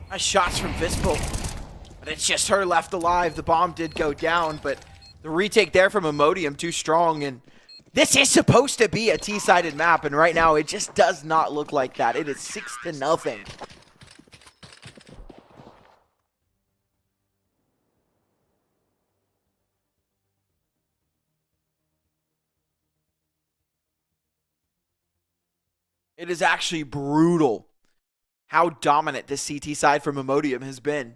Nice shots from Visible. But it's just her left alive. The bomb did go down, but the retake there from Imodium too strong. And this is supposed to be a T-sided map, and right now it just does not look like that. It is 6-0. It is actually brutal how dominant this CT side from Imodium has been.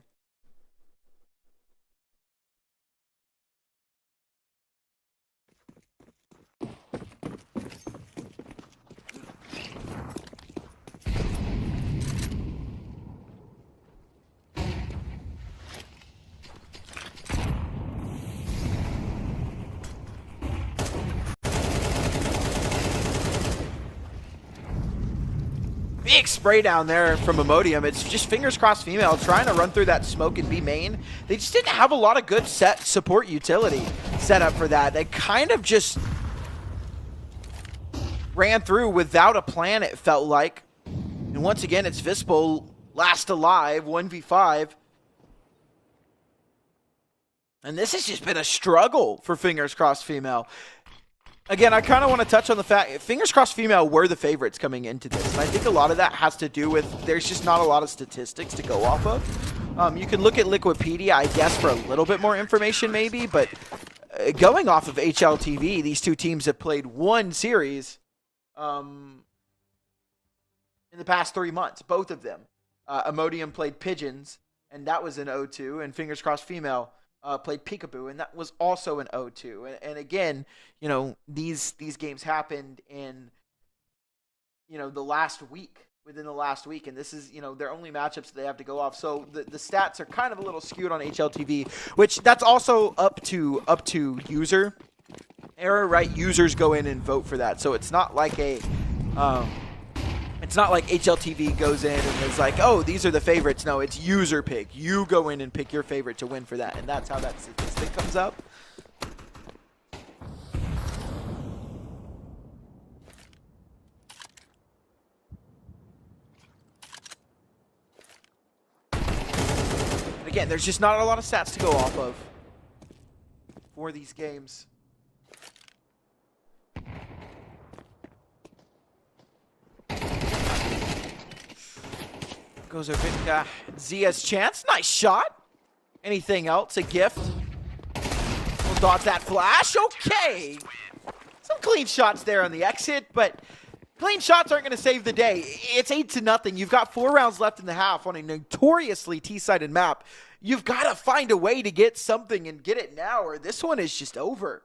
Big spray down there from Imodium. It's just fingers crossed female trying to run through that smoke and be main. They just didn't have a lot of good set support utility set up for that. They kind of just ran through without a plan, it felt like. And once again, it's Vispo last alive, 1v5. And this has just been a struggle for fingers crossed female. Again, I kind of want to touch on the fact, fingers crossed female were the favorites coming into this. And I think a lot of that has to do with there's just not a lot of statistics to go off of. You can look at Liquipedia, I guess, for a little bit more information maybe. But going off of HLTV, these two teams have played one series in the past 3 months, both of them. Imodium played Pigeons, and that was an 0-2. And fingers crossed female played Peekaboo, and that was also an 0-2. And again, you know, these games happened in, you know, within the last week, and this is, you know, their only matchups they have to go off. So the stats are kind of a little skewed on HLTV, which that's also up to user error, right? Users go in and vote for that, so it's not like a it's not like HLTV goes in and is like, oh, these are the favorites. No, it's user pick. You go in and pick your favorite to win for that, and that's how that statistic comes up. And again, there's just not a lot of stats to go off of for these games. Goes over Zia's chance. Nice shot. Anything else? A gift? We'll dodge that flash. Okay. Some clean shots there on the exit, but clean shots aren't going to save the day. It's 8-0. You've got 4 rounds left in the half on a notoriously T-sided map. You've got to find a way to get something and get it now, or this one is just over.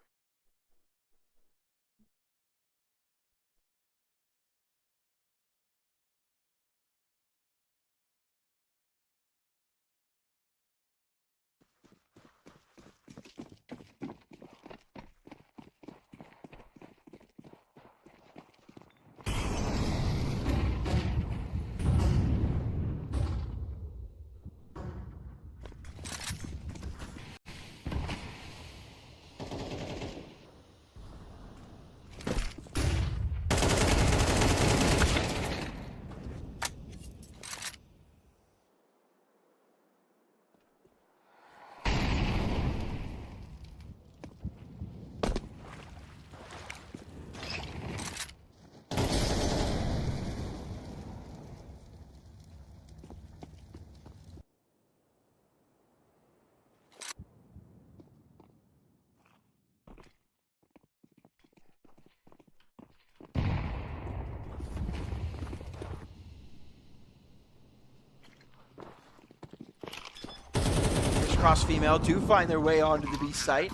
Cross female do find their way onto the B site.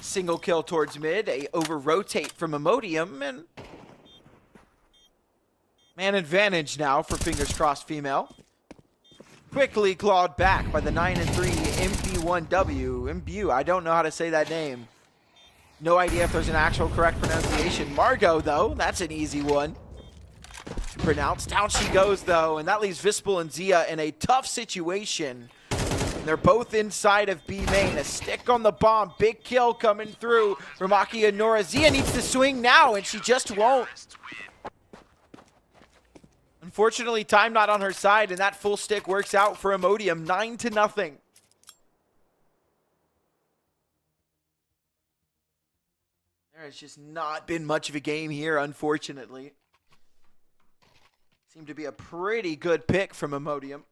Single kill towards mid, a over rotate from Imodium, and man advantage now for fingers crossed female. Quickly clawed back by the 9-3 MB1W. Imbu, I don't know how to say that name. No idea if there's an actual correct pronunciation. Margot, though, that's an easy one to pronounce. Down she goes, though, and that leaves Vispel and Zia in a tough situation. They're both inside of B main. A stick on the bomb. Big kill coming through from Aki and Nora. Zia needs to swing now, and she just won't. Unfortunately, time not on her side, and that full stick works out for Imodium, 9-0. There has just not been much of a game here, unfortunately. Seemed to be a pretty good pick from Imodium.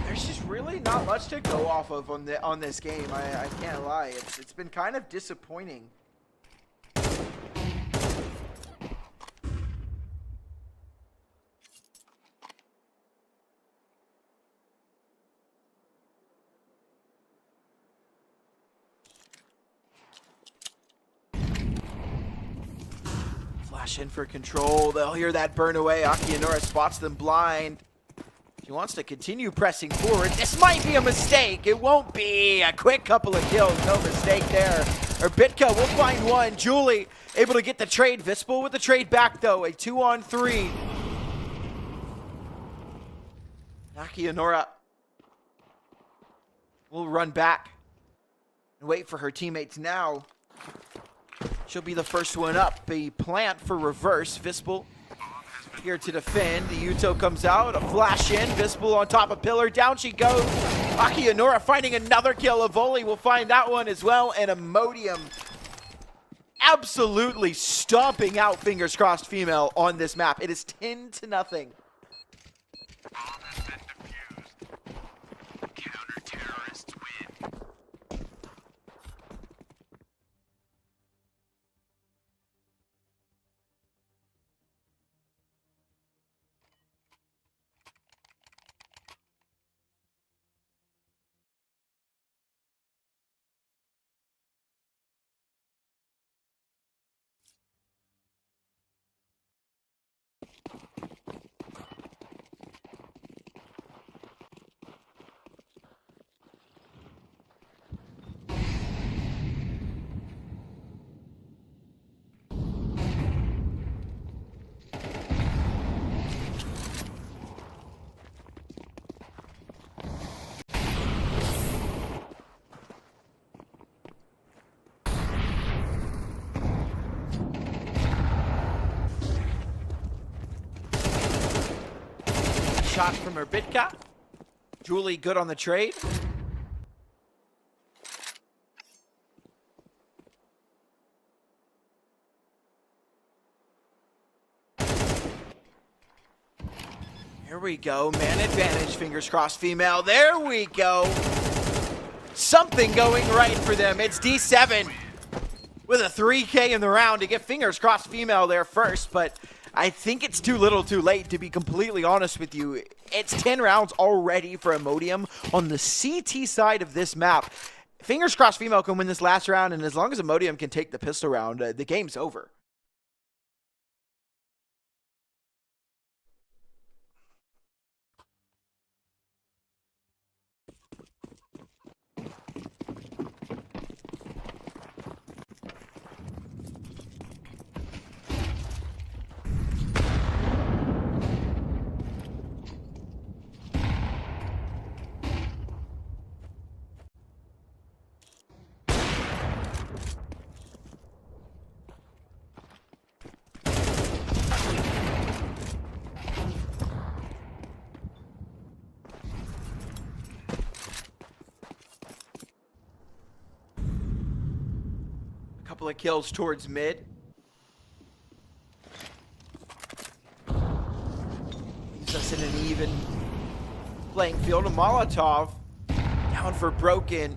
There's just really not much to go off of on this game. I can't lie. It's been kind of disappointing. Flash in for control. They'll hear that burn away. Akianora spots them blind. He wants to continue pressing forward. This might be a mistake. It won't be. A quick couple of kills. No mistake there. Orbitka will find one. Julie able to get the trade. Vispel with the trade back, though. A 2-on-3. Akianora will run back and wait for her teammates now. She'll be the first one up. A plant for reverse. Vispel here to defend. The Yuto comes out, a flash in, Vispel on top of pillar, down she goes. Akianora finding another kill. Avoli will find that one as well, and Imodium absolutely stomping out Fingers Crossed Female on this map. It is 10-0. Counter-terrorists win. Shot from Orbitka. Julie good on the trade. Here we go, man advantage, Fingers Crossed Female. There we go. Something going right for them. It's D7 with a 3K in the round to get Fingers Crossed Female there first, but I think it's too little too late, to be completely honest with you. It's 10 rounds already for Imodium on the CT side of this map. Fingers Crossed Female can win this last round, and as long as Imodium can take the pistol round, the game's over. Couple of kills towards mid. Leaves us in an even playing field. A Molotov down for Broken.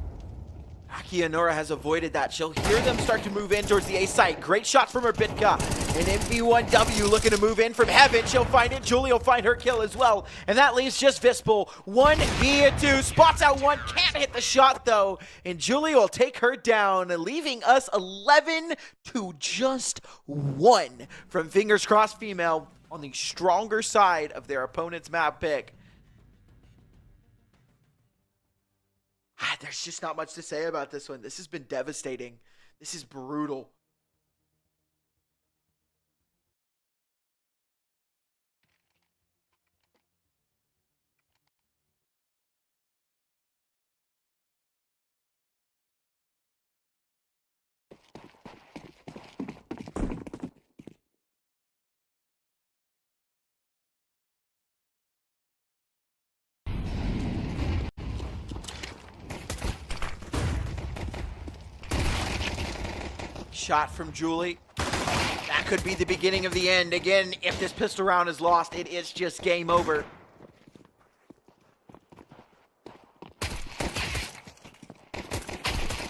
Akianora has avoided that. She'll hear them start to move in towards the A site. Great shot from Orbitka. And MV1W looking to move in from heaven. She'll find it. Julie will find her kill as well. And that leaves just Vispol. 1v2. Spots out one. Can't hit the shot though. And Julie will take her down, leaving us 11 to just 1 from Fingers Crossed Female on the stronger side of their opponent's map pick. There's just not much to say about this one. This has been devastating. This is brutal. Shot from Julie. That could be the beginning of the end. Again, if this pistol round is lost, it is just game over.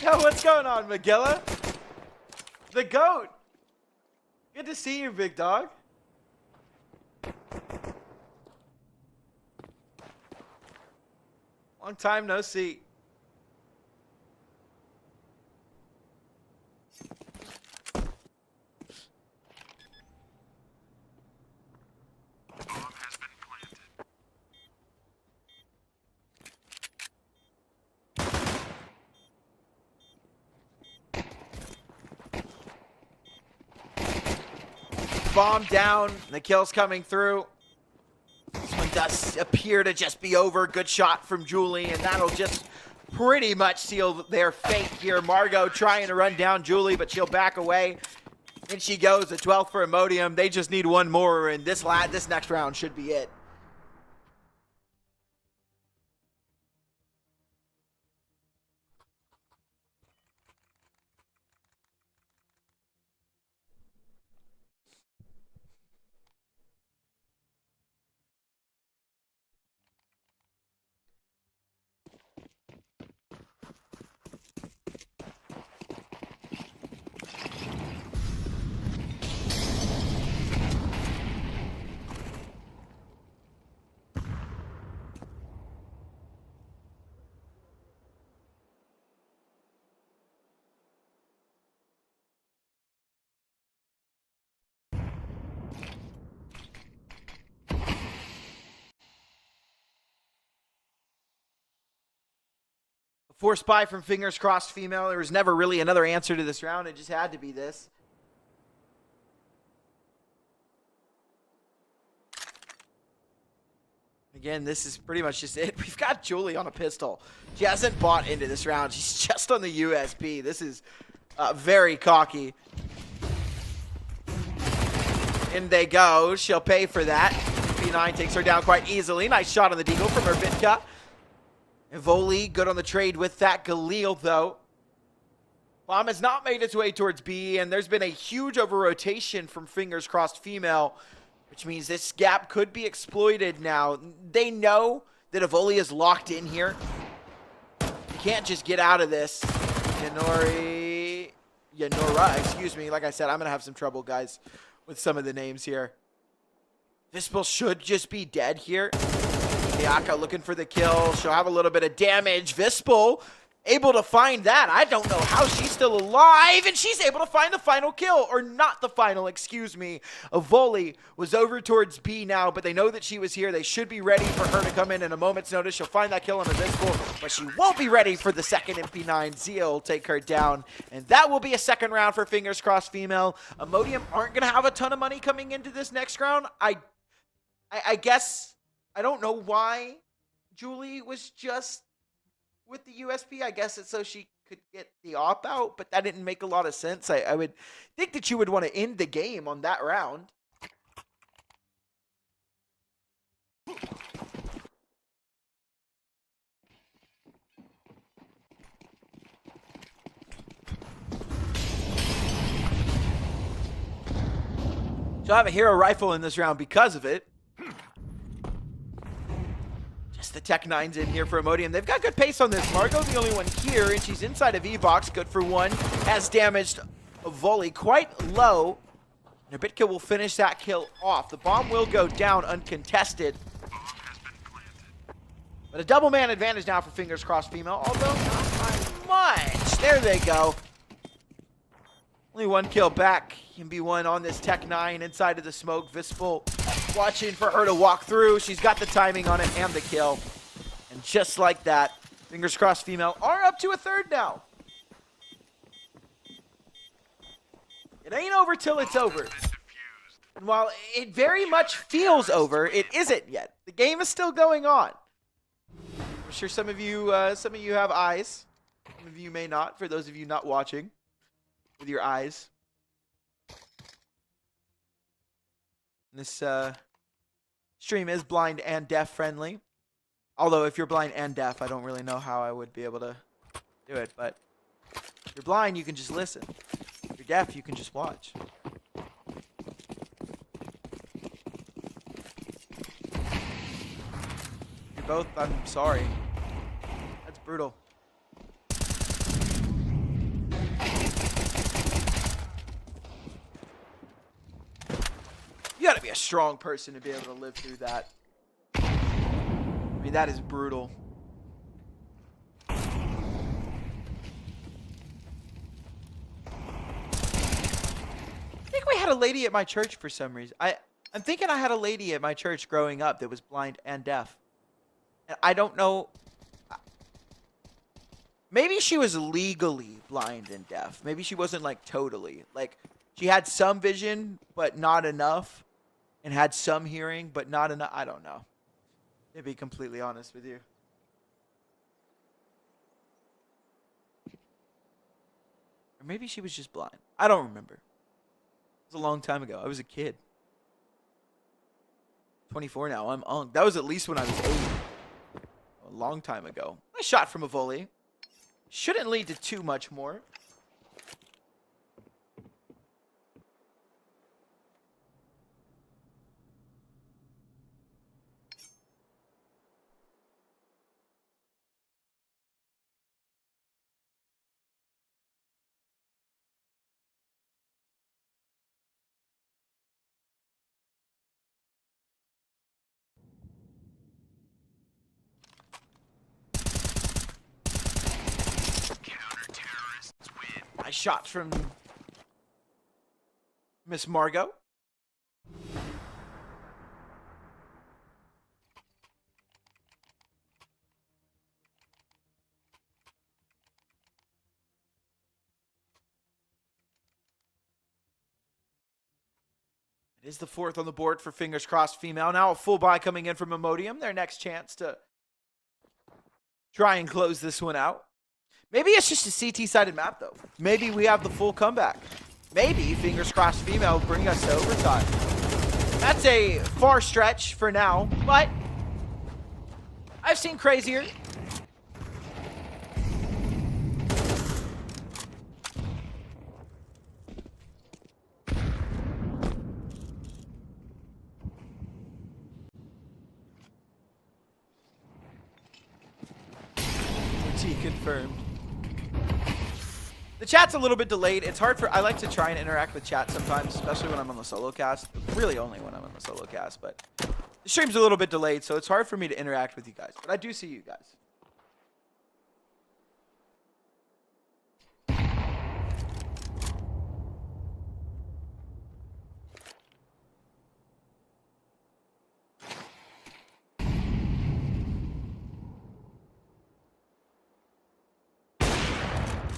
Yo, what's going on, Magilla? The GOAT. Good to see you, big dog. Long time no see. Bomb down, the kill's coming through. This one does appear to just be over. Good shot from Julie, and that'll just pretty much seal their fate here. Margot trying to run down Julie, but she'll back away. In she goes, a 12th for Imodium. They just need one more, and this next round should be it. Force buy from Fingers Crossed Female. There was never really another answer to this round. It just had to be this. Again, this is pretty much just it. We've got Julie on a pistol. She hasn't bought into this round. She's just on the USP. This is very cocky. In they go. She'll pay for that. P9 takes her down quite easily. Nice shot on the deagle from her Vitka. Evoli, good on the trade with that. Galil, though. Bomb has not made its way towards B, and there's been a huge over-rotation from Fingers Crossed Female, which means this gap could be exploited now. They know that Evoli is locked in here. You can't just get out of this. Yanora, excuse me. Like I said, I'm going to have some trouble, guys, with some of the names here. Vispol should just be dead here. Miyaka looking for the kill. She'll have a little bit of damage. Vispol able to find that. I don't know how she's still alive, and she's able to find the final kill, or not the final, excuse me. Evoli was over towards B now, but they know that she was here. They should be ready for her to come in a moment's notice. She'll find that kill on the Vispol, but she won't be ready for the second MP9. Zia will take her down, and that will be a second round for Fingers Crossed Female. Imodium aren't going to have a ton of money coming into this next round. I guess... I don't know why Julie was just with the USP. I guess it's so she could get the op out, but that didn't make a lot of sense. I would think that you would want to end the game on that round. She'll have a hero rifle in this round because of it. The Tech 9's in here for Imodium. They've got good pace on this. Margot's the only one here, and she's inside of E-Box. Good for one. Has damaged a volley quite low. And Bitkill will finish that kill off. The bomb will go down uncontested. But a double man advantage now for Fingers Crossed Female, although not by much. There they go. Only one kill back. Can be one on this Tech 9 inside of the smoke. Vispel watching for her to walk through. She's got the timing on it and the kill. And just like that, Fingers Crossed Female are up to a third now. It ain't over till it's over. And while it very much feels over, it isn't yet. The game is still going on. I'm sure some of you have eyes. Some of you may not, for those of you not watching with your eyes. This stream is blind and deaf friendly. Although if you're blind and deaf, I don't really know how I would be able to do it. But if you're blind, you can just listen. If you're deaf, you can just watch. You're both, I'm sorry. That's brutal. You gotta be a strong person to be able to live through that. I mean, that is brutal. I think we had a lady at my church for some reason. I'm thinking I had a lady at my church growing up that was blind and deaf. And I don't know. Maybe she was legally blind and deaf. Maybe she wasn't like totally. Like she had some vision, but not enough. And had some hearing, but not enough. I don't know. To be completely honest with you. Or maybe she was just blind. I don't remember. It was a long time ago. I was a kid. 24 now. I'm on. That was at least when I was 8. A long time ago. Nice shot from a volley. Shouldn't lead to too much more. Nice shot from Miss Margot. It is the 4th on the board for Fingers Crossed Female. Now a full buy coming in from Imodium. Their next chance to try and close this one out. Maybe it's just a CT-sided map, though. Maybe we have the full comeback. Maybe Fingers Crossed Female bring us to overtime. That's a far stretch for now, but I've seen crazier. T confirmed. The chat's a little bit delayed. It's hard for, I like to try and interact with chat sometimes, especially when I'm on the solo cast. Really only when I'm on the solo cast, but the stream's a little bit delayed, so it's hard for me to interact with you guys. But I do see you guys.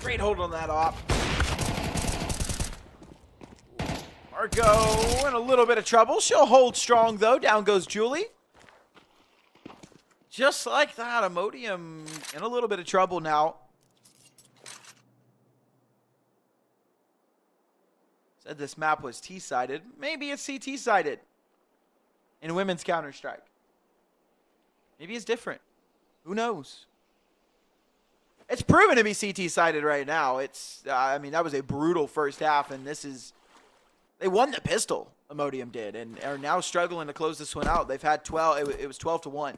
Great hold on that op. Margot in a little bit of trouble. She'll hold strong, though. Down goes Julie. Just like that, Imodium in a little bit of trouble now. Said this map was T-sided. Maybe it's CT-sided in women's Counter-Strike. Maybe it's different. Who knows? It's proven to be CT-sided right now. It's, I mean, that was a brutal first half, and this is, they won the pistol, Imodium did, and are now struggling to close this one out. They've had 12, it was 12-1.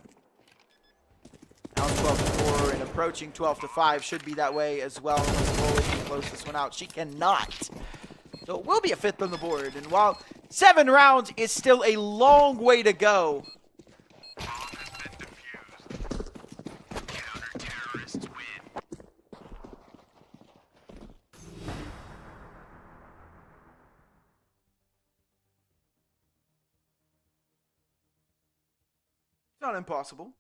Now it's 12-4 and approaching 12-5. Should be that way as well. Unless Foley can close this one out. She cannot. So it will be a 5th on the board. And while 7 rounds is still a long way to go, Bomb has been defused. Counter-terrorists win. it's not impossible.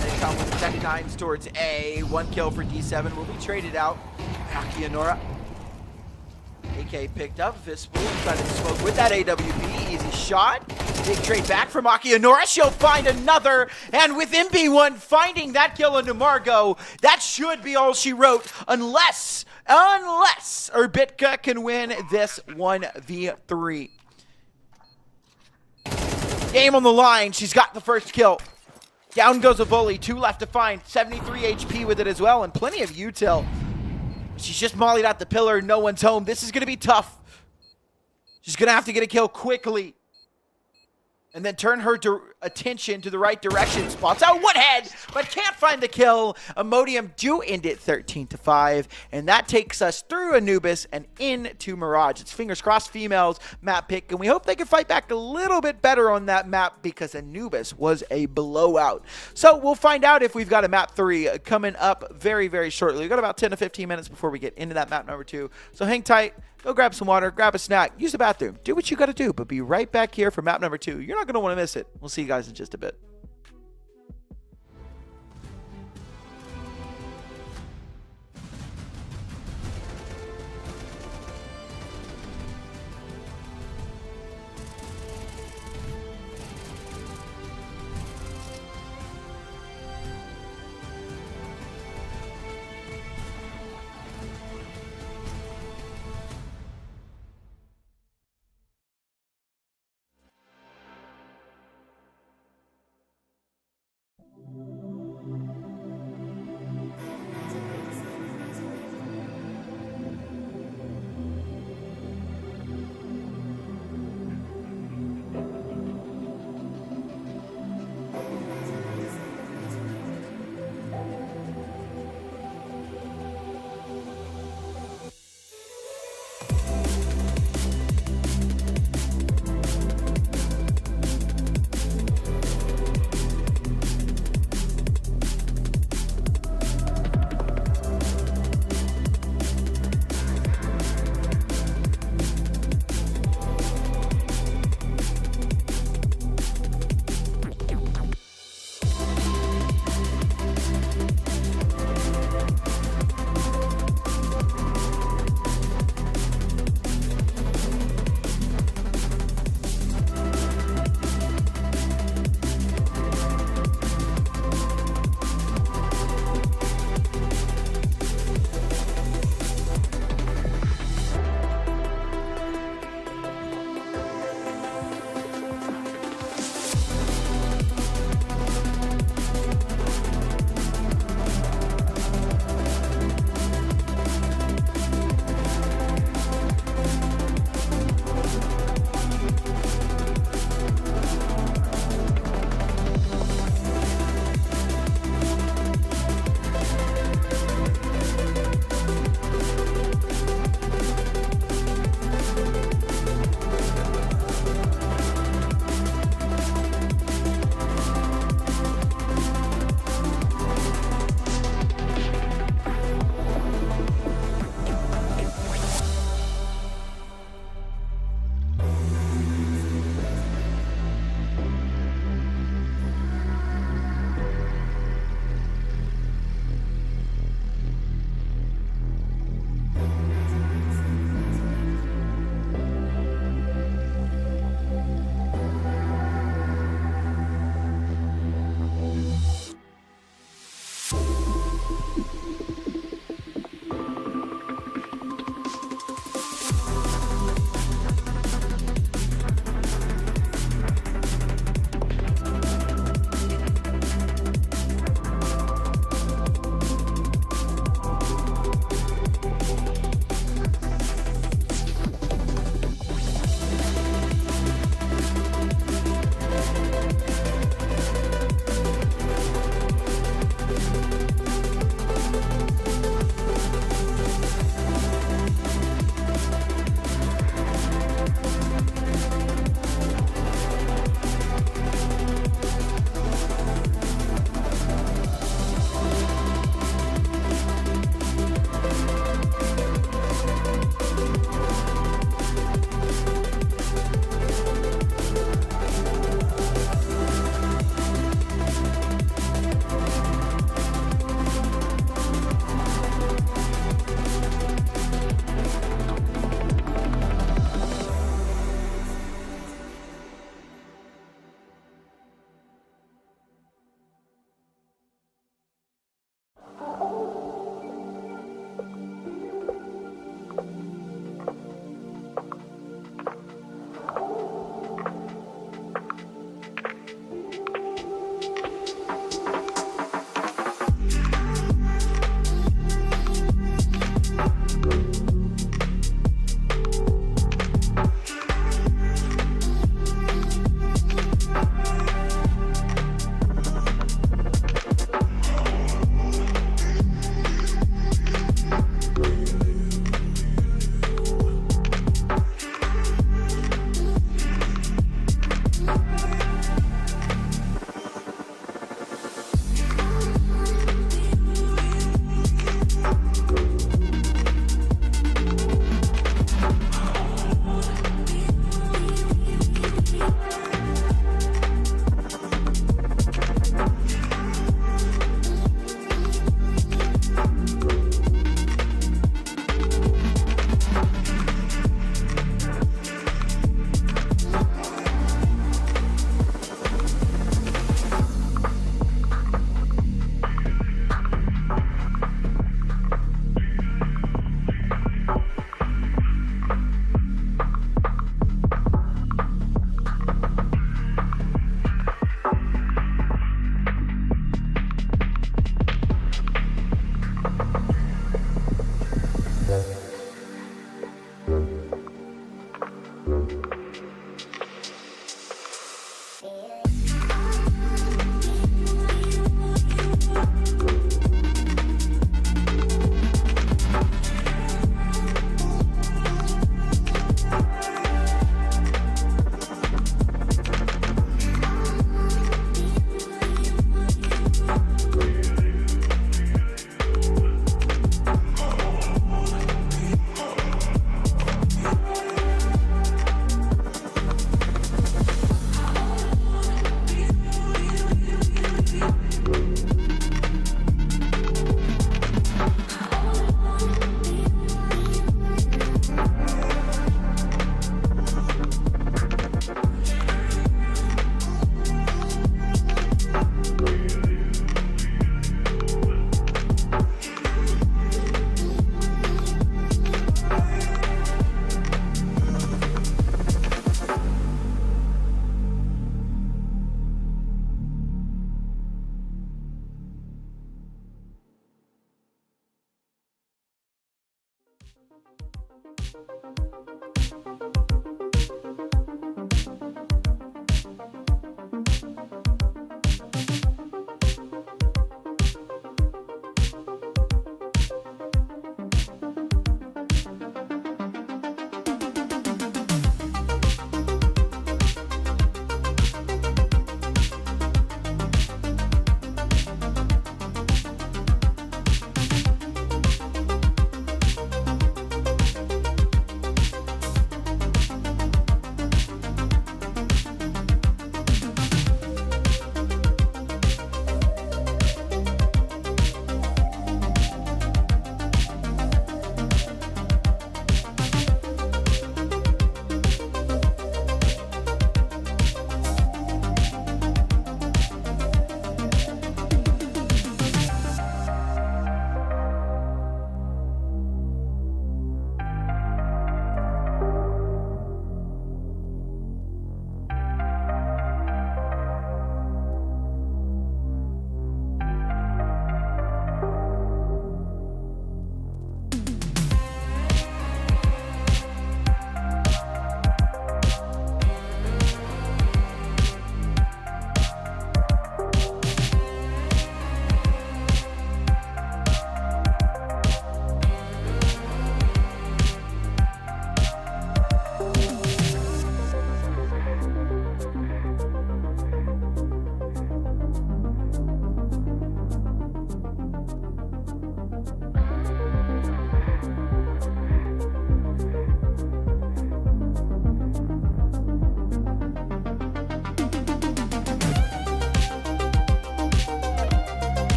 They come with the Tech 9s towards A. 1 kill for D7 will be traded out. Akianora. AK picked up. Fistful inside of the smoke with that AWP. Easy shot. Big trade back from Akianora. She'll find another. And with MB1 finding that kill on Margot, that should be all she wrote. Unless Urbitka can win this 1v3. Game on the line. She's got the first kill. Down goes a volley. 2 left to find. 73 HP with it as well. And plenty of util. She's just mollied out the pillar. No one's home. This is going to be tough. She's going to have to get a kill quickly. And then turn her attention to the right direction. Spots out one head, but can't find the kill. Imodium do end it 13-5. And that takes us through Anubis and into Mirage. It's fingers crossed females map pick. And we hope they can fight back a little bit better on that map because Anubis was a blowout. So we'll find out if we've got a map 3 coming up very, very shortly. We've got about 10 to 15 minutes before we get into that map number 2. So hang tight. Go grab some water, grab a snack, use the bathroom, do what you got to do, but be right back here for map number 2. You're not going to want to miss it. We'll see you guys in just a bit.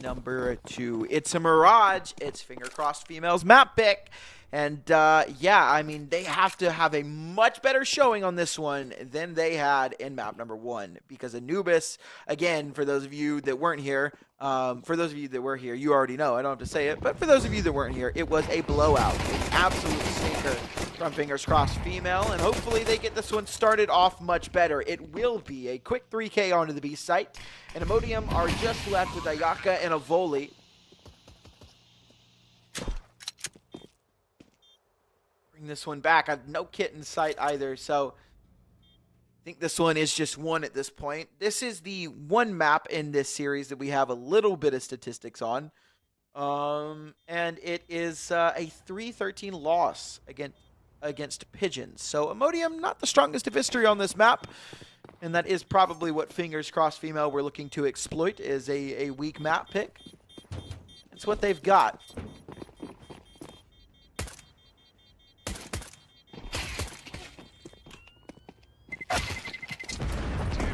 Number 2. It's a Mirage. It's Finger Crossed Female's map pick. And yeah, I mean, they have to have a much better showing on this one than they had in map number 1. Because Anubis, again, for those of you that weren't here, for those of you that were here, you already know, I don't have to say it. But for those of you that weren't here, it was a blowout. An absolute stinker from Fingers Crossed Female. And hopefully they get this one started off much better. It will be a quick 3K onto the B site. And Imodium are just left with Ayaka and a volley. Bring this one back. I have no kit in sight either, so I think this one is just 1 at this point. This is the 1 map in this series that we have a little bit of statistics on. And it is a 3-13 loss against Pigeons. So Imodium, not the strongest of history on this map. And that is probably what Fingers Crossed Female we're looking to exploit, is a weak map pick. It's what they've got.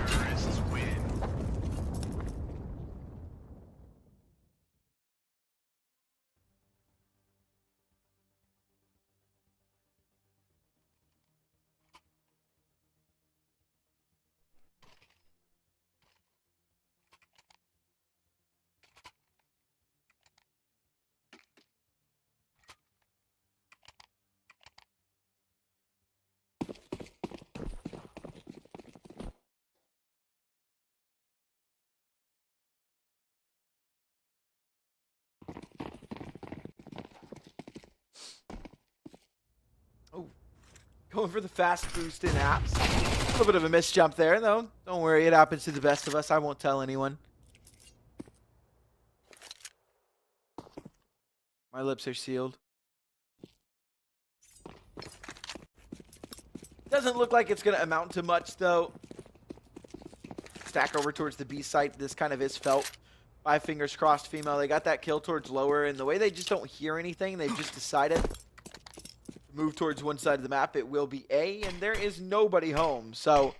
Terrorists win. Going for the fast boost in apps. A little bit of a missed jump there, though. Don't worry, it happens to the best of us. I won't tell anyone. My lips are sealed. Doesn't look like it's going to amount to much, though. Stack over towards the B site. This kind of is felt by Fingers Crossed Female. They got that kill towards lower, and the way they just don't hear anything, they've just decided to move towards one side of the map. It will be A, and there is nobody home, so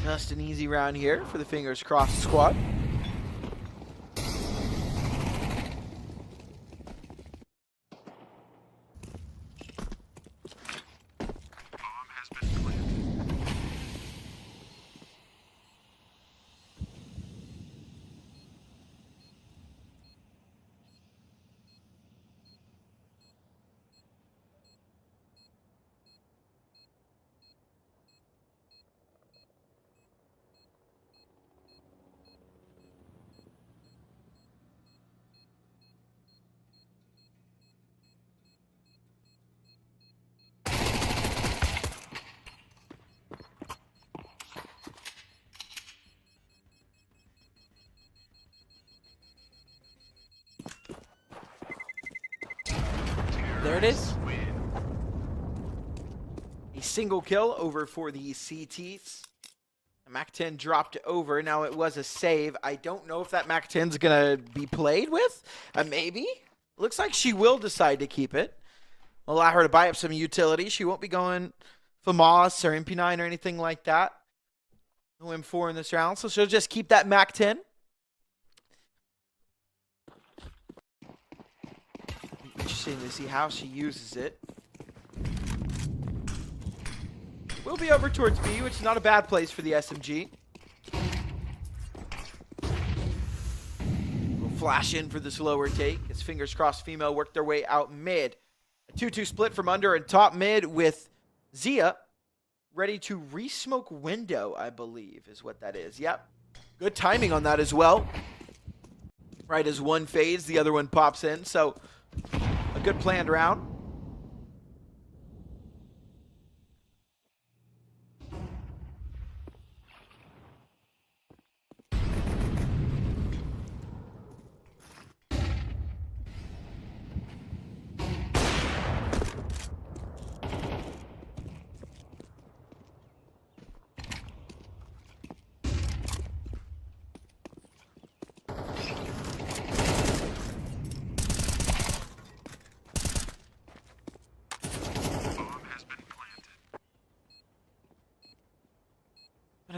just an easy round here for the Fingers Crossed squad. Bomb has been planted. There it is. Win. A single kill over for the CTs. The MAC-10 dropped over. Now it was a save. I don't know if that MAC-10's going to be played with. Maybe. Looks like she will decide to keep it. Allow her to buy up some utility. She won't be going FAMAS or MP9 or anything like that. No M4 in this round, so she'll just keep that MAC-10. Interesting to see how she uses it. We'll be over towards B, which is not a bad place for the SMG. We'll flash in for the slower take as Fingers Crossed Female work their way out mid. A 2-2 split from under and top mid with Zia ready to re-smoke window, I believe is what that is. Yep. Good timing on that as well. Right as one fades, the other one pops in. So a good planned round.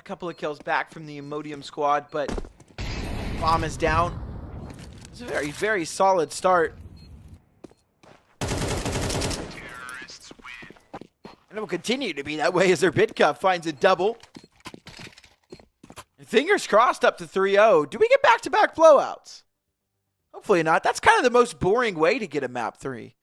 couple of kills back from the Imodium squad, but bomb is down. It's a very, very solid start. Terrorists win. And it will continue to be that way as their Bidcup finds a double. And fingers crossed up to 3-0. Do we get back-to-back blowouts? Hopefully not. That's kind of the most boring way to get a map 3.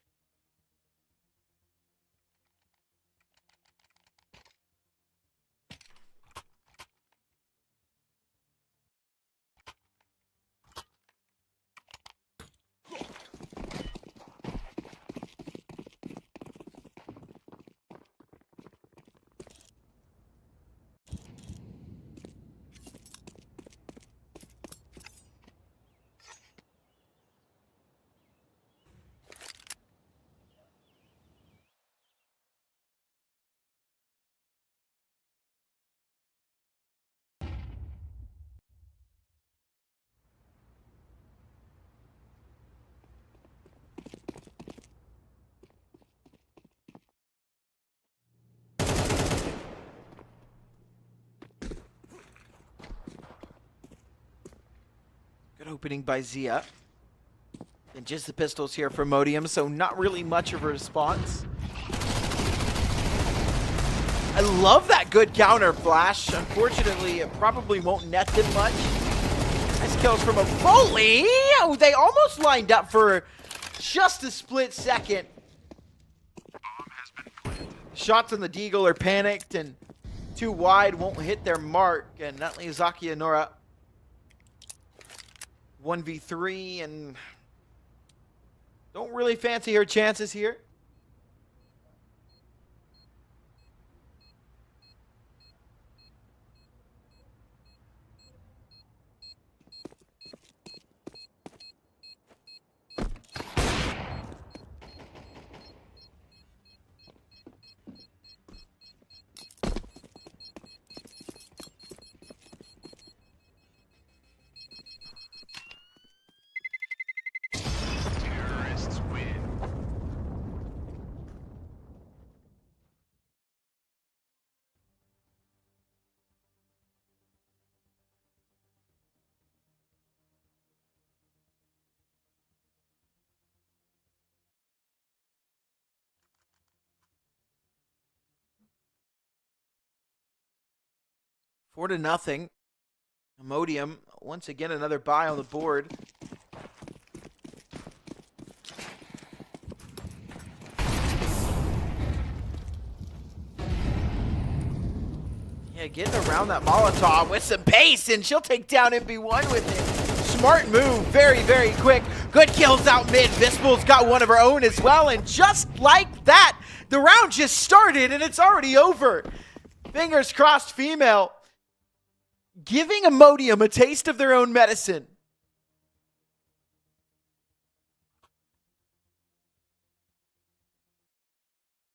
Good opening by Zia. And just the pistols here for Imodium, so not really much of a response. I love that good counter flash. Unfortunately, it probably won't net them much. Nice kills from a volley. Oh, they almost lined up for just a split second. Bomb has been planted. Shots on the Deagle are panicked and too wide, won't hit their mark. And that leaves Zaki and Nora 1v3 and don't really fancy her chances here. Terrorists win. Four to nothing. Imodium, once again, another buy on the board. Yeah, getting around that Molotov with some pace, and she'll take down MB1 with it. Smart move, very, very quick. Good kills out mid. Vispel's got one of her own as well, and just like that, the round just started, and it's already over. Fingers crossed, female. Giving Imodium a taste of their own medicine.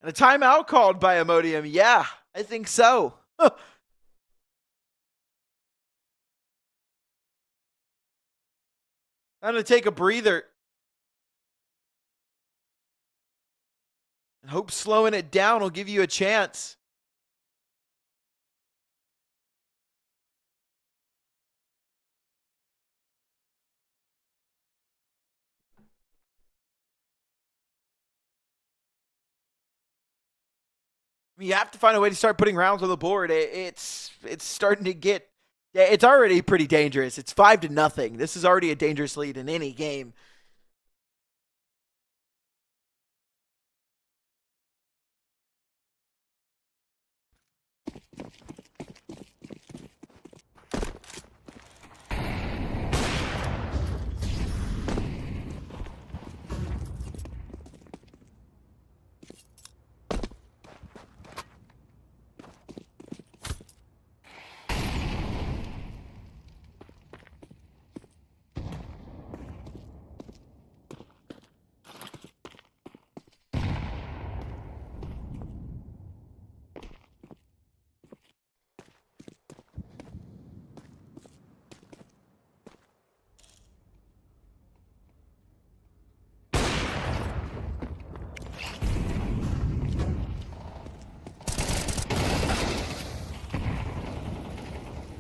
And a timeout called by Imodium. Yeah, I think so. I'm going to take a breather. And hope slowing it down will give you a chance. I mean, you have to find a way to start putting rounds on the board. It's starting to get, it's already pretty dangerous. It's 5-0. This is already a dangerous lead in any game.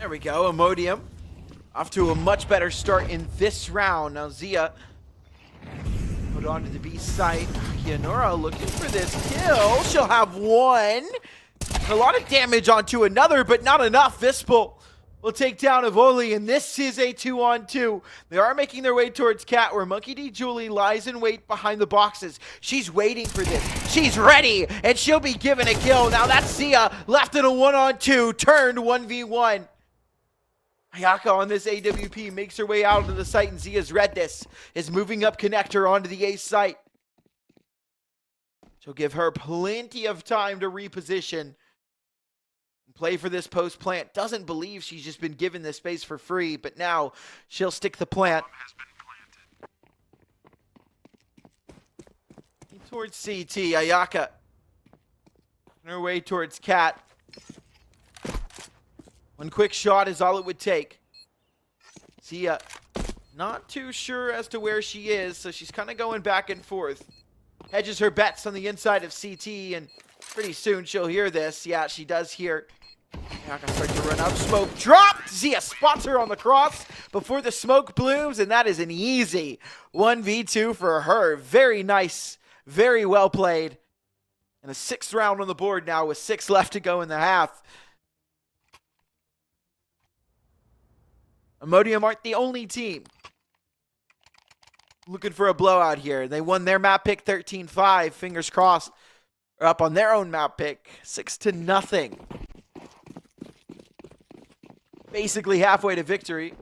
There we go, Imodium. Off to a much better start in this round. Now Zia put onto the B site. Kianora looking for this kill. She'll have one. A lot of damage onto another, but not enough. Vispel will take down Evoli, and this is a 2-on-2. They are making their way towards Cat, where Monkey D. Julie lies in wait behind the boxes. She's waiting for this. She's ready, and she'll be given a kill. Now that's Zia left in a 1-on-2, turned 1v1. Ayaka on this AWP makes her way out of the site, and Zia's read this. Is moving up connector onto the A site. She'll give her plenty of time to reposition. Play for this post plant. Doesn't believe she's just been given this space for free, but now she'll stick the plant. Towards CT, Ayaka. On her way towards Cat. One quick shot is all it would take. Zia not too sure as to where she is, so she's kind of going back and forth. Hedges her bets on the inside of CT, and pretty soon she'll hear this. Yeah, she does hear. Ayaka starts to run up. Smoke dropped. Zia spots her on the cross before the smoke blooms, and that is an easy 1v2 for her. Very nice. Very well played. And a 6th round on the board now with 6 left to go in the half. Imodium aren't the only team looking for a blowout here. They won their map pick 13-5. Fingers crossed. Are up on their own map pick 6-0. Basically halfway to victory.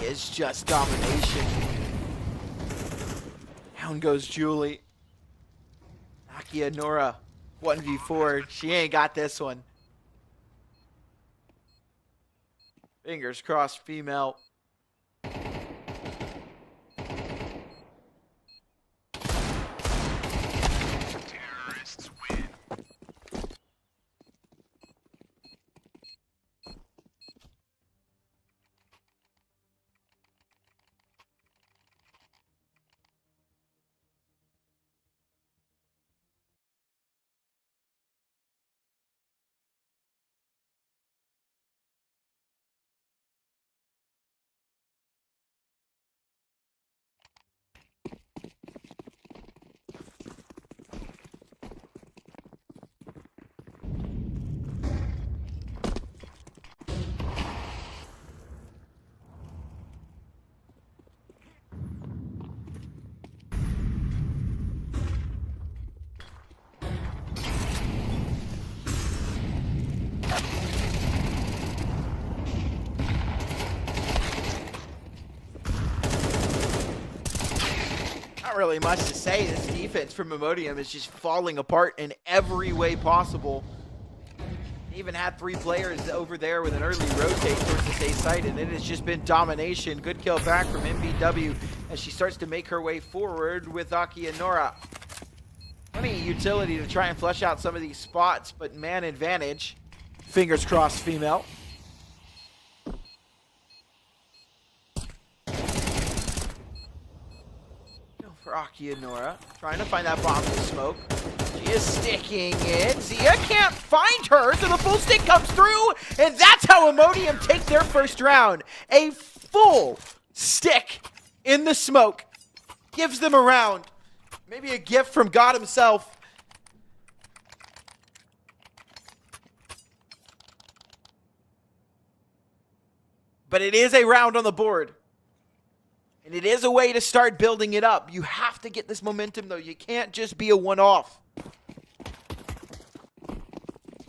Is just domination. Down goes Julie. Akia Nora 1v4. She ain't got this one. Fingers crossed, female. Terrorists win. Not really much to say. This defense from Imodium is just falling apart in every way possible. They even had 3 players over there with an early rotate towards this A site, and it has just been domination. Good kill back from MBW as she starts to make her way forward with Aki and Nora. Plenty of utility to try and flush out some of these spots, but man advantage. Fingers crossed, female. For Aki and Nora, trying to find that bomb with smoke. She is sticking it. Zia can't find her, so the full stick comes through, and that's how Imodium take their first round. A full stick in the smoke gives them a round. Maybe a gift from God himself. But it is a round on the board. And it is a way to start building it up. You have to get this momentum, though. You can't just be a one-off.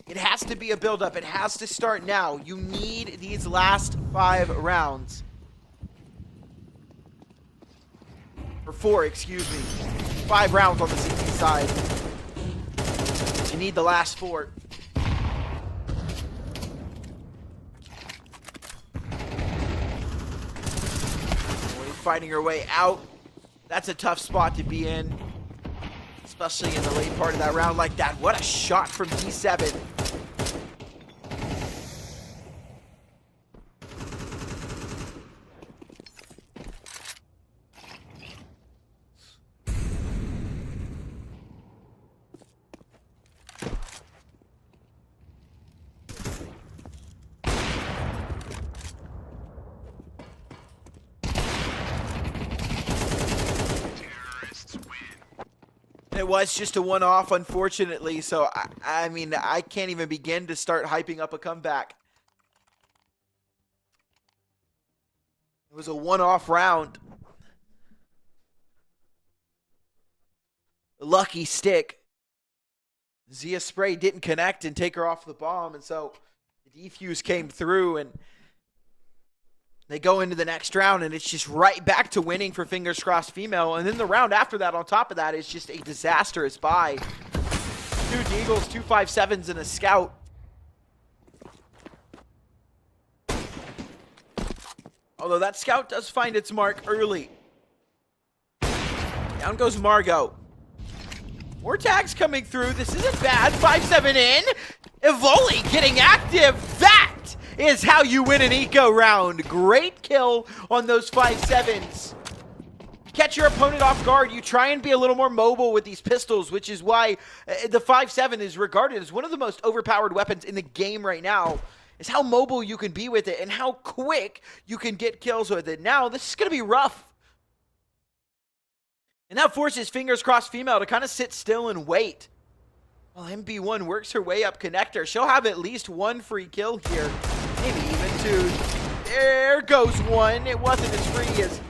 It has to be a build-up. It has to start now. You need these last 5 rounds. Or 4, excuse me. 5 rounds on the CT side. You need the last 4. Fighting her way out. That's a tough spot to be in, especially in the late part of that round like that. What a shot from D7. It was just a one-off, unfortunately, so I mean, I can't even begin to start hyping up a comeback. It was a one-off round. Lucky stick. Zia spray didn't connect and take her off the bomb, and so the defuse came through, and they go into the next round, and it's just right back to winning for Fingers Crossed Female. And then the round after that, on top of that, is just a disastrous buy. 2 Deagles, 2 5.7s, and a Scout. Although that Scout does find its mark early. Down goes Margot. More tags coming through. This isn't bad. 5-7 in. Evoli getting active. That is how you win an eco round. Great kill on those 5-7s. Catch your opponent off guard. You try and be a little more mobile with these pistols, which is why the 5-7 is regarded as one of the most overpowered weapons in the game right now. Is how mobile you can be with it and how quick you can get kills with it. Now, this is going to be rough. And that forces Fingers Crossed Female to kind of sit still and wait. While MB1 works her way up connector. She'll have at least 1 free kill here. Maybe even 2. There goes 1. It wasn't as free as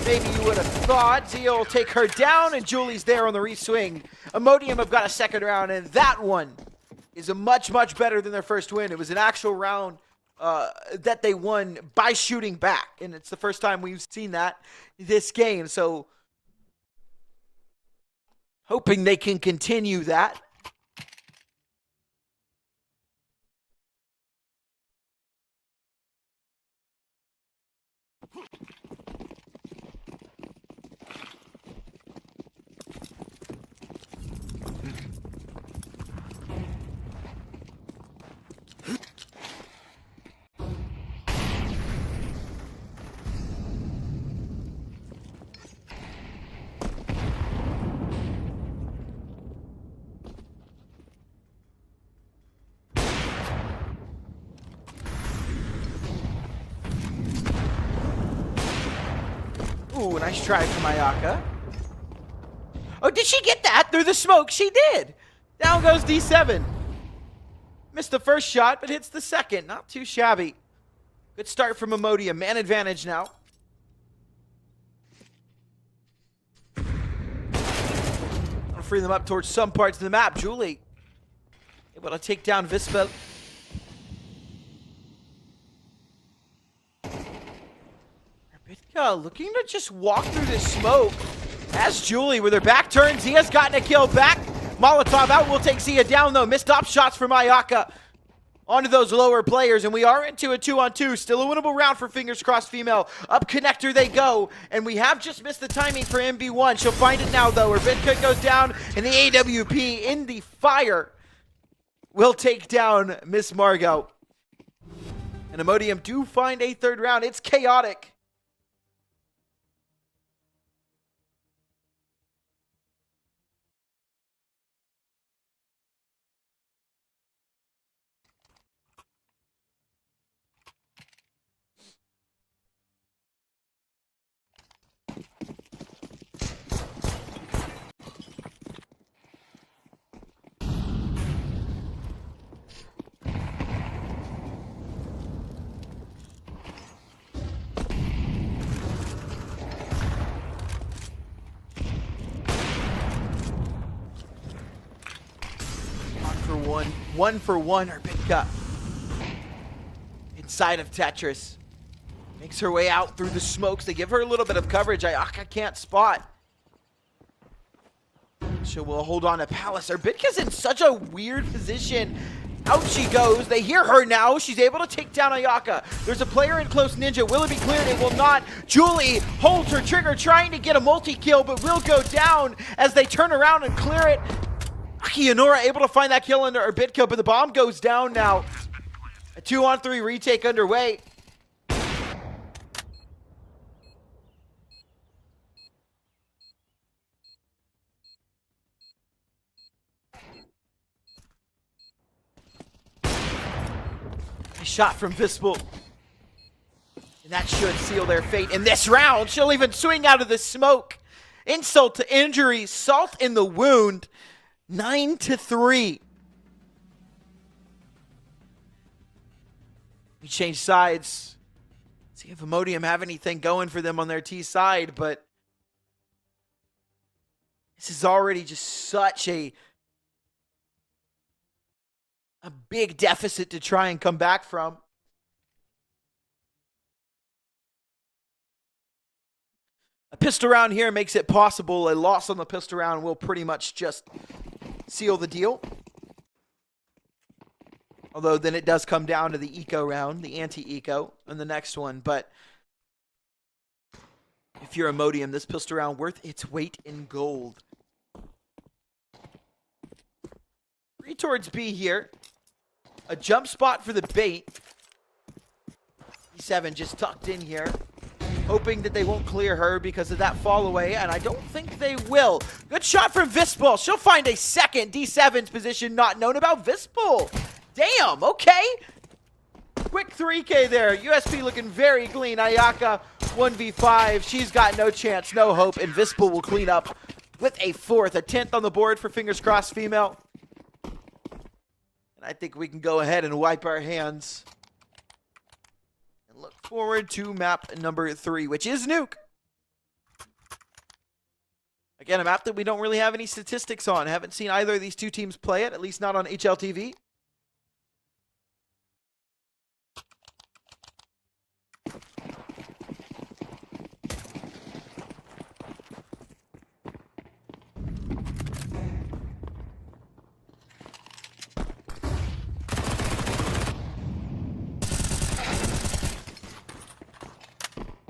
maybe you would have thought. Zia will take her down, and Julie's there on the re-swing. Imodium have got a second round, and that one is a much, much better than their first win. It was an actual round that they won by shooting back, and it's the first time we've seen that this game. So, hoping they can continue that. Ooh, nice try from Ayaka. Oh, did she get that through the smoke? She did. Down goes D7. Missed the first shot, but hits the second. Not too shabby. Good start from Imodium. Man advantage now. I'll free them up towards some parts of the map. Julie able to take down Vispa. Looking to just walk through this smoke. As Julie with her back turned, Zia's gotten a kill back. Molotov out will take Zia down though. Missed op shots from Ayaka onto those lower players, and we are into a 2-on-2. Still a winnable round for Fingers Crossed Female. Up connector they go, and we have just missed the timing for MB1. She'll find it now though. Her Vidcook goes down, and the AWP in the fire will take down Miss Margot. And Imodium do find a 3rd round. It's chaotic. 1 for 1 Arbitca. Inside of Tetris. Makes her way out through the smokes. They give her a little bit of coverage. Ayaka can't spot. She will hold on to Palace. Arbitka's in such a weird position. Out she goes. They hear her now. She's able to take down Ayaka. There's a player in close, Ninja. Will it be cleared? It will not. Julie holds her trigger, trying to get a multi-kill, but will go down as they turn around and clear it. Kianora able to find that kill under Arbitca, but the bomb goes down now. A 2-on-3 retake underway. A shot from Vispel. And that should seal their fate in this round. She'll even swing out of the smoke. Insult to injury. Salt in the wound. 9-3. We change sides. See if Imodium have anything going for them on their T side, but this is already just such a big deficit to try and come back from. A pistol round here makes it possible. A loss on the pistol round will pretty much just seal the deal. Although then it does come down to the eco round, the anti-eco, and the next one. But if you're Imodium, this pistol round worth its weight in gold. 3 towards B here. A jump spot for the bait. E7 just tucked in here. Hoping that they won't clear her because of that fall away, and I don't think they will. Good shot from Vispel. She'll find a second. D7's position not known about Vispel. Damn, okay. Quick 3K there. USP looking very clean. Ayaka 1v5. She's got no chance, no hope, and Vispel will clean up with a 4th, a 10th on the board for Fingers Crossed Female. And I think we can go ahead and wipe our hands and look forward to map number 3, which is Nuke. Again, a map that we don't really have any statistics on. Haven't seen either of these two teams play it, at least not on HLTV.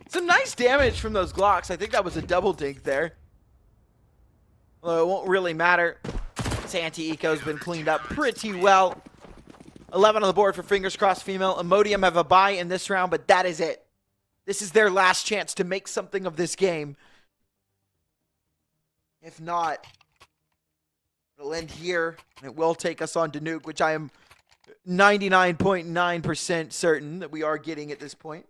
Some nice damage from those Glocks. I think that was a double dink there. Although it won't really matter. This anti-eco's been cleaned up pretty well. 11 on the board for Fingers Crossed Female. Imodium have a bye in this round, but that is it. This is their last chance to make something of this game. If not, it'll end here, and it will take us on to Nuke, which I am 99.9% certain that we are getting at this point.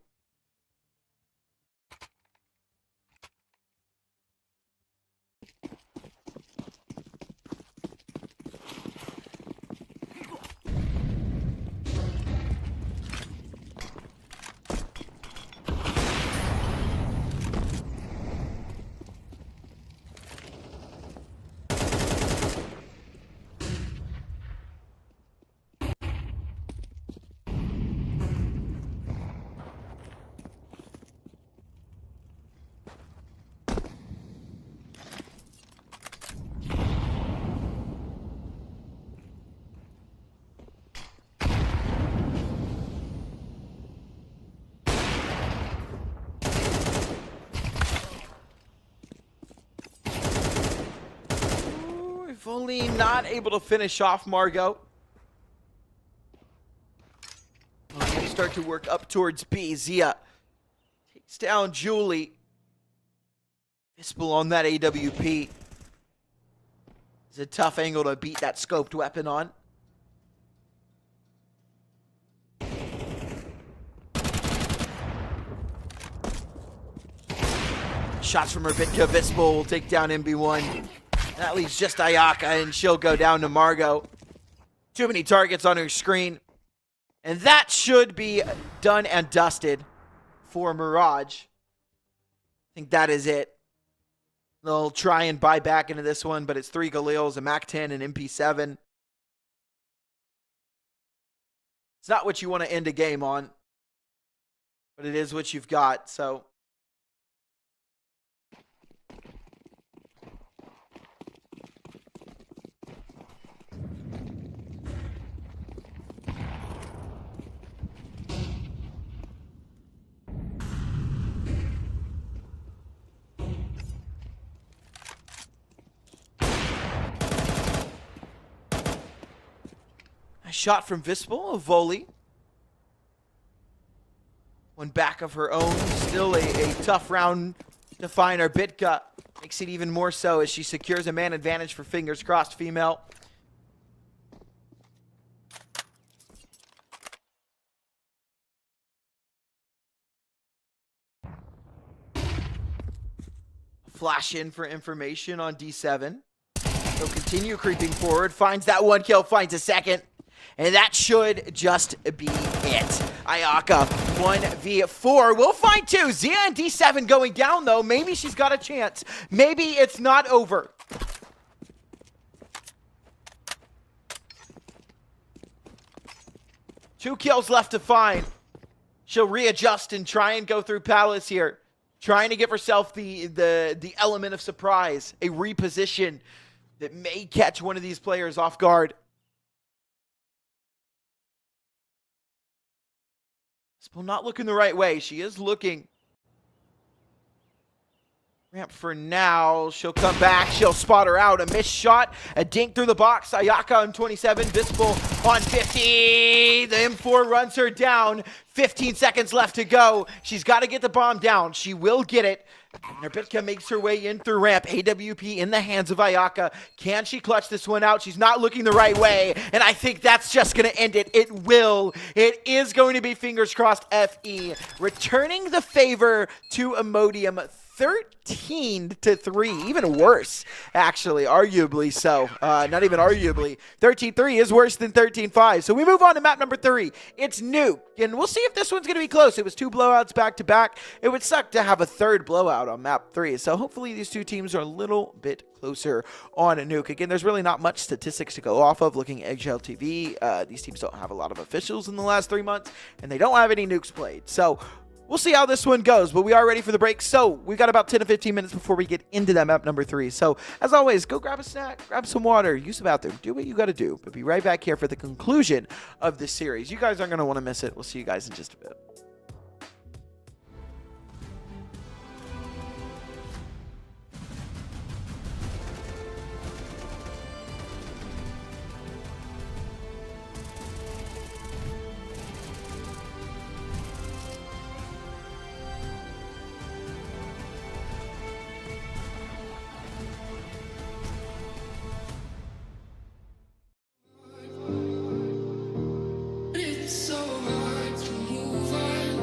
If only not able to finish off Margot. Well, they start to work up towards B. Zia takes down Julie. Vispel on that AWP. It's a tough angle to beat that scoped weapon on. Shots from Arbitca. Vispel will take down MB1. That leaves just Ayaka, and she'll go down to Margot. Too many targets on her screen. And that should be done and dusted for Mirage. I think that is it. They'll try and buy back into this one, but it's 3 Galils, a MAC-10, and MP7. It's not what you want to end a game on, but it is what you've got, so. A shot from Vispel, a volley. One back of her own. Still a tough round to find. Our Bitka makes it even more so as she secures a man advantage for Fingers Crossed Female. Flash in for information on D7. He'll continue creeping forward. Finds that one kill, finds a second. And that should just be it. Ayaka, 1v4. We'll find two. Zia and D7 going down, though. Maybe she's got a chance. Maybe it's not over. Two kills left to find. She'll readjust and try and go through Palace here. Trying to give herself the element of surprise. A reposition that may catch one of these players off guard. Still not looking the right way. She is looking. Ramp for now. She'll come back. She'll spot her out. A missed shot. A dink through the box. Ayaka on 27. Vispel on 50. The M4 runs her down. 15 seconds left to go. She's got to get the bomb down. She will get it. And Nerbitka makes her way in through ramp. AWP in the hands of Ayaka. Can she clutch this one out? She's not looking the right way. And I think that's just going to end it. It will. It is going to be Fingers Crossed FE. Returning the favor to Imodium. 13-3, even worse, actually, arguably so. Not even arguably. 13-3 is worse than 13-5. So we move on to map number 3. It's Nuke, and we'll see if this one's going to be close. It was 2 blowouts back-to-back. It would suck to have a third blowout on map 3. So hopefully these two teams are a little bit closer on a Nuke. Again, there's really not much statistics to go off of looking at Eggshell TV. These teams don't have a lot of officials in the last 3 months, and they don't have any nukes played. So we'll see how this one goes, but we are ready for the break. So we've got about 10 to 15 minutes before we get into that map number 3. So as always, go grab a snack, grab some water, use the bathroom, do what you got to do. But be right back here for the conclusion of this series. You guys aren't going to want to miss it. We'll see you guys in just a bit. It's so hard to move on.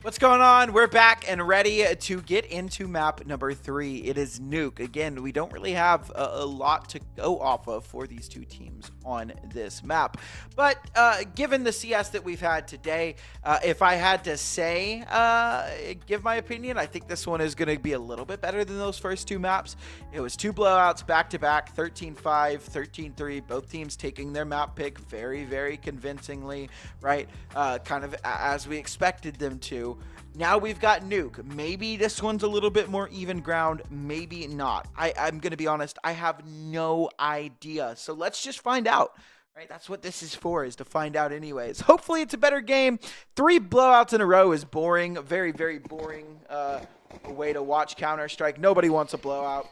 What's going on? We're back and ready to get into map number 3. It is Nuke. Again, we don't really have a lot to go off of for these two teams on this map. But given the CS that we've had today, if I had to say, give my opinion, I think this one is going to be a little bit better than those first two maps. It was two blowouts back-to-back, 13-5, 13-3, both teams taking their map pick very, very convincingly, right? Kind of as we expected them to. Now we've got Nuke. Maybe this one's a little bit more even ground, maybe not. I'm going to be honest, I have no idea. So let's just find out. Right, that's what this is for, is to find out anyways. Hopefully it's a better game. 3 blowouts in a row is boring. Very, very boring way to watch Counter-Strike. Nobody wants a blowout.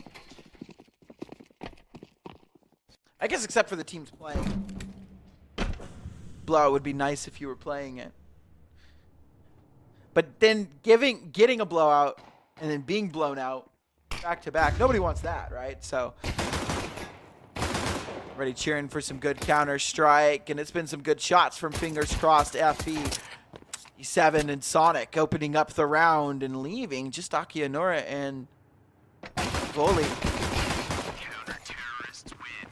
I guess except for the teams playing. Blowout would be nice if you were playing it. But then getting a blowout and then being blown out back to back, nobody wants that, right? So already cheering for some good Counter-Strike, and it's been some good shots from Fingers Crossed FE. E7 and Sonic opening up the round and leaving just Akianora and Volley.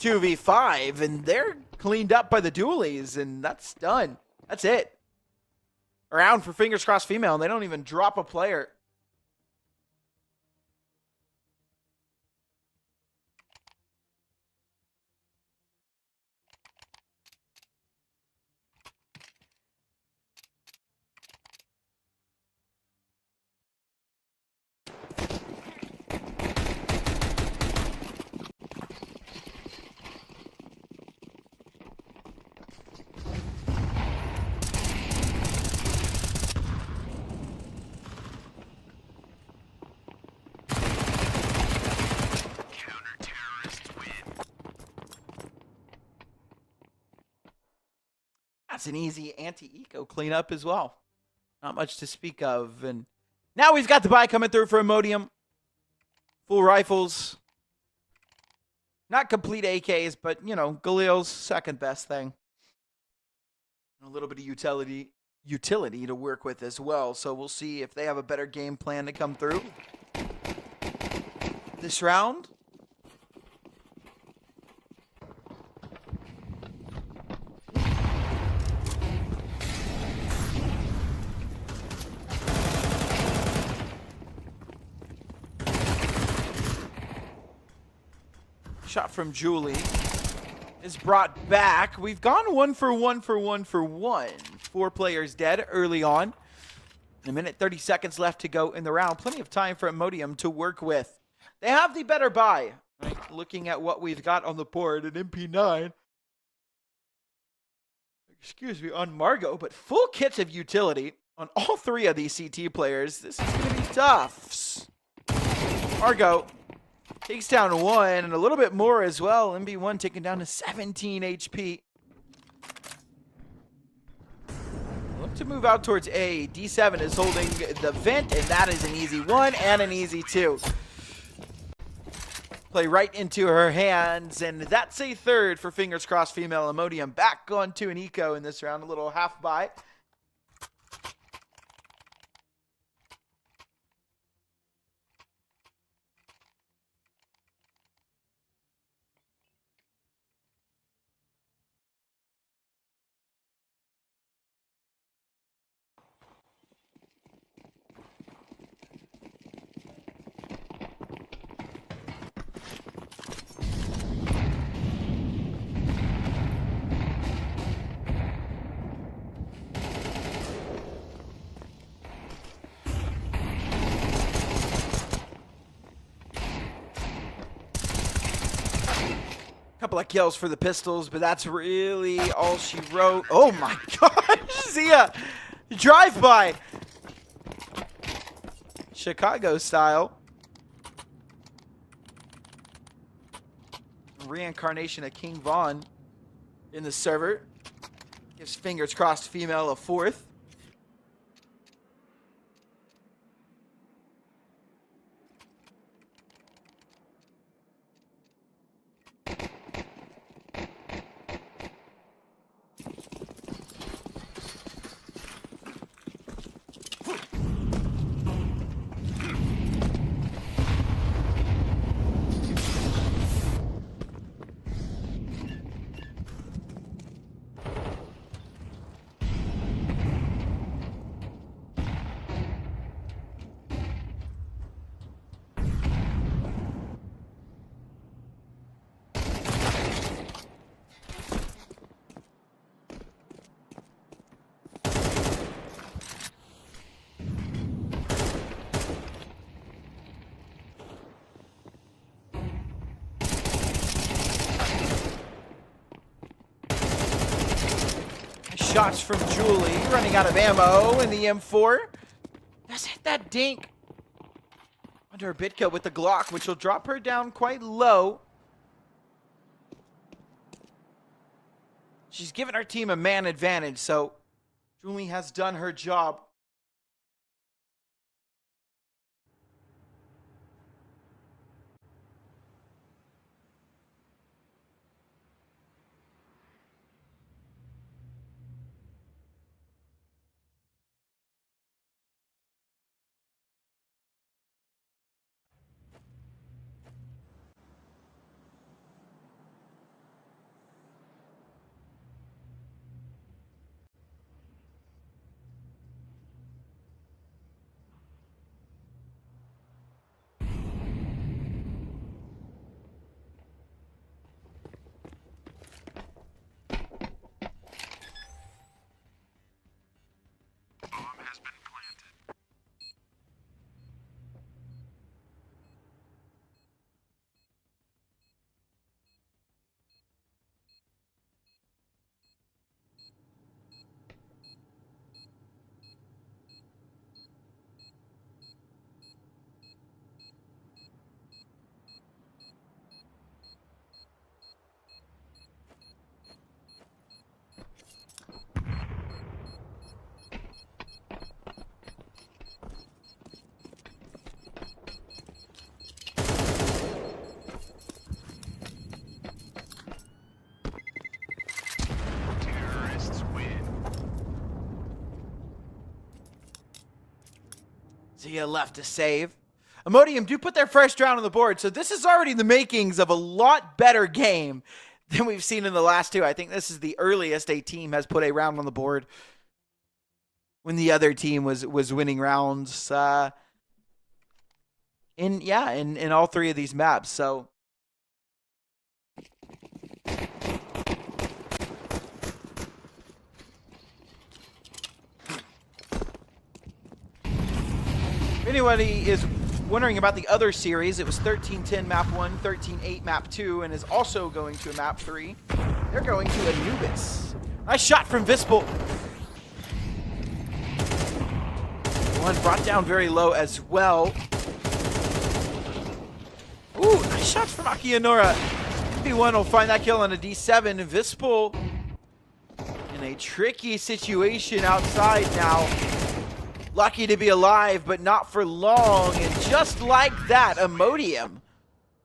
2v5, and they're cleaned up by the dualies, and that's done. That's it. Round for Fingers Crossed Female, and they don't even drop a player. that's an easy anti-eco cleanup as well. Not much to speak of. And now we've got the buy coming through for Imodium. Full rifles. Not complete AKs, but, you know, Galil's second best thing. A little bit of utility to work with as well. So we'll see if they have a better game plan to come through this round. Shot from Julie is brought back. We've gone 1 for 1 for 1 for 1. 4 players dead early on. A minute 30 seconds left to go in the round. Plenty of time for Imodium to work with. They have the better buy. Right? Looking at what we've got on the board, an MP9. Excuse me, on Margot, but full kits of utility on all 3 of these CT players. This is going to be tough. Margot takes down 1 and a little bit more as well. MB1 taking down to 17 HP. Look to move out towards A. D7 is holding the vent, and that is an easy 1 and an easy 2. Play right into her hands, and that's a third for Fingers Crossed Female. Imodium back onto an eco in this round, a little half buy. Couple of kills for the pistols, but that's really all she wrote. Oh my gosh, Zia! Drive-by! Chicago style. Reincarnation of King Von in the server. Gives Fingers Crossed Female a 4th. Shots from Julie, running out of ammo in the M4. Does hit that dink under a bit kill with the Glock, which will drop her down quite low. She's given our team a man advantage, so Julie has done her job. Zia left to save. Imodium do put their first round on the board, so this is already the makings of a lot better game than we've seen in the last two. I think this is the earliest a team has put a round on the board when the other team was winning rounds in all three of these maps. So if anybody is wondering about the other series, it was 13-10 map 1, 13-8 map 2, and is also going to a map 3. They're going to Anubis. Nice shot from Vispel. One brought down very low as well. Ooh, nice shots from Akianora. D1 will find that kill on a D7. Vispel in a tricky situation outside now. Lucky to be alive, but not for long. And just like that, Imodium,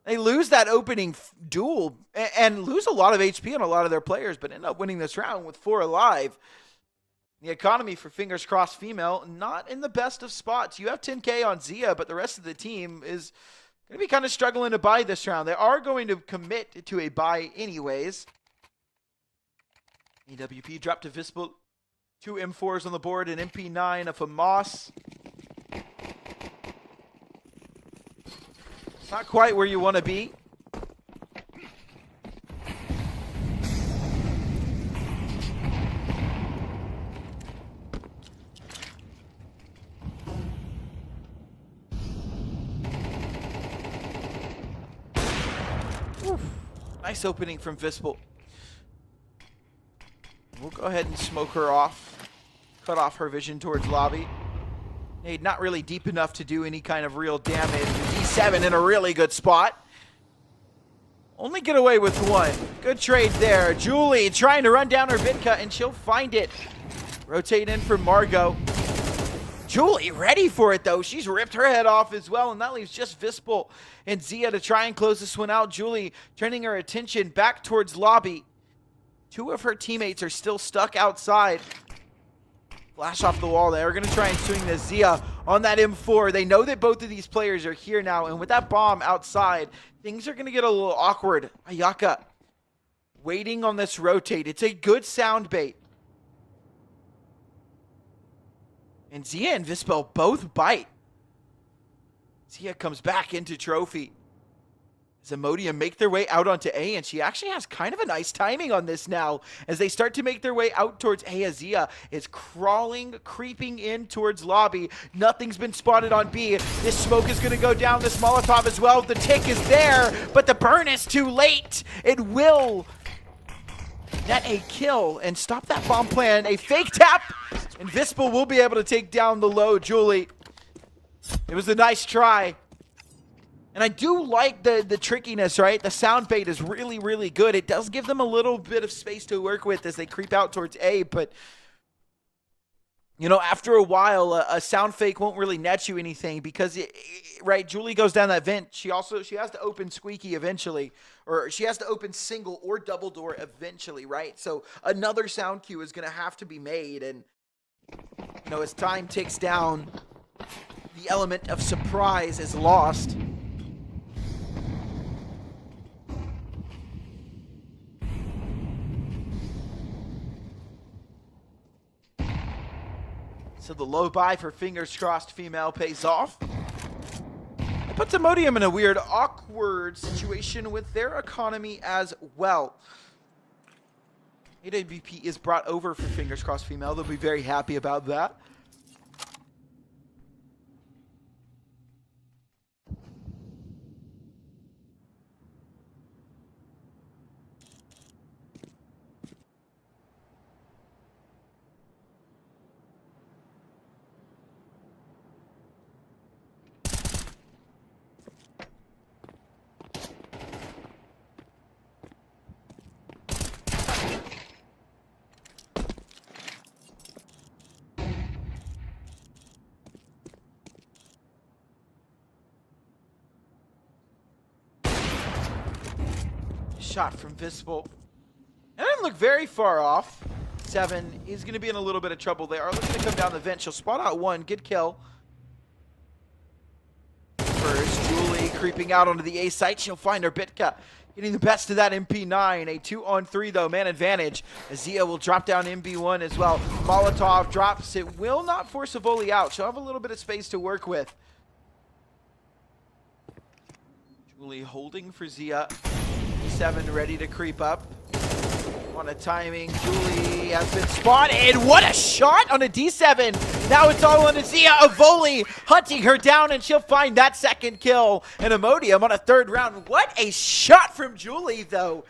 they lose that opening duel and lose a lot of HP on a lot of their players, but end up winning this round with 4 alive. The economy for Fingers Crossed Female, not in the best of spots. You have 10K on Zia, but the rest of the team is going to be kind of struggling to buy this round. They are going to commit to a buy anyways. EWP dropped to Vispel. 2 M4s on the board, an MP9 of a Moss. It's not quite where you want to be. Oof. Nice opening from Vispel. We'll go ahead and smoke her off. Cut off her vision towards lobby. Nade not really deep enough to do any kind of real damage. D7 in a really good spot. Only get away with 1. Good trade there. Julie trying to run down her Vitka, and she'll find it. Rotate in for Margot. Julie ready for it, though. She's ripped her head off as well, and that leaves just Vispel and Zia to try and close this one out. Julie turning her attention back towards lobby. 2 of her teammates are still stuck outside. Flash off the wall. They're going to try and swing the Zia on that M4. They know that both of these players are here now, and with that bomb outside, things are going to get a little awkward. Ayaka waiting on this rotate. It's a good sound bait. And Zia and Vispel both bite. Zia comes back into trophy. As Imodium make their way out onto A, and she actually has kind of a nice timing on this now. As they start to make their way out towards A, Zia is crawling, creeping in towards lobby. Nothing's been spotted on B. This smoke is going to go down, this Molotov as well. The tick is there, but the burn is too late. It will net a kill and stop that bomb plan. A fake tap, and Vispel will be able to take down the low Julie. It was a nice try. And I do like the trickiness, right? The sound bait is really, really good. It does give them a little bit of space to work with as they creep out towards A, but you know, after a while, a sound fake won't really net you anything because, right, Julie goes down that vent. She has to open squeaky eventually, or she has to open single or double door eventually, right? So another sound cue is going to have to be made, and you know, as time ticks down, the element of surprise is lost. So the low buy for Fingers Crossed Female pays off. It puts Imodium in a weird, awkward situation with their economy as well. AWP is brought over for Fingers Crossed Female. They'll be very happy about that. Shot from Vispel. And didn't look very far off. 7 is going to be in a little bit of trouble. They are looking to come down the vent. She'll spot out 1. Good kill. creeping out onto the A site. She'll find her Bitka. Getting the best of that MP9. A 2-on-3 though, man advantage. Zia will drop down MB1 as well. Molotov drops. It will not force a volley out. She'll have a little bit of space to work with. Julie holding for Zia. E7 ready to creep up. On a timing, Julie has been spotted. What a shot on a D7. Now it's all on Zia. A volley hunting her down, and she'll find that second kill. And Imodium on a third round. What a shot from Julie, though.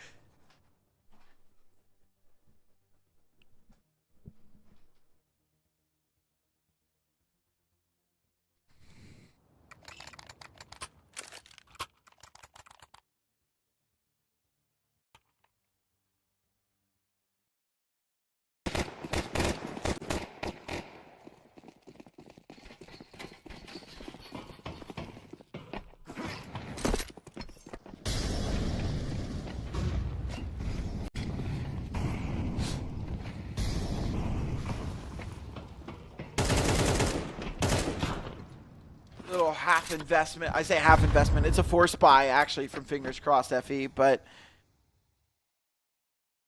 Little half investment. I say half investment. It's a force buy actually from Fingers Crossed FE, but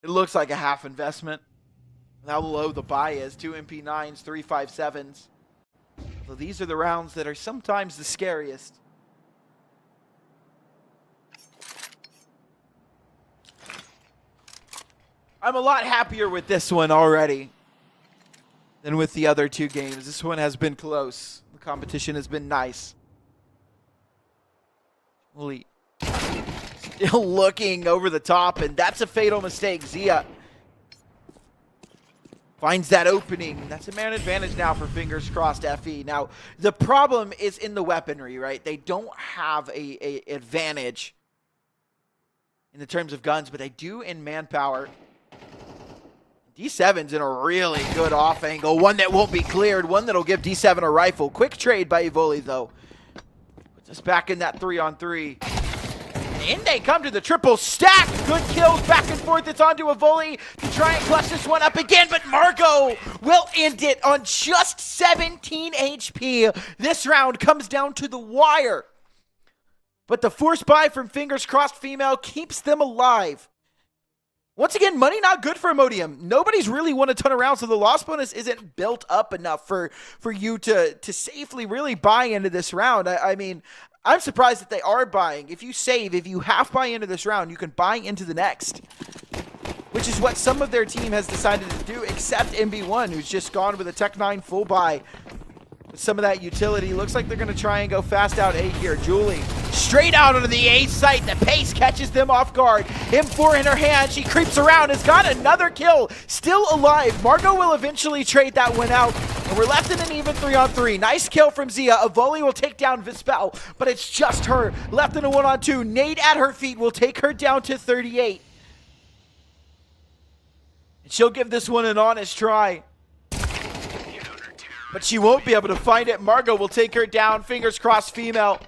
it looks like a half investment. How low the buy is. 2 MP9s, 3 5.7s. So these are the rounds that are sometimes the scariest. I'm a lot happier with this one already than with the other two games. This one has been close. The competition has been nice. Julie still looking over the top, and that's a fatal mistake. Zia finds that opening. That's a man advantage now for Fingers Crossed FE. Now, the problem is in the weaponry, right? They don't have a advantage in the terms of guns, but they do in manpower. D7's in a really good off angle. One that won't be cleared. One that'll give D7 a rifle. Quick trade by Evoli, though. Puts us back in that 3-on-3. In they come to the triple stack. Good kills back and forth. It's onto Evoli to try and clutch this one up again, but Margot will end it on just 17 HP. This round comes down to the wire. But the force buy from Fingers Crossed Female keeps them alive. Once again, money not good for Imodium. Nobody's really won a ton of rounds, so the loss bonus isn't built up enough for you to safely really buy into this round. I mean, I'm surprised that they are buying. If you save, if you half buy into this round, you can buy into the next. Which is what some of their team has decided to do, except MB1, who's just gone with a Tech 9 full buy. With some of that utility. Looks like they're going to try and go fast out A here. Julie straight out onto the A site. The pace catches them off guard. M4 in her hand. She creeps around. Has got another kill. Still alive. Margot will eventually trade that one out. And we're left in an even 3-on-3. Nice kill from Zia. A volley will take down Vispel, but it's just her. Left in a 1-on-2. Nade at her feet will take her down to 38. And she'll give this one an honest try. But she won't be able to find it. Margot will take her down. Fingers Crossed Female.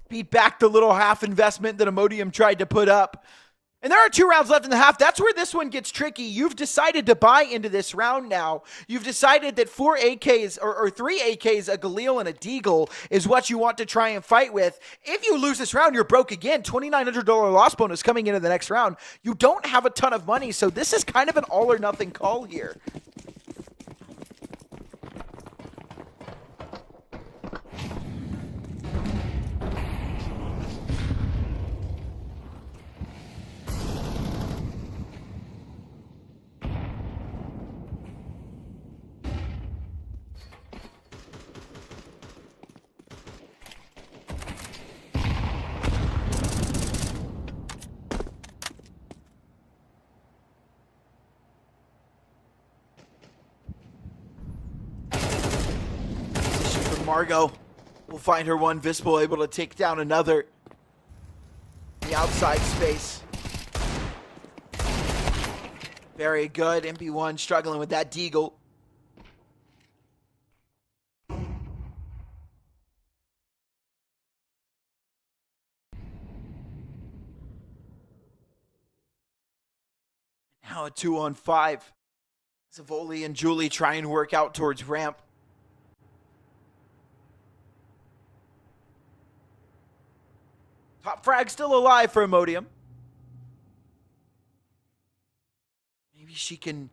Beat back the little half investment that Imodium tried to put up. And there are 2 rounds left in the half. That's where this one gets tricky. You've decided to buy into this round now. You've decided that 4 AKs or 3 AKs, a Galil and a Deagle is what you want to try and fight with. If you lose this round, you're broke again. $2,900 loss bonus coming into the next round. You don't have a ton of money, so this is kind of an all or nothing call here. Margot will find her one. Vispel able to take down another. The outside space. Very good. MP1 struggling with that Deagle. Now a 2-on-5. Zavoli and Julie try and work out towards ramp. Top frag still alive for Imodium. Maybe she can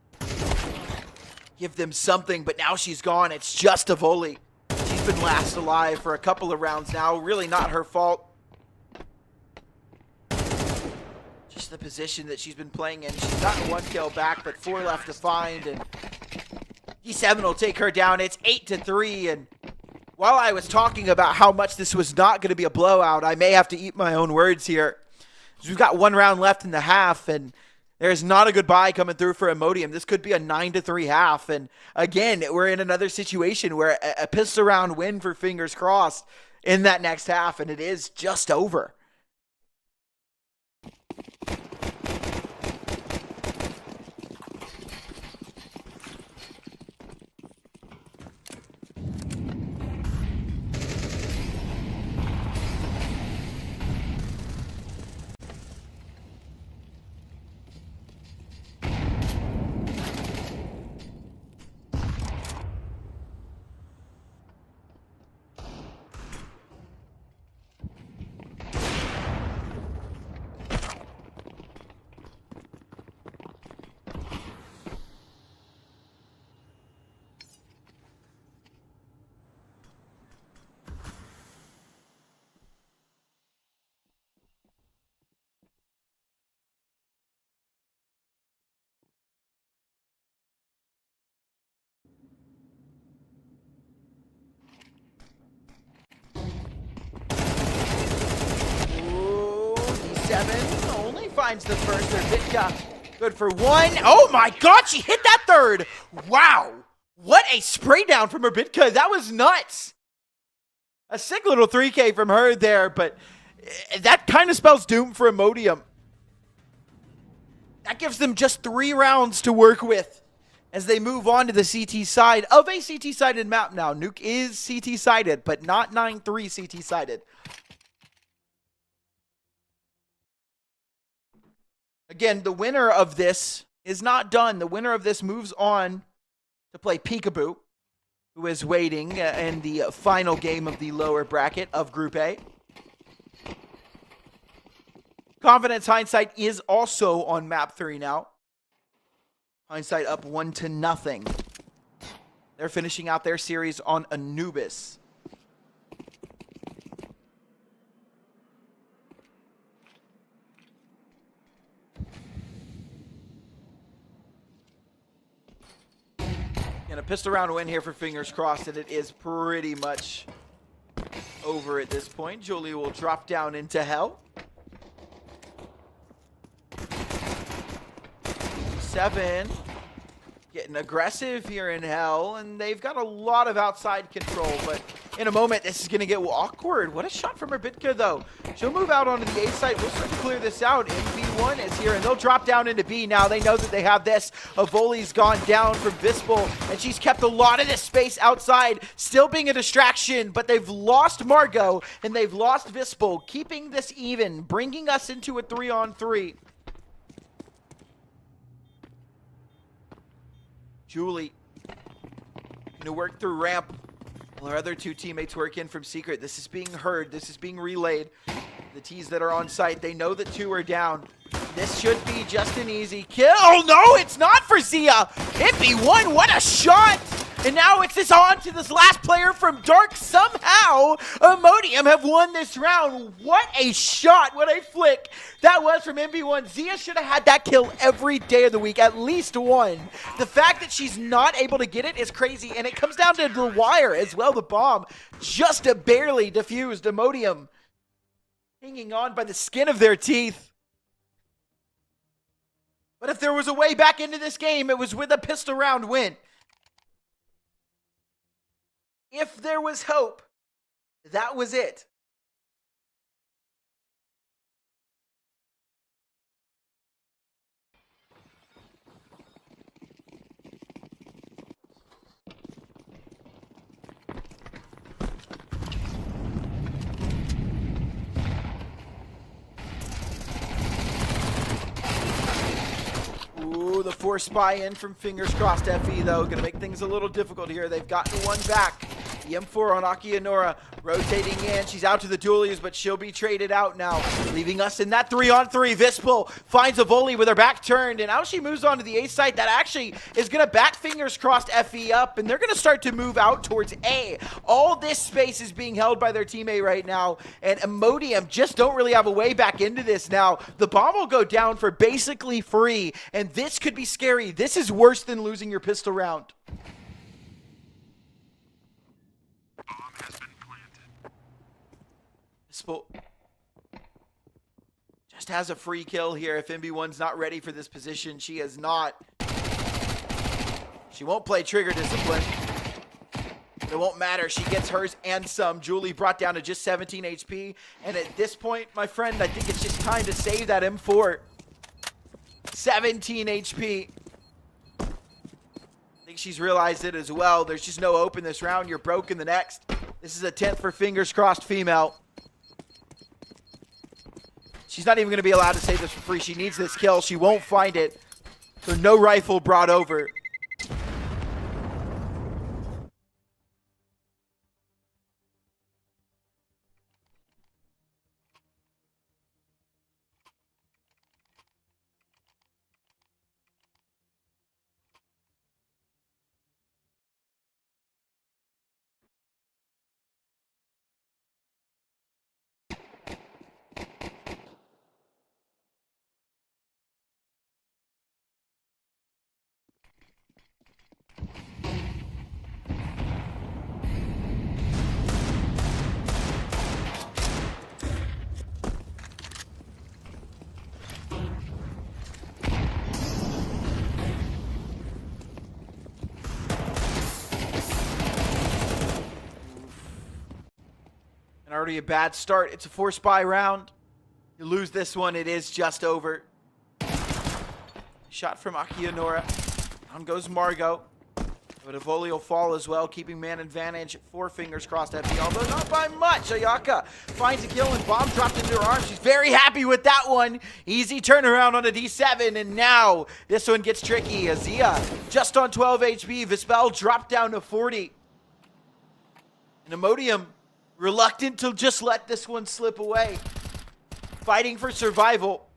give them something, but now she's gone. It's just a volley. She's been last alive for a couple of rounds now. Really not her fault. Just the position that she's been playing in. She's gotten 1 kill back, but 4 left to find, and D7 will take her down. It's 8-3, and while I was talking about how much this was not going to be a blowout, I may have to eat my own words here. We've got 1 round left in the half, and there's not a goodbye coming through for Imodium. This could be a 9-3 half, and again, we're in another situation where a pistol round win for Fingers Crossed in that next half, and it is just over. Only finds the first. VANTA good for 1. Oh my god, she hit that third. Wow. What a spray down from VANTA. That was nuts. A sick little 3K from her there, but that kind of spells doom for Imodium. That gives them just 3 rounds to work with as they move on to the CT side of a CT-sided map now. Nuke is CT-sided, but not 9-3 CT-sided. Again, the winner of this is not done. The winner of this moves on to play Peekaboo, who is waiting in the final game of the lower bracket of Group A. Confidence Hindsight is also on map 3 now. Hindsight up 1-0. They're finishing out their series on Anubis. And a pistol round win here for Fingers Crossed, and it is pretty much over at this point. Julie will drop down into hell. 7 getting aggressive here in hell, and they've got a lot of outside control, but in a moment this is going to get awkward. What a shot from VANTA though. She'll move out onto the A site. We'll start to clear this out. MB1 is here, and they'll drop down into B now. They know that they have this. A volley's gone down from Vispel, and she's kept a lot of this space outside, still being a distraction, but they've lost Margot, and they've lost Vispel, keeping this even, bringing us into a 3-on-3. Julie gonna work through ramp while our other 2 teammates work in from secret. This is being heard. This is being relayed. The T's that are on site, they know that 2 are down. This should be just an easy kill. Oh no, it's not for Zia. MB1, what a shot. And now it's this on to this last player from Dark. Somehow, Imodium have won this round. What a shot. What a flick that was from MB1. Zia should have had that kill every day of the week, at least one. The fact that she's not able to get it is crazy, and it comes down to the wire as well. The bomb just barely diffused. Imodium hanging on by the skin of their teeth. But if there was a way back into this game, it was with a pistol round win. If there was hope, that was it. Ooh, the force buy-in from Fingers Crossed FE, though. Going to make things a little difficult here. They've gotten 1 back. The M4 on Akianora rotating in. She's out to the dualies, but she'll be traded out now, leaving us in that 3-on-3. Vispel finds a volley with her back turned, and now she moves on to the A site. That actually is going to back fingers crossed FE up, and they're going to start to move out towards A. All this space is being held by their teammate right now, and Imodium just don't really have a way back into this now. The bomb will go down for basically free, and this could be scary. This is worse than losing your pistol round. Just has a free kill here. If MB1's not ready for this position, she is not. She won't play trigger discipline. It won't matter. She gets hers and some. Julie brought down to just 17 HP. And at this point, my friend, I think it's just time to save that M4. 17 HP. I think she's realized it as well. There's just no hope in this round. You're broke in the next. This is a 10th for fingers crossed female. She's not even going to be allowed to save this for free. She needs this kill. She won't find it. So no rifle brought over. And already a bad start. It's a 4-spy round. You lose this one, it is just over. Shot from Akianora. Down goes Margot. But a volley will fall as well, keeping man advantage for fingers crossed FD, although not by much. Ayaka finds a kill and bomb dropped into her arm. She's very happy with that one. Easy turnaround on a D7, and now this one gets tricky. Azia just on 12 HP. Vispel dropped down to 40. And Imodium reluctant to just let this one slip away. Fighting for survival.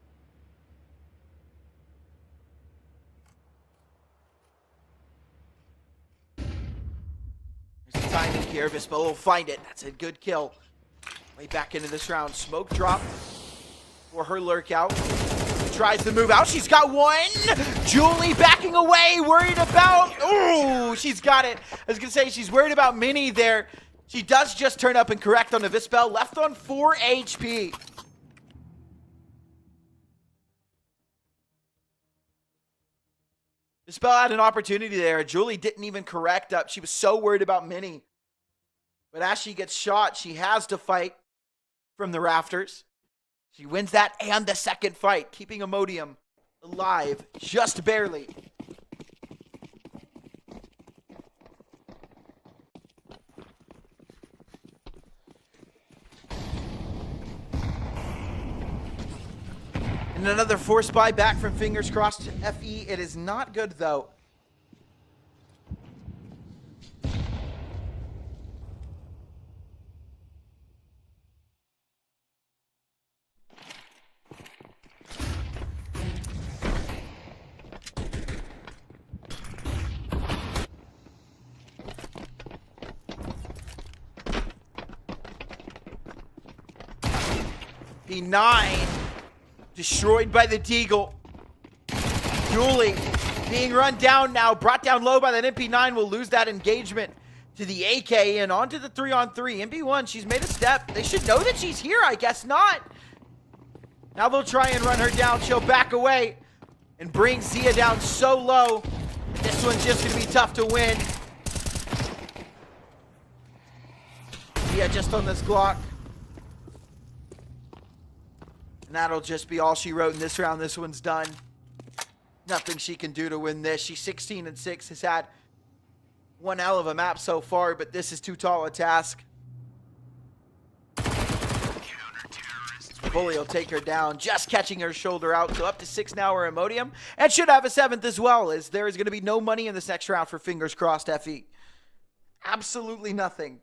There's the timing here. Vispel will find it. That's a good kill. Way back into this round. Smoke drop for her lurk out. Tries to move out. She's got one. Julie backing away. Worried about. Ooh, she's got it. I was going to say she's worried about Minnie there. She does just turn up and correct on the Vispel, left on 4 HP. Vispel had an opportunity there. Julie didn't even correct up. She was so worried about Minnie. But as she gets shot, she has to fight from the rafters. She wins that and the second fight, keeping Imodium alive just barely. And another 4-spy back from fingers crossed FE. It is not good though. P9 destroyed by the Deagle. Julie being run down now, brought down low by that MP9, will lose that engagement to the AK and onto the 3-on-3. MP1, she's made a step. They should know that she's here, I guess not. Now they'll try and run her down. She'll back away and bring Zia down so low. This one's just gonna be tough to win. Zia just on this Glock. And that'll just be all she wrote in this round. This one's done. Nothing she can do to win this. She's 16-6, has had one hell of a map so far, but this is too tall a task. Bully will take her down, just catching her shoulder out. So up to 6 now are Imodium, and should have a 7th as well, as there is going to be no money in this next round for fingers crossed FE. Absolutely nothing.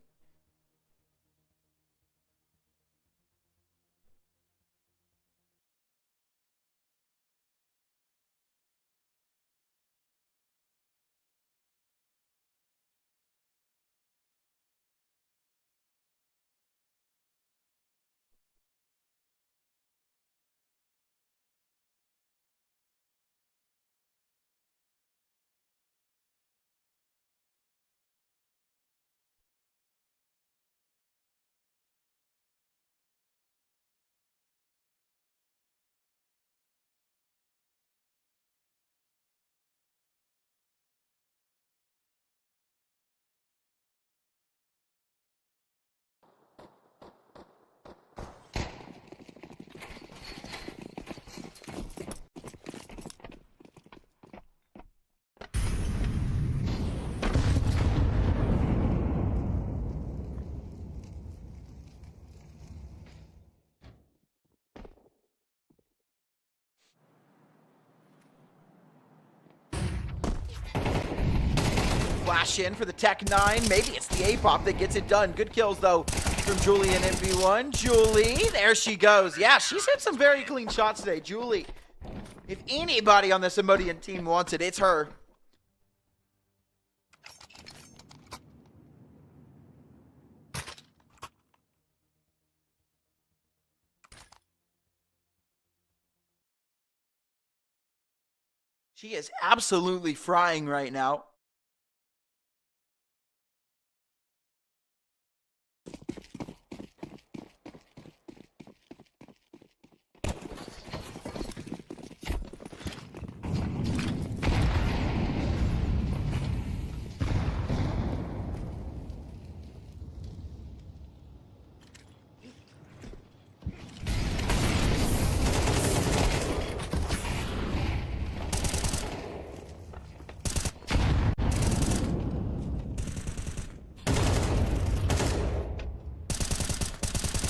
Flash in for the Tech 9. Maybe it's the A-Pop that gets it done. Good kills, though, from Julie and MB1. Julie, there she goes. Yeah, she's hit some very clean shots today. Julie, if anybody on this Imodium team wants it, it's her. She is absolutely frying right now.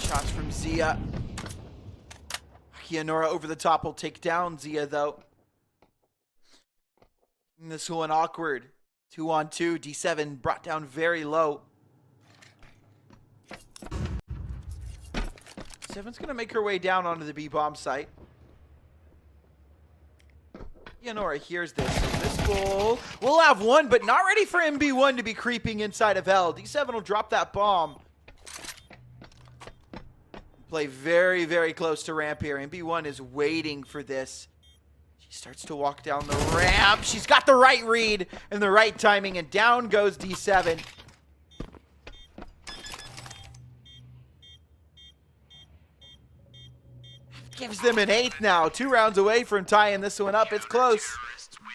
Shots from Zia. Kianora over the top will take down Zia, though. And this one awkward. 2-on-2. D7 brought down very low. Seven's going to make her way down onto the B-bomb site. Kianora hears this. So this will have one, but not ready for MB1 to be creeping inside of L. D7 will drop that bomb. Play very, very close to ramp here. MB1 is waiting for this. She starts to walk down the ramp. She's got the right read and the right timing, and down goes D7. Gives them an 8th now. 2 rounds away from tying this one up. It's close. Terrorists win.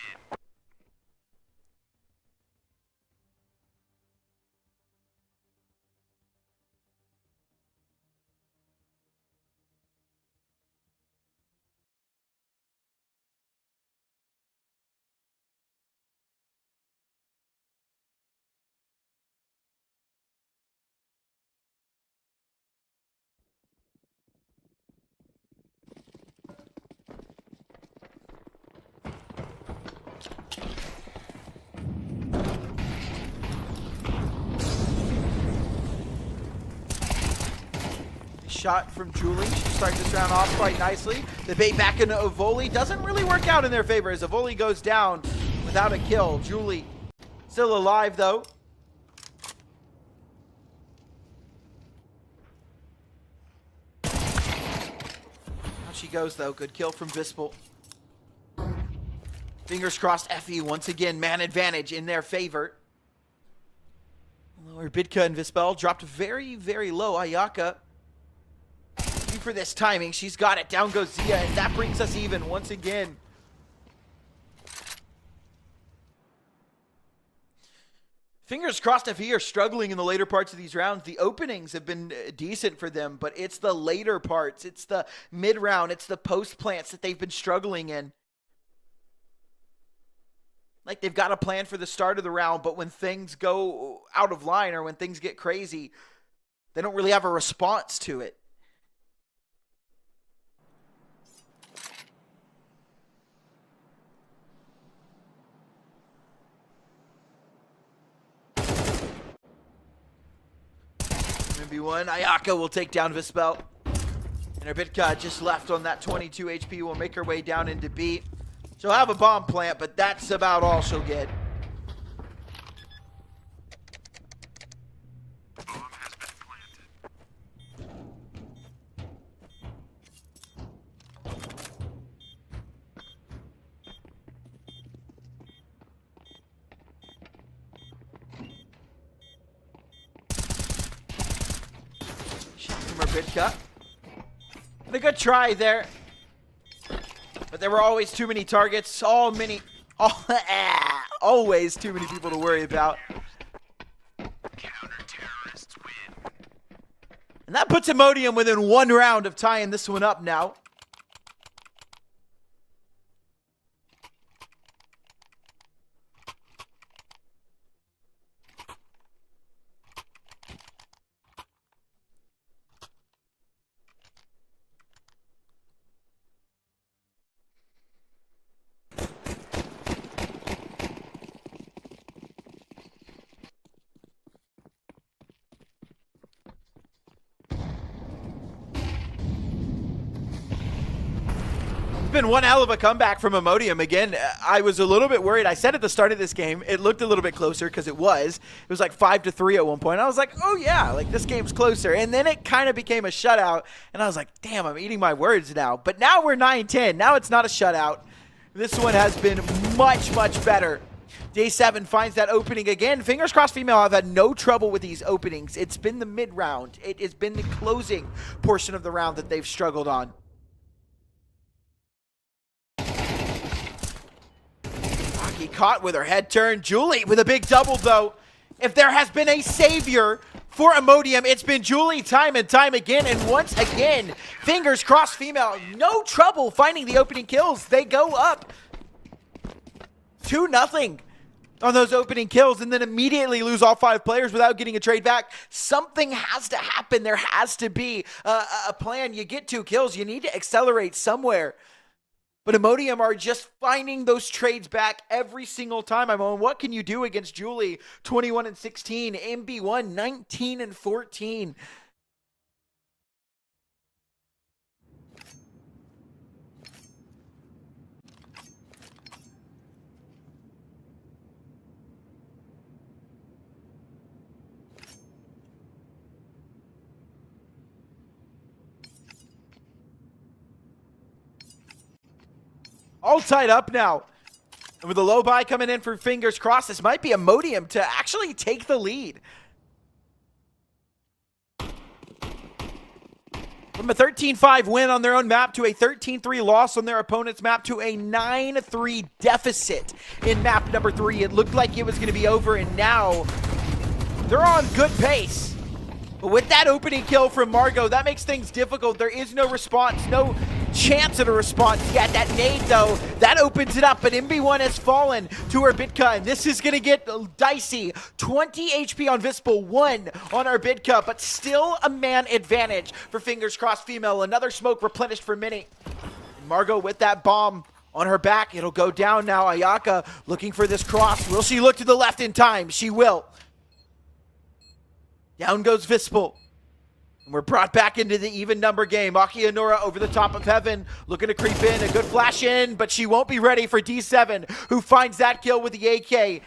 Shot from Julie. She starts this round off quite nicely. The bait back into Evoli doesn't really work out in their favor as Evoli goes down without a kill. Julie still alive, though. Out she goes, though. Good kill from Vispel. Fingers crossed, FE once again, man advantage in their favor. Lower Bidka and Vispel dropped very, very low. Ayaka for this timing. She's got it. Down goes Zia, and that brings us even once again. Fingers crossed FE are struggling in the later parts of these rounds. The openings have been decent for them, but it's the later parts. It's the mid-round. It's the post-plants that they've been struggling in. Like, they've got a plan for the start of the round, but when things go out of line or when things get crazy, they don't really have a response to it. 1v1. Ayaka will take down Vispel. And Arbitka just left on that 22 HP. Will make her way down into B. She'll have a bomb plant, but that's about all she'll get. Bomb has been planted. Shot from Arbitka. And a good try there. But there were always too many targets. Always too many people to worry about. Counter-terrorists win. And that puts Imodium within 1 round of tying this one up now. Been one hell of a comeback from Imodium. Again, I was a little bit worried. I said at the start of this game, it looked a little bit closer because it was like 5-3 at one point. I was like, oh yeah, like this game's closer. And then it kind of became a shutout. And I was like, damn, I'm eating my words now. But now we're 9-10. Now it's not a shutout. This one has been much, much better. Day 7 finds that opening again. Fingers crossed female have had no trouble with these openings. It's been the mid round. It has been the closing portion of the round that they've struggled on. Caught with her head turned. Julie with a big double, though. If there has been a savior for Imodium, it's been Julie time and time again. And once again, fingers crossed female, no trouble finding the opening kills. They go up 2-0 on those opening kills and then immediately lose all 5 players without getting a trade back. Something has to happen. There has to be a plan. You get 2 kills. You need to accelerate somewhere. But Imodium are just finding those trades back every single time. I'm on. What can you do against Julie? 21-16. MB1 19-14. All tied up now. And with a low buy coming in for fingers crossed, this might be Imodium to actually take the lead. From a 13-5 win on their own map to a 13-3 loss on their opponent's map to a 9-3 deficit in map number 3. It looked like it was going to be over, and now they're on good pace. But with that opening kill from Margot, that makes things difficult. There is no response, no chance at a response yet. That nade, though, that opens it up. But MB1 has fallen to Arbitka, and this is going to get dicey. 20 HP on Vispel, 1 on Arbitka, but still a man advantage for fingers crossed female. Another smoke replenished for Mini. Margot with that bomb on her back. It'll go down now. Ayaka looking for this cross. Will she look to the left in time? She will. Down goes Vispel. And we're brought back into the even number game. Akihanora over the top of Heaven, looking to creep in. A good flash in, but she won't be ready for D7, who finds that kill with the AK.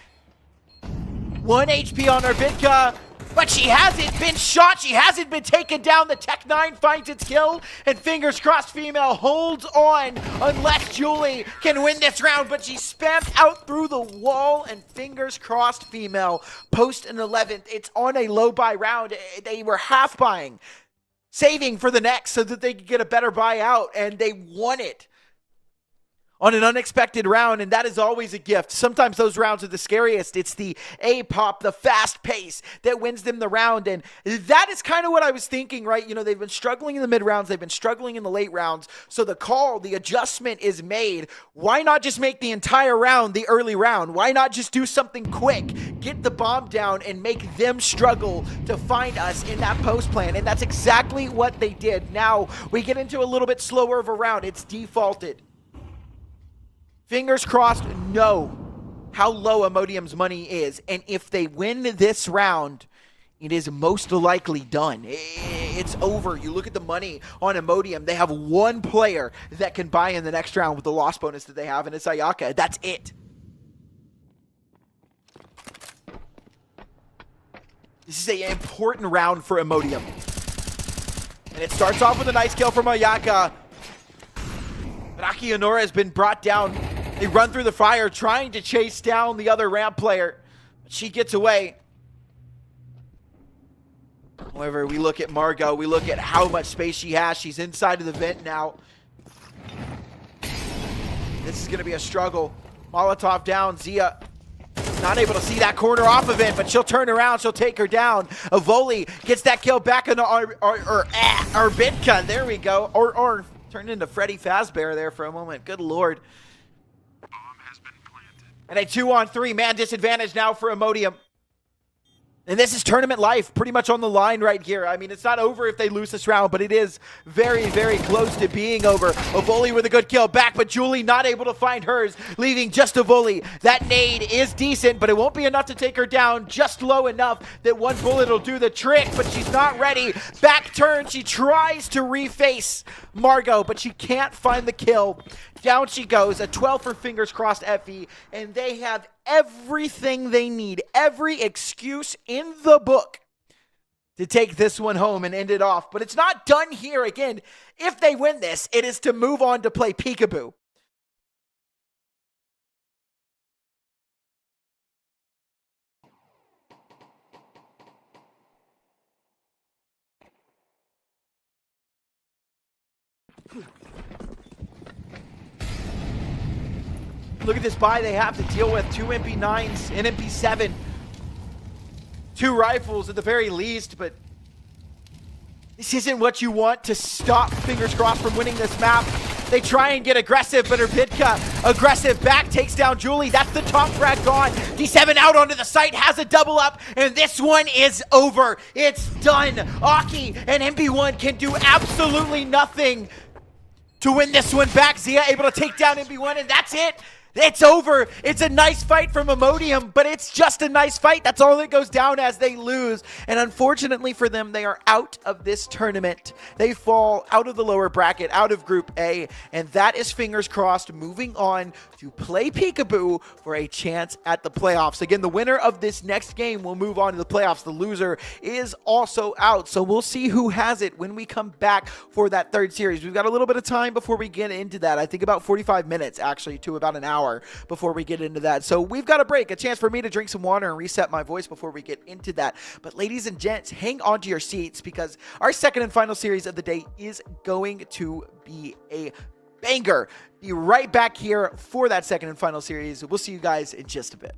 1 HP on Arbitka, but she hasn't been shot. She hasn't been taken down. The Tech 9 finds its kill, and fingers crossed female holds on unless Julie can win this round, but she spams out through the wall, and fingers crossed female post an 11th. It's on a low buy round. They were half buying, saving for the next so that they could get a better buy out, and they won it on an unexpected round, and that is always a gift. Sometimes those rounds are the scariest. It's the A-pop, the fast pace that wins them the round, and that is kind of what I was thinking, right? You know, they've been struggling in the mid-rounds, they've been struggling in the late rounds, so the call, the adjustment is made. Why not just make the entire round the early round? Why not just do something quick, get the bomb down, and make them struggle to find us in that post plan? And that's exactly what they did. Now, we get into a little bit slower of a round. It's defaulted. Fingers crossed know how low Imodium's money is, and if they win this round, it is most likely done. It's over. You look at the money on Imodium. They have one player that can buy in the next round with the loss bonus that they have, and it's Ayaka. That's it. This is an important round for Imodium. And it starts off with a nice kill from Ayaka. But Aki Honora has been brought down. They run through the fire trying to chase down the other ramp player. But she gets away. However, we look at Margot. We look at how much space she has. She's inside of the vent now. This is going to be a struggle. Molotov down. Zia not able to see that corner off of it, but she'll turn around. She'll take her down. Avoli gets that kill back into Arbitca. There we go. Or turned into Freddy Fazbear there for a moment. Good lord. Bomb has been planted. And a 2-on-3 man disadvantage now for Imodium. And this is tournament life, pretty much on the line right here. I mean, it's not over if they lose this round, but it is very, very close to being over. Avoli with a good kill back, but Julie not able to find hers, leaving just Avoli. That nade is decent, but it won't be enough to take her down, just low enough that one bullet will do the trick, but she's not ready. Back turn, she tries to reface Margot, but she can't find the kill. Down she goes, a 12 for Fingers Crossed FE, and they have everything they need, every excuse in the book to take this one home and end it off. But it's not done here. Again, if they win this, it is to move on to play Peekaboo. Look at this buy they have to deal with. 2 MP9s, an MP7. 2 rifles at the very least, but this isn't what you want to stop Fingers Crossed from winning this map. They try and get aggressive, but Arbitca, aggressive back, takes down Julie. That's the top frag gone. D7 out onto the site, has a double up, and this one is over. It's done. Aki and MP1 can do absolutely nothing to win this one back. Zia able to take down MP1, and that's it. It's over. It's a nice fight from Imodium, but it's just a nice fight. That's all that goes down as they lose. And unfortunately for them, they are out of this tournament. They fall out of the lower bracket, out of Group A, and that is Fingers Crossed moving on to play Peekaboo for a chance at the playoffs. Again, the winner of this next game will move on to the playoffs. The loser is also out, so we'll see who has it when we come back for that third series. We've got a little bit of time before we get into that. I think about 45 minutes, actually, to about an hour before we get into that. So we've got a break, a chance for me to drink some water and reset my voice before we get into that. But ladies and gents, hang on to your seats because our second and final series of the day is going to be a banger. Be right back here for that second and final series. We'll see you guys in just a bit.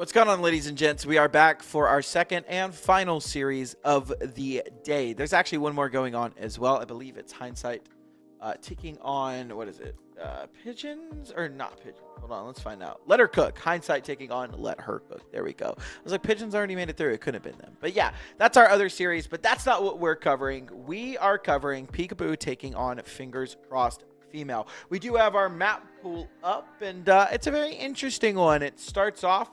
What's going on, ladies and gents? We are back for our second and final series of the day. There's actually one more going on as well. I believe it's Hindsight taking on, what is it? Pigeons or not Pigeons? Hold on, let's find out. Let Her Cook. Hindsight taking on Let Her Cook. There we go. I was like, Pigeons already made it through. It couldn't have been them. But yeah, that's our other series, but that's not what we're covering. We are covering Peekaboo taking on Fingers Crossed Female. We do have our map pool up, and it's a very interesting one. It starts off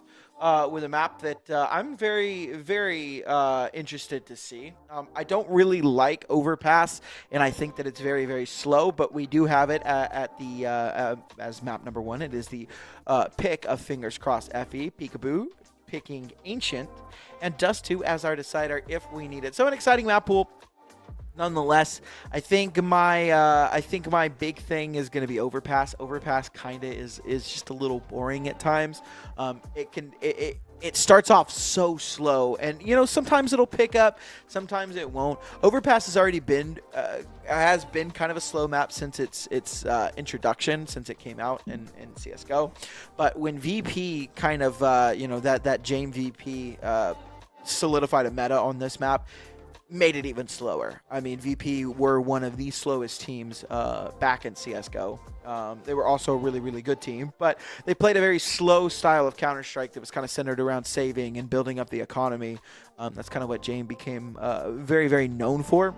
with a map that I'm very, very interested to see. I don't really like Overpass, and I think that it's very, very slow, but we do have it at the as map number 1. It is the pick of Fingers Crossed FE. Peekaboo picking Ancient, and Dust 2 as our decider if we need it. So an exciting map pool. Nonetheless, I think my big thing is going to be Overpass. Overpass kind of is just a little boring at times. It starts off so slow, and sometimes it'll pick up, sometimes it won't. Overpass has already been kind of a slow map since its introduction, since it came out in CS:GO. But when VP kind of that Jame VP solidified a meta on this map, made it even slower. I mean, VP were one of the slowest teams back in CSGO. They were also a really, really good team, but they played a very slow style of Counter-Strike that was kind of centered around saving and building up the economy. That's kind of what Jame became very, very known for.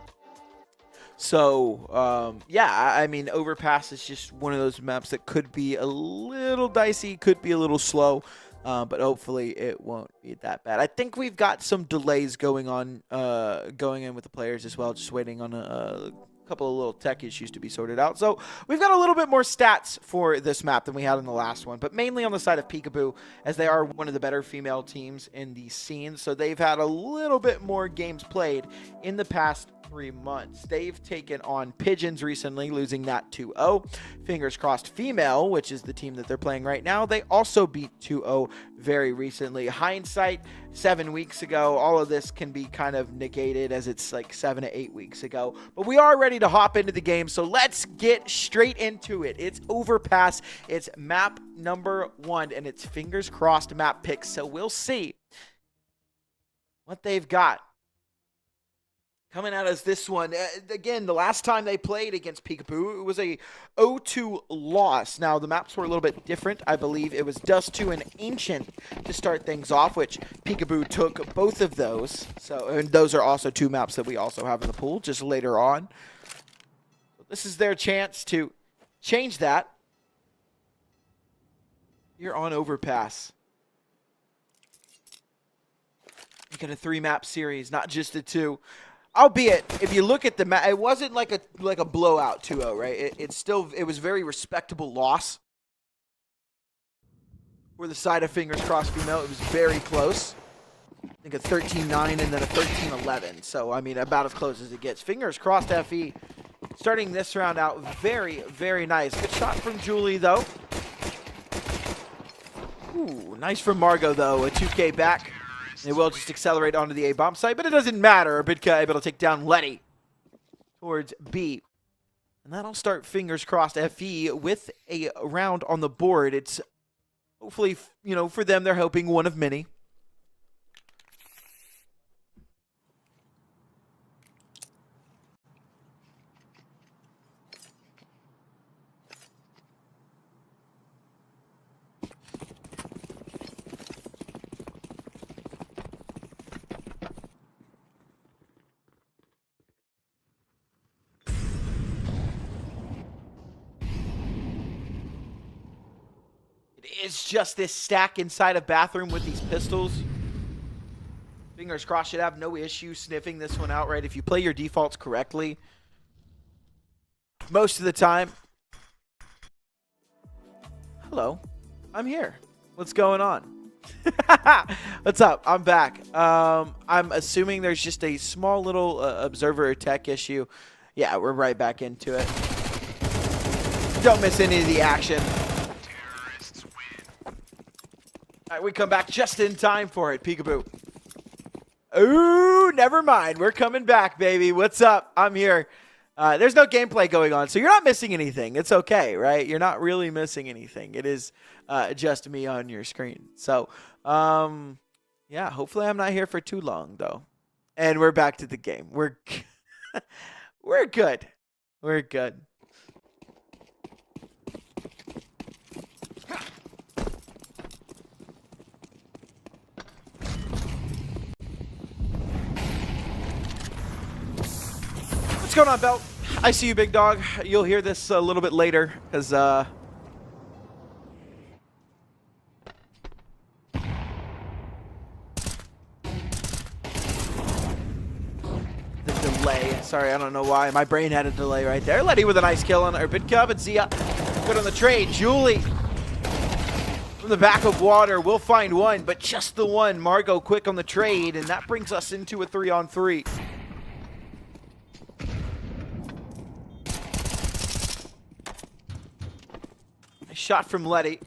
So, yeah, I mean, Overpass is just one of those maps that could be a little dicey, could be a little slow. But hopefully it won't be that bad. I think we've got some delays going in with the players as well, just waiting on a couple of little tech issues to be sorted out. So we've got a little bit more stats for this map than we had in the last one, but mainly on the side of Peekaboo, as they are one of the better female teams in the scene. So they've had a little bit more games played in the past 3 months. They've taken on Pigeons recently, losing that 2-0. Fingers Crossed Female, which is the team that they're playing right now, they also beat 2-0 very recently. Hindsight, 7 weeks ago. All of this can be kind of negated as it's like 7 to 8 weeks ago. But we are ready to hop into the game, so let's get straight into it. It's Overpass. It's map number 1, and it's Fingers Crossed map picks. So we'll see what they've got coming out as this one. Again, the last time they played against Peekaboo, it was a 0-2 loss. Now, the maps were a little bit different. I believe it was Dust 2 and Ancient to start things off, which Peekaboo took both of those. So, and those are also 2 maps that we also have in the pool just later on. So this is their chance to change that. You're on Overpass. Make it a 3-map series, not just a 2. Albeit, if you look at the map, it wasn't like a blowout 2-0, right? It was a very respectable loss for the side of Fingers Crossed Female. It was very close. I think a 13-9 and then a 13-11. So, I mean, about as close as it gets. Fingers Crossed FE starting this round out very, very nice. Good shot from Julie, though. Ooh, nice from Margot, though. A 2K back. They will just accelerate onto the A-bomb site, but it doesn't matter. Bidka able to take down Letty towards B. And that'll start Fingers Crossed FE with a round on the board. It's hopefully, for them, they're hoping one of many. It's just this stack inside a bathroom with these pistols. Fingers Crossed should have no issue sniffing this one out, right? If you play your defaults correctly, most of the time. Hello, I'm here. What's going on? What's up? I'm back. I'm assuming there's just a small little observer tech issue. Yeah, we're right back into it. Don't miss any of the action. Terrorists win. All right, we come back just in time for it. Peekaboo. Ooh, never mind. We're coming back, baby. What's up? I'm here. There's no gameplay going on, so you're not missing anything. It's okay, right? You're not really missing anything. It is just me on your screen. So, yeah, hopefully I'm not here for too long, though. And we're back to the game. We're we're good. We're good. What's going on, Belt? I see you, big dog. You'll hear this a little bit later, because, the delay. Sorry, I don't know why. My brain had a delay right there. Letty with a nice kill on Urban Cub, and Zia good on the trade. Julie from the back of water will find one, but just the one. Margot quick on the trade, and that brings us into a 3-on-3. Shot from Letty.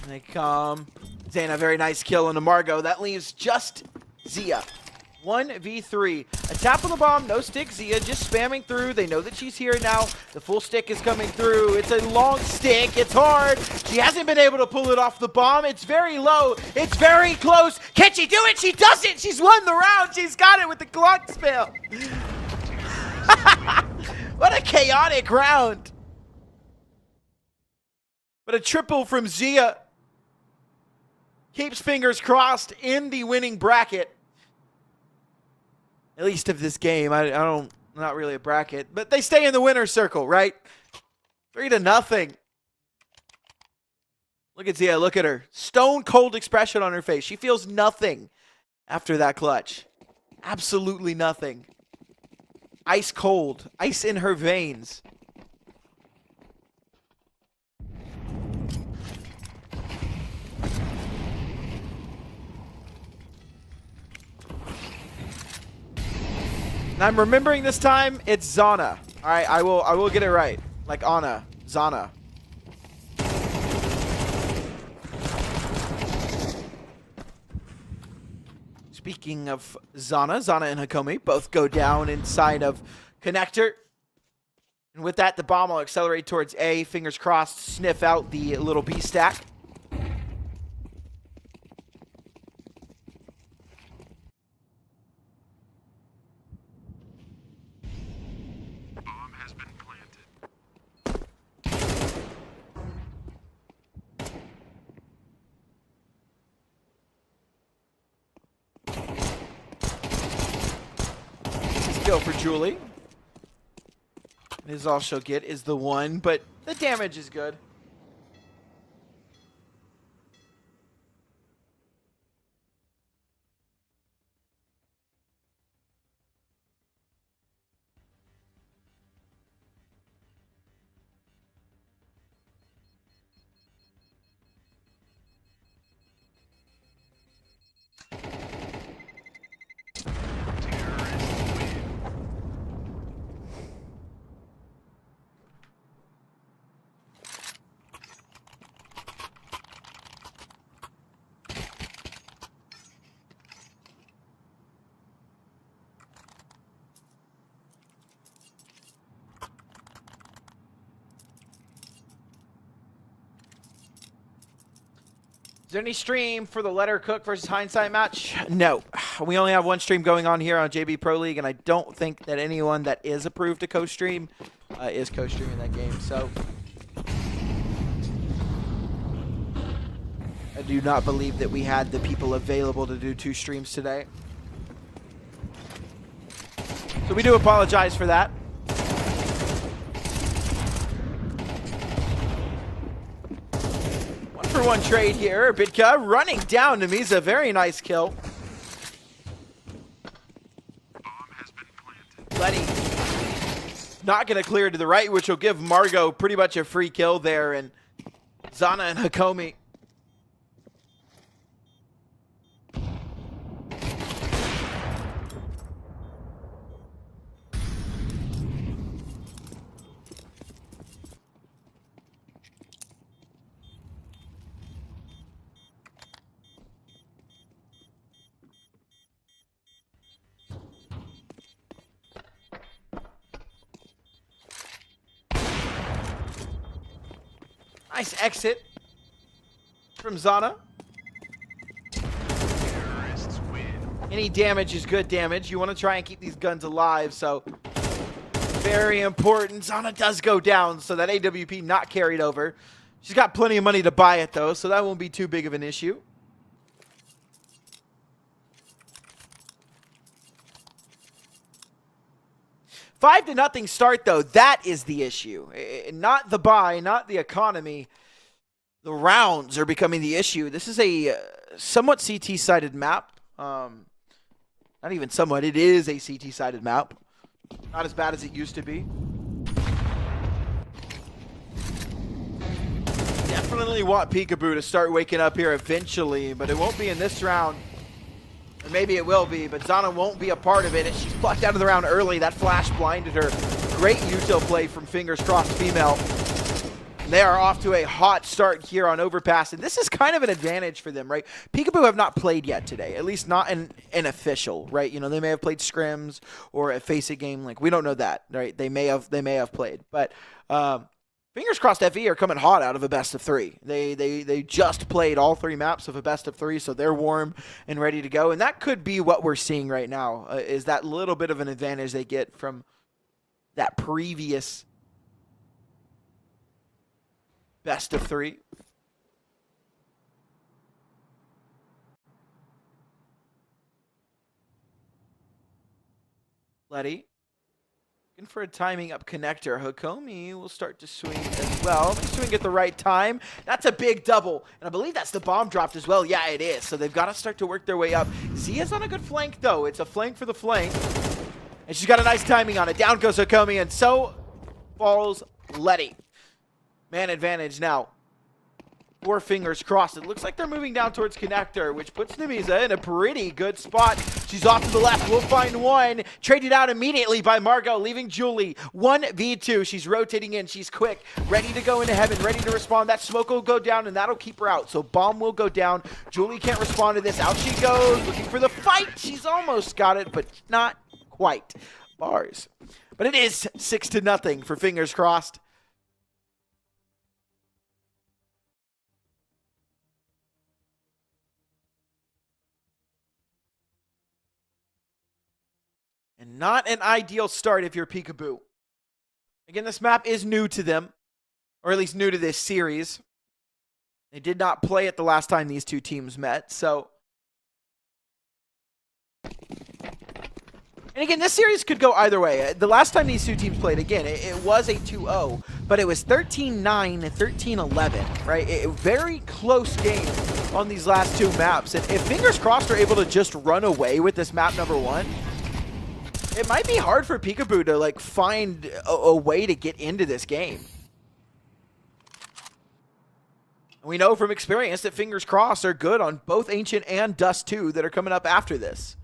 They come. Zana, very nice kill on Margot. That leaves just Zia. 1v3. A tap on the bomb, no stick. Zia just spamming through. They know that she's here now. The full stick is coming through. It's a long stick. It's hard. She hasn't been able to pull it off the bomb. It's very low. It's very close. Can she do it? She does it. She's won the round. She's got it with the clock spell. What a chaotic round. But a triple from Zia. Keeps fingers crossed in the winning bracket. At least of this game. I don't, not really a bracket, but they stay in the winner's circle, right? 3-0. Look at Zia, look at her. Stone cold expression on her face. She feels nothing after that clutch. Absolutely nothing. Ice cold. Ice in her veins. And I'm remembering this time, it's Zana. All right, I will get it right. Like Anna, Zana. Speaking of Zana, Zana and Hakomi both go down inside of Connector. And with that, the bomb will accelerate towards A. Fingers crossed, sniff out the little B stack. Kill for Julie. Is all she'll get is the one, but the damage is good. Is there any stream for the Letter Cook versus Hindsight match? No. We only have one stream going on here on JB Pro League, and I don't think that anyone that is approved to co-stream is co-streaming that game. So I do not believe that we had the people available to do 2 streams today. So we do apologize for that. 1-for-1 trade here. Bitka running down Nemiza. Very nice kill. Bomb has been planted. Letty not going to clear to the right, which will give Margot pretty much a free kill there. And Zana and Hakomi. Nice exit from Zana. Terrorists win. Any damage is good damage. You want to try and keep these guns alive, so very important. Zana does go down, so that AWP not carried over. She's got plenty of money to buy it, though, so that won't be too big of an issue. Five to nothing start, though. That is the issue. Not the buy, not the economy. The rounds are becoming the issue. This is a somewhat CT-sided map. Not even somewhat. It is a CT-sided map. Not as bad as it used to be. Definitely want Peekaboo to start waking up here eventually, but it won't be in this round. And maybe it will be, but Zana won't be a part of it. And she's plucked out of the round early. That flash blinded her. Great util play from Fingers Crossed Female. And they are off to a hot start here on Overpass. And this is kind of an advantage for them, right? Peekaboo have not played yet today. At least not an official, right? You know, they may have played scrims or a face-it game. Like, we don't know that, right? They may have played. But Fingers Crossed FE are coming hot out of a best of three. They just played all three maps of a best of three, so they're warm and ready to go. And that could be what we're seeing right now, is that little bit of an advantage they get from that previous best of three. Letty. Looking for a timing up connector. Hakomi will start to swing as well. They swing at the right time. That's a big double. And I believe that's the bomb dropped as well. Yeah, it is. So they've got to start to work their way up. Zia's on a good flank, though. It's a flank for the flank. And she's got a nice timing on it. Down goes Hakomi, and so falls Letty. Man advantage now. 4 Fingers Crossed. It looks like they're moving down towards connector, which puts Nemiza in a pretty good spot. She's off to the left. We'll find one. Traded out immediately by Margot, leaving Julie. 1v2. She's rotating in. She's quick. Ready to go into heaven. Ready to respond. That smoke will go down, and that'll keep her out. So bomb will go down. Julie can't respond to this. Out she goes. Looking for the fight. She's almost got it, but not quite. Bars. But it is 6-0 for Fingers Crossed. And not an ideal start if you're Peekaboo. Again, this map is new to them, or at least new to this series. They did not play it the last time these two teams met, so. And again, this series could go either way. The last time these two teams played, again, it was a 2-0, but it was 13-9 and 13-11, right? A very close game on these last two maps. And if Fingers Crossed are able to just run away with this map number 1, it might be hard for Peekaboo to like find a way to get into this game. We know from experience that Fingers Crossed are good on both Ancient and Dust 2 that are coming up after this.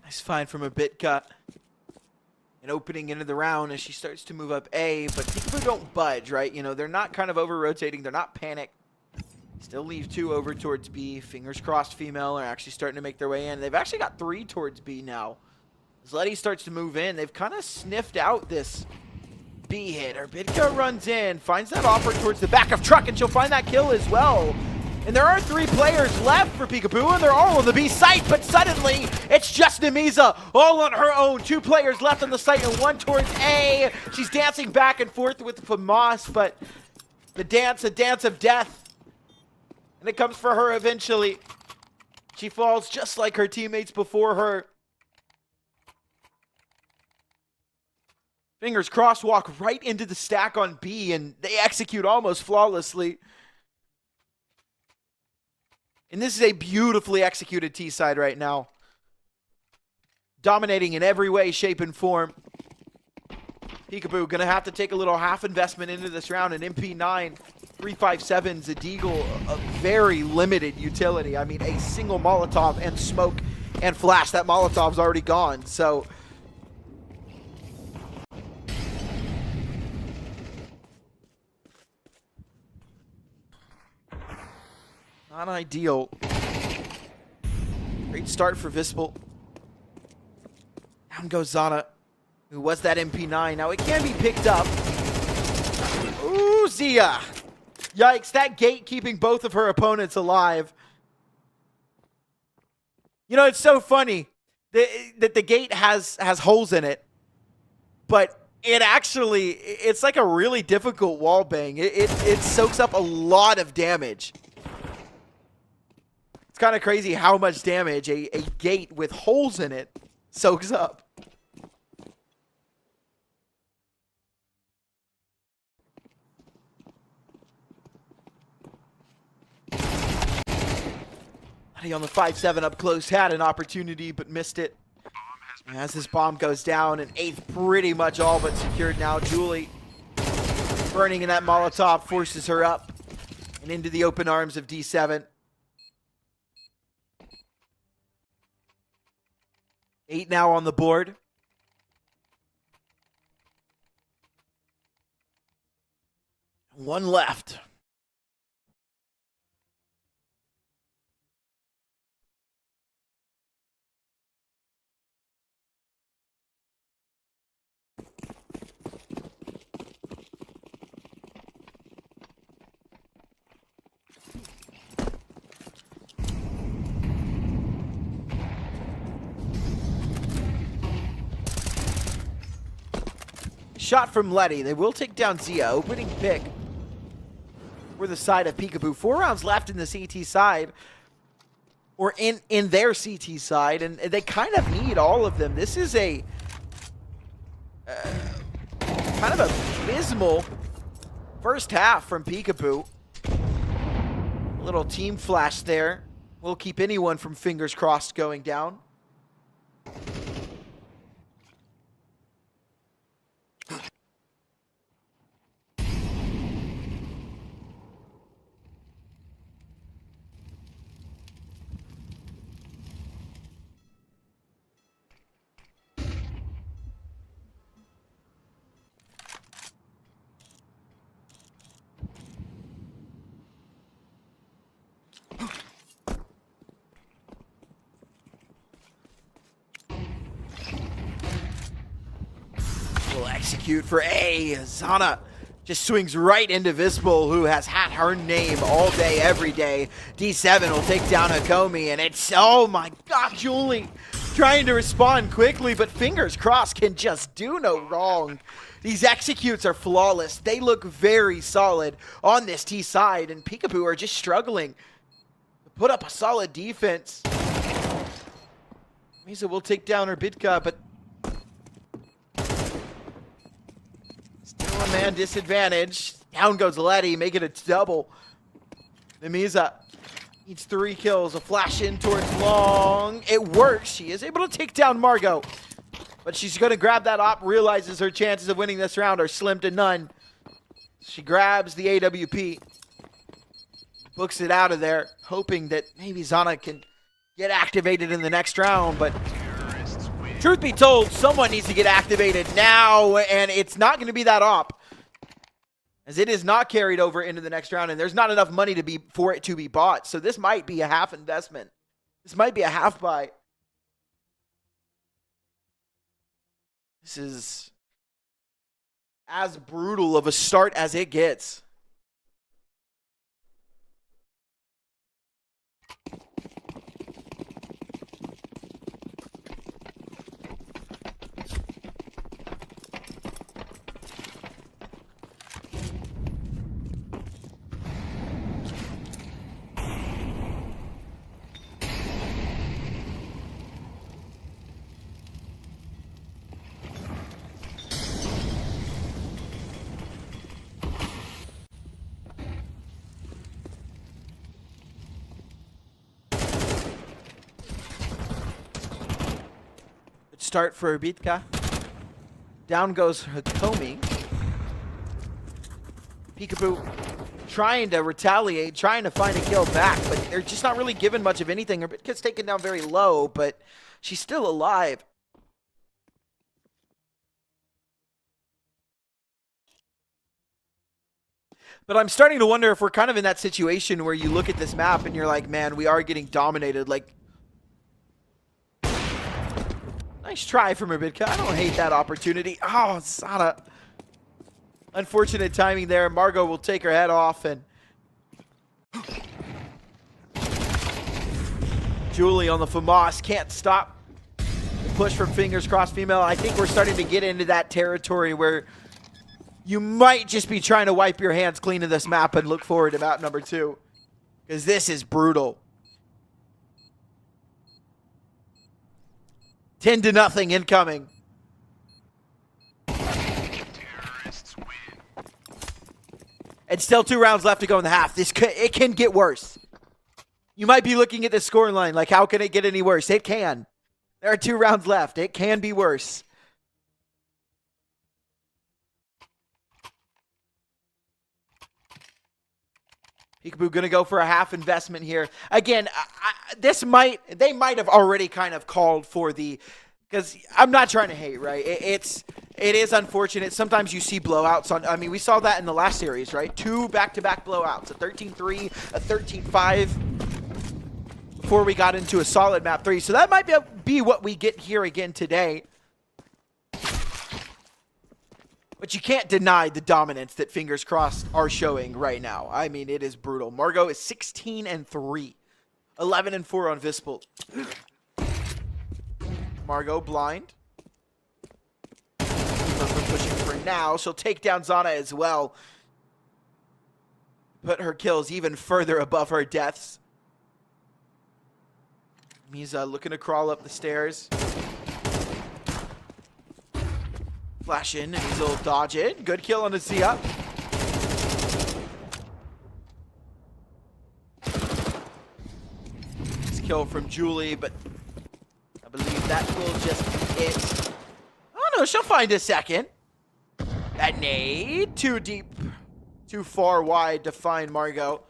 Nice find from a bit cut. And opening into the round as she starts to move up A, but Peekaboo don't budge, right? You know, they're not kind of over-rotating. They're not panicked. Still leave 2 over towards B. Fingers crossed female are actually starting to make their way in. They've actually got 3 towards B now. As Letty starts to move in, they've kind of sniffed out this B hit. Arbidka runs in, finds that offer towards the back of Truck, and she'll find that kill as well. And there are 3 players left for Peekaboo, and they're all on the B site, but suddenly it's just Nemiza all on her own. 2 players left on the site and 1 towards A. She's dancing back and forth with Famas, but the dance, a dance of death. And it comes for her eventually. She falls just like her teammates before her. Fingers crossed walk right into the stack on B, and they execute almost flawlessly. And this is a beautifully executed T-side right now. Dominating in every way, shape, and form. Peekaboo gonna have to take a little half investment into this round. An MP9, 357's a Deagle, a very limited utility. I mean, a single Molotov and smoke and flash. That Molotov's already gone, so. Not ideal. Great start for Vispel. Down goes Zana, who was that MP9. Now it can be picked up. Ooh, Zia. Yikes, that gate keeping both of her opponents alive. You know, it's so funny that the gate has holes in it, but it's like a really difficult wall bang. It soaks up a lot of damage. It's kind of crazy how much damage a gate with holes in it soaks up. On the 5-7 up close, had an opportunity but missed it. As this bomb goes down, and 8th pretty much all but secured now. Julie burning in that Molotov forces her up and into the open arms of D7. 8 now on the board. One left. Shot from Letty. They will take down Zia. Opening pick for the side of Peekaboo. 4 rounds left in the CT side. Or in their CT side. And they kind of need all of them. This is a kind of abysmal first half from Peekaboo. A little team flash there. Will keep anyone from fingers crossed going down. Execute for A. Zana just swings right into Vispel, who has had her name all day, every day. D7 will take down Hakomi, and it's, oh my god, Julie trying to respond quickly, but fingers crossed can just do no wrong. These executes are flawless. They look very solid on this T side, and Peekaboo are just struggling to put up a solid defense. Misa will take down Arbidka, but still a man disadvantage. Down goes Letty, making it double. Nemiza needs 3 kills. A flash in towards long. It works. She is able to take down Margot. But she's going to grab that op, realizes her chances of winning this round are slim to none. She grabs the AWP. Books it out of there, hoping that maybe Zana can get activated in the next round. But truth be told, someone needs to get activated now, and it's not going to be that op. as it is not carried over into the next round, and there's not enough money for it to be bought. So this might be a half investment. This might be a half buy. This is as brutal of a start as it gets. Start for Bitka. Down goes Hakomi. Peekaboo trying to retaliate, trying to find a kill back, but they're just not really giving much of anything. Bitka's taken down very low, but she's still alive. But I'm starting to wonder if we're kind of in that situation where you look at this map and you're like, man, we are getting dominated. Like, nice try from Bitka. I don't hate that opportunity. Oh, Sada. Unfortunate timing there. Margot will take her head off, and Julie on the FAMAS can't stop the push from Fingers Crossed Female. I think we're starting to get into that territory where you might just be trying to wipe your hands clean of this map and look forward to map number 2, because this is brutal. 10-0 incoming. Terrorists win. And still 2 rounds left to go in the half. It can get worse. You might be looking at the scoring line like, how can it get any worse? It can. There are 2 rounds left. It can be worse. Peekaboo gonna go for a half investment here. Again, they might have already kind of called for the, because I'm not trying to hate, right? It is unfortunate. Sometimes you see blowouts on, I mean, we saw that in the last series, right? 2 back-to-back blowouts, a 13-3, a 13-5, before we got into a solid map 3. So that might be what we get here again today. But you can't deny the dominance that Fingers Crossed are showing right now. I mean, it is brutal. Margot is 16-3, 11-4 on Vispel. Margot blind. For pushing for now. She'll take down Zana as well. Put her kills even further above her deaths. Misa looking to crawl up the stairs. Flash in, and he'll dodge it. Good kill on the Zia. Nice kill from Julie, but I believe that will just be it. Oh no, she'll find a second. That nade, too deep, too far wide to find Margot.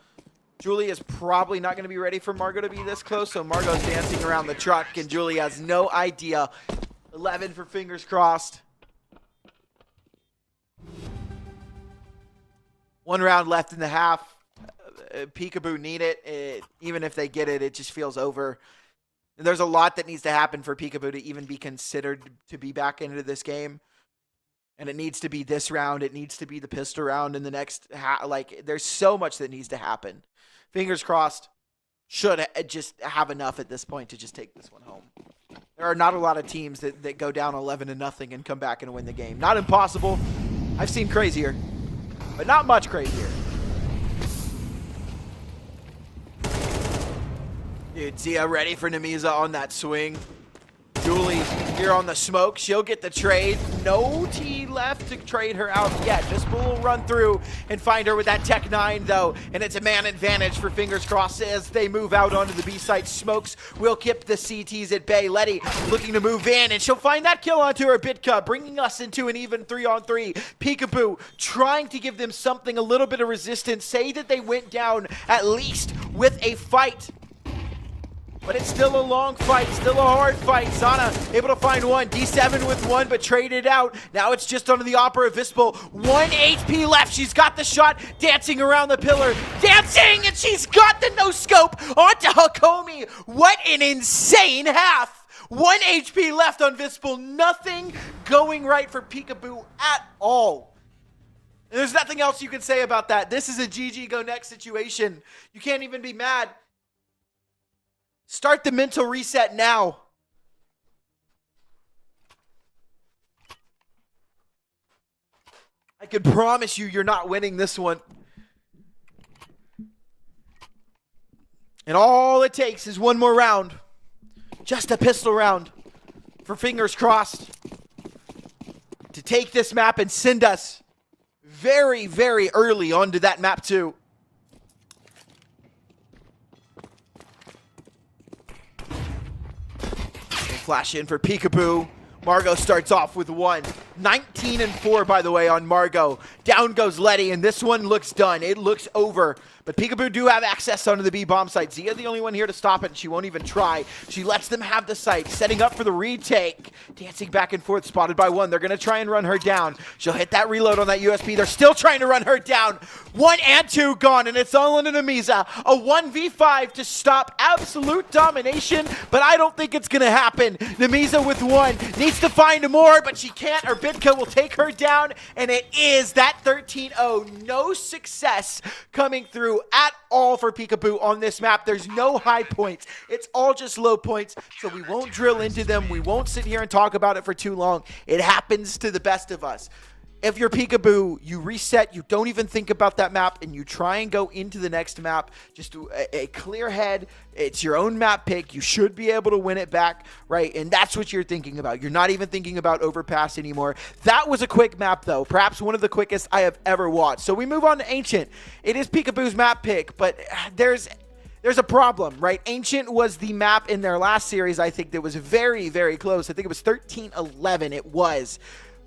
Julie is probably not going to be ready for Margot to be this close, so Margot's dancing around the truck, and Julie has no idea. 11 for Fingers Crossed. 1 round left in the half. Peekaboo need it. Even if they get it, it just feels over. And there's a lot that needs to happen for Peekaboo to even be considered to be back into this game. And it needs to be this round. It needs to be the pistol round in the next like, there's so much that needs to happen. Fingers Crossed should just have enough at this point to just take this one home. There are not a lot of teams that go down 11-0 and come back and win the game. Not impossible. I've seen crazier, but not much crazier. Dude, Zia ready for Namiza on that swing. Julie here on the smoke. She'll get the trade. No T left to trade her out yet. Vispel will run through and find her with that Tech 9, though. And it's a man advantage for Fingers Crossed as they move out onto the B site. Smokes will keep the CTs at bay. Letty looking to move in, and she'll find that kill onto her Bitka, bringing us into an even 3-on-3. Peekaboo trying to give them something, a little bit of resistance. Say that they went down at least with a fight. But it's still a long fight, still a hard fight. Zana able to find one. D7 with one, but traded out. Now it's just onto the Opera Visible. 1 HP left. She's got the shot, dancing around the pillar. Dancing, and she's got the no-scope onto Hakomi. What an insane half. 1 HP left on Visible. Nothing going right for Peekaboo at all. And there's nothing else you can say about that. This is a GG go next situation. You can't even be mad. Start the mental reset now. I can promise you're not winning this one. And all it takes is one more round. Just a pistol round for Fingers Crossed to take this map and send us very, very early onto that map too. Flash in for Peekaboo. Margot starts off with 1. 19-4, by the way, on Margot. Down goes Letty, and this one looks done. It looks over. But Peekaboo do have access onto the B bomb site. Zia the only one here to stop it, and she won't even try. She lets them have the site, setting up for the retake. Dancing back and forth, spotted by 1. They're going to try and run her down. She'll hit that reload on that USB. They're still trying to run her down. 1 and 2 gone, and it's all into Namiza. A 1v5 to stop absolute domination, but I don't think it's going to happen. Namiza with 1. Needs to find more, but she can't, or Bitka will take her down, and it is that 13-0. No success coming through at all for Peekaboo on this map. There's no high points. It's all just low points, so we won't drill into them. We won't sit here and talk about it for too long. It happens to the best of us. If you're Peekaboo, you reset, you don't even think about that map, and you try and go into the next map. Just a clear head. It's your own map pick. You should be able to win it back, right? And that's what you're thinking about. You're not even thinking about Overpass anymore. That was a quick map, though. Perhaps one of the quickest I have ever watched. So we move on to Ancient. It is Peekaboo's map pick, but there's a problem, right? Ancient was the map in their last series, I think, that was very, very close. I think it was 13-11. It was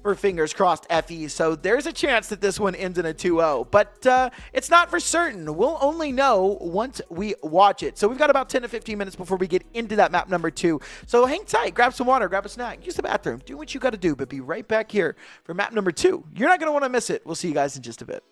for Fingers Crossed FE. So there's a chance that this one ends in a 2-0, but it's not for certain. We'll only know once we watch it. So we've got about 10 to 15 minutes before we get into that map number 2. So hang tight, grab some water, grab a snack, use the bathroom, do what you got to do, but be right back here for map number 2. You're not going to want to miss it. We'll see you guys in just a bit.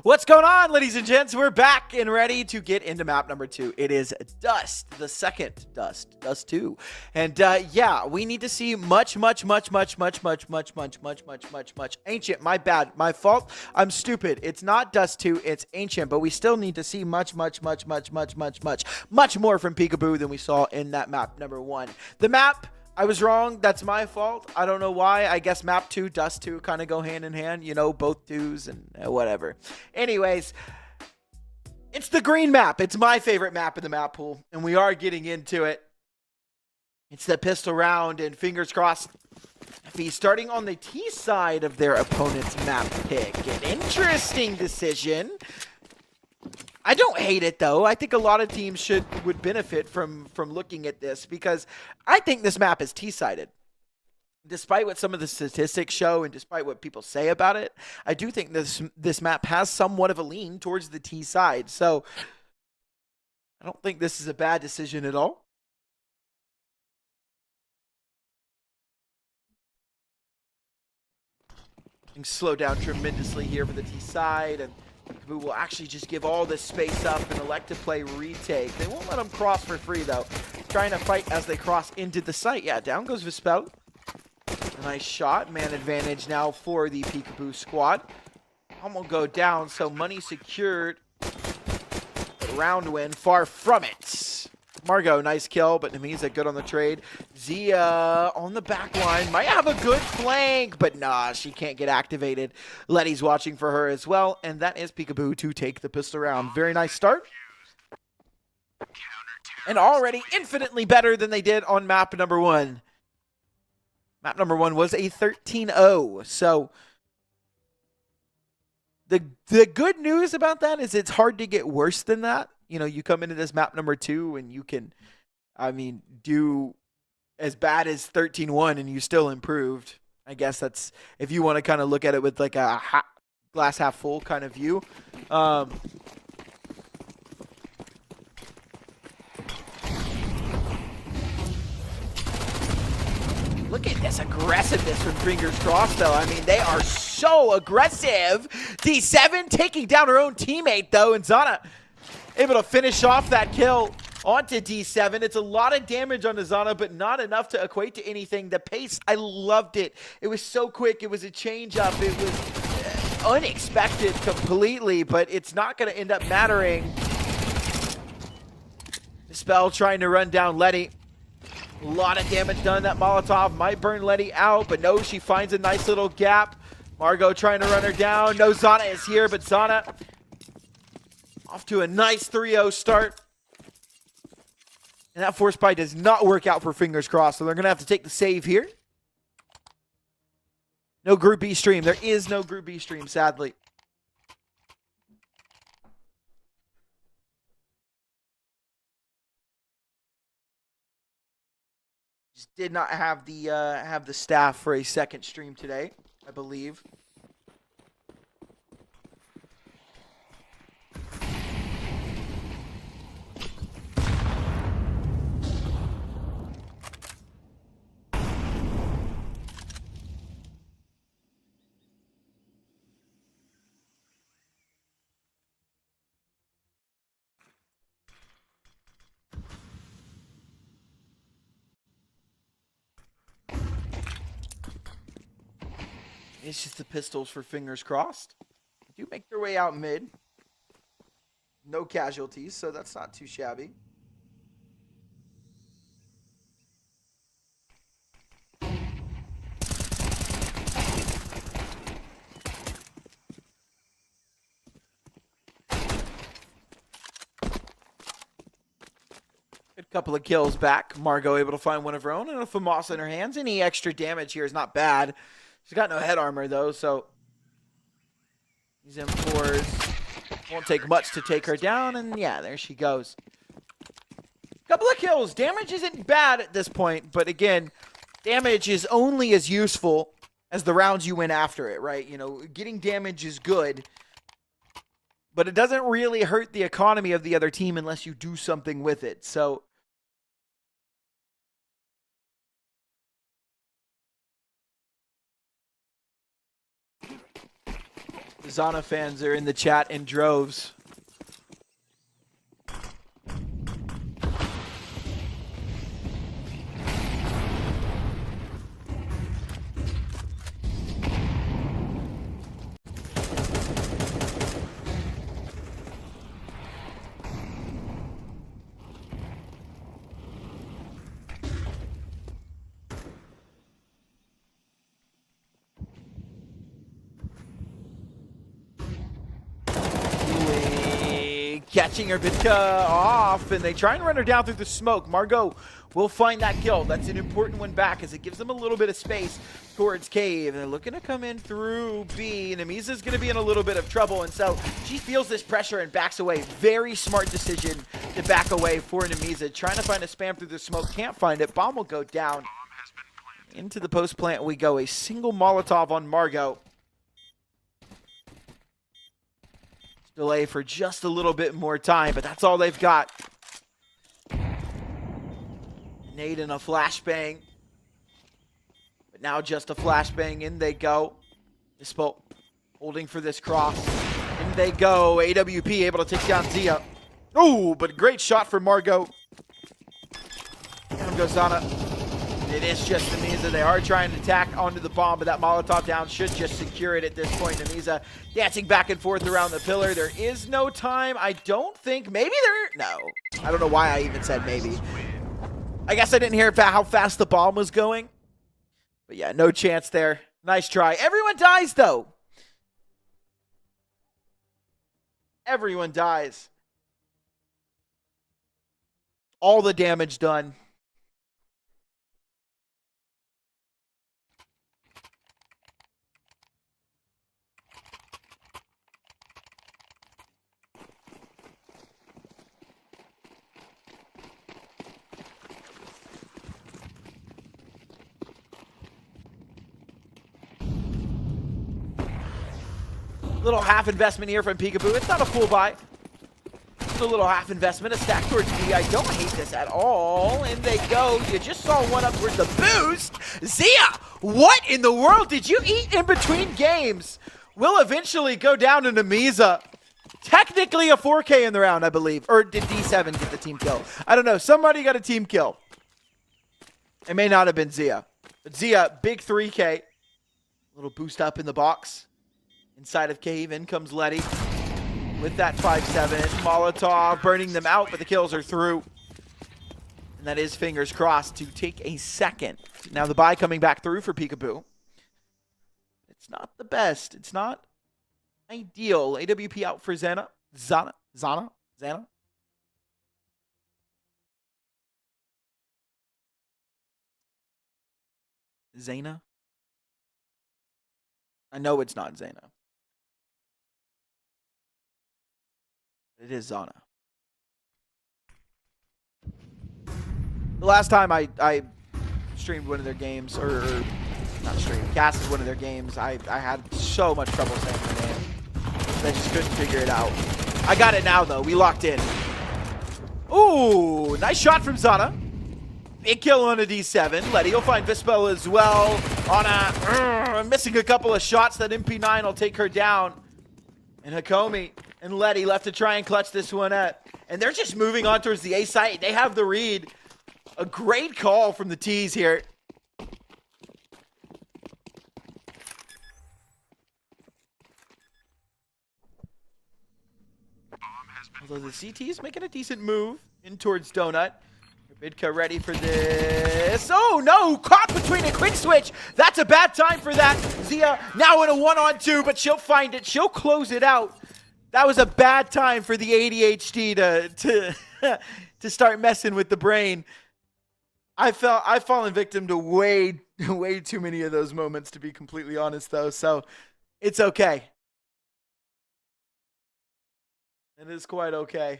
What's going on, ladies and gents? We're back and ready to get into map number 2. It is Dust, the second Dust 2. And yeah, we need to see much Ancient. My bad, my fault. I'm stupid. It's not Dust 2, it's Ancient, but we still need to see much more from Peekaboo than we saw in that map number 1. The map, I was wrong. That's my fault. I don't know why. I guess map 2, Dust 2 kind of go hand in hand. You know, both 2s and whatever. Anyways, it's the green map. It's my favorite map in the map pool, and we are getting into it. It's the pistol round, and fingers crossed if he's starting on the T side of their opponent's map pick. An interesting decision. I don't hate it though. I think a lot of teams would benefit from looking at this because I think this map is T-sided. Despite what some of the statistics show and despite what people say about it, I do think this map has somewhat of a lean towards the T side. So I don't think this is a bad decision at all. Things slow down tremendously here for the T side, and Peekaboo will actually just give all this space up and elect to play retake. They won't let them cross for free, though. Trying to fight as they cross into the site. Yeah, down goes Vispel. A nice shot. Man advantage now for the Peekaboo squad. Home will go down, so money secured. But round win, far from it. Margot, nice kill, but Namiza good on the trade. Zia on the back line, might have a good flank, but nah, she can't get activated. Letty's watching for her as well, and that is Peekaboo to take the pistol round. Very nice start. And already infinitely better than they did on map number 1. Map number 1 was a 13-0, so the good news about that is it's hard to get worse than that. You know, you come into this map number 2 and you can, I mean, do as bad as 13-1 and you still improved. I guess that's, if you want to kind of look at it with like a glass half full kind of view. Look at this aggressiveness from Fingers Crossed, though. I mean, they are so aggressive. D7 taking down her own teammate, though, and Zana able to finish off that kill onto D7. It's a lot of damage on Zana, but not enough to equate to anything. The pace, I loved it. It was so quick. It was a change-up. It was unexpected completely, but it's not going to end up mattering. Spell trying to run down Letty. A lot of damage done. That Molotov might burn Letty out, but no, she finds a nice little gap. Margot trying to run her down. No, Zana is here, but Zana off to a nice 3-0 start. And that force buy does not work out for Fingers Crossed, so they're going to have to take the save here. No Group B stream. There is no Group B stream, sadly. Just did not have the staff for a second stream today, I believe. It's just the pistols for Fingers Crossed. Do make their way out mid. No casualties, so that's not too shabby. Good couple of kills back. Margot able to find one of her own and a FAMAS in her hands. Any extra damage here is not bad. She's got no head armor, though, so these M4s won't take much to take her down, and yeah, there she goes. Couple of kills. Damage isn't bad at this point, but again, damage is only as useful as the rounds you win after it, right? You know, getting damage is good, but it doesn't really hurt the economy of the other team unless you do something with it, so Zana fans are in the chat in droves. Catching her VANTA off, and they try and run her down through the smoke. Margot will find that kill. That's an important one back as it gives them a little bit of space towards Cave. And they're looking to come in through B, and Amiza's going to be in a little bit of trouble, and so she feels this pressure and backs away. Very smart decision to back away for Amiza. Trying to find a spam through the smoke, can't find it. Bomb will go down. Into the post plant we go. A single Molotov on Margot. Delay for just a little bit more time, but that's all they've got. Nade and a flashbang. But now just a flashbang. In they go. Dispo holding for this cross. In they go. AWP able to take down Zia. Oh, but great shot for Margot. Down goes Zana. It is just Amiza. They are trying to attack onto the bomb, but that Molotov down should just secure it at this point. Amiza dancing back and forth around the pillar. There is no time. I don't think. Maybe there. No. I don't know why I even said maybe. I guess I didn't hear how fast the bomb was going. But yeah, no chance there. Nice try. Everyone dies, though. Everyone dies. All the damage done. Little half investment here from Peekaboo. It's not a full buy. It's a little half investment. A stack towards B. I don't hate this at all. In they go. You just saw one up towards the boost. Zia, what in the world did you eat in between games? Will eventually go down to Amiza. Technically a 4K in the round, I believe. Or did D7 get the team kill? I don't know. Somebody got a team kill. It may not have been Zia. But Zia, big 3K. Little boost up in the box. Inside of Cave, in comes Letty with that 5-7. Molotov burning them out, but the kills are through. And that is fingers crossed to take a second. Now the buy coming back through for Peekaboo. It's not the best. It's not ideal. AWP out for Zana. Zana. I know it's not Zana. It is Zana. The last time I streamed one of their games, or not streamed, casted one of their games, I had so much trouble saying their name. I just couldn't figure it out. I got it now, though. We locked in. Ooh, nice shot from Zana. Big kill on a D7. Letty will find Vispel as well on a... missing a couple of shots. That MP9 will take her down. And Hakomi and Letty left to try and clutch this one at. And they're just moving on towards the A site. They have the read. A great call from the T's here. Although the CT is making a decent move in towards Donut. Vidka ready for this. Oh no, caught between a quick switch. That's a bad time for that. Zia now in a 1-on-2, but she'll find it. She'll close it out. That was a bad time for the ADHD to start messing with the brain. I've fallen victim to way too many of those moments, to be completely honest, though. So it's okay. It is quite okay.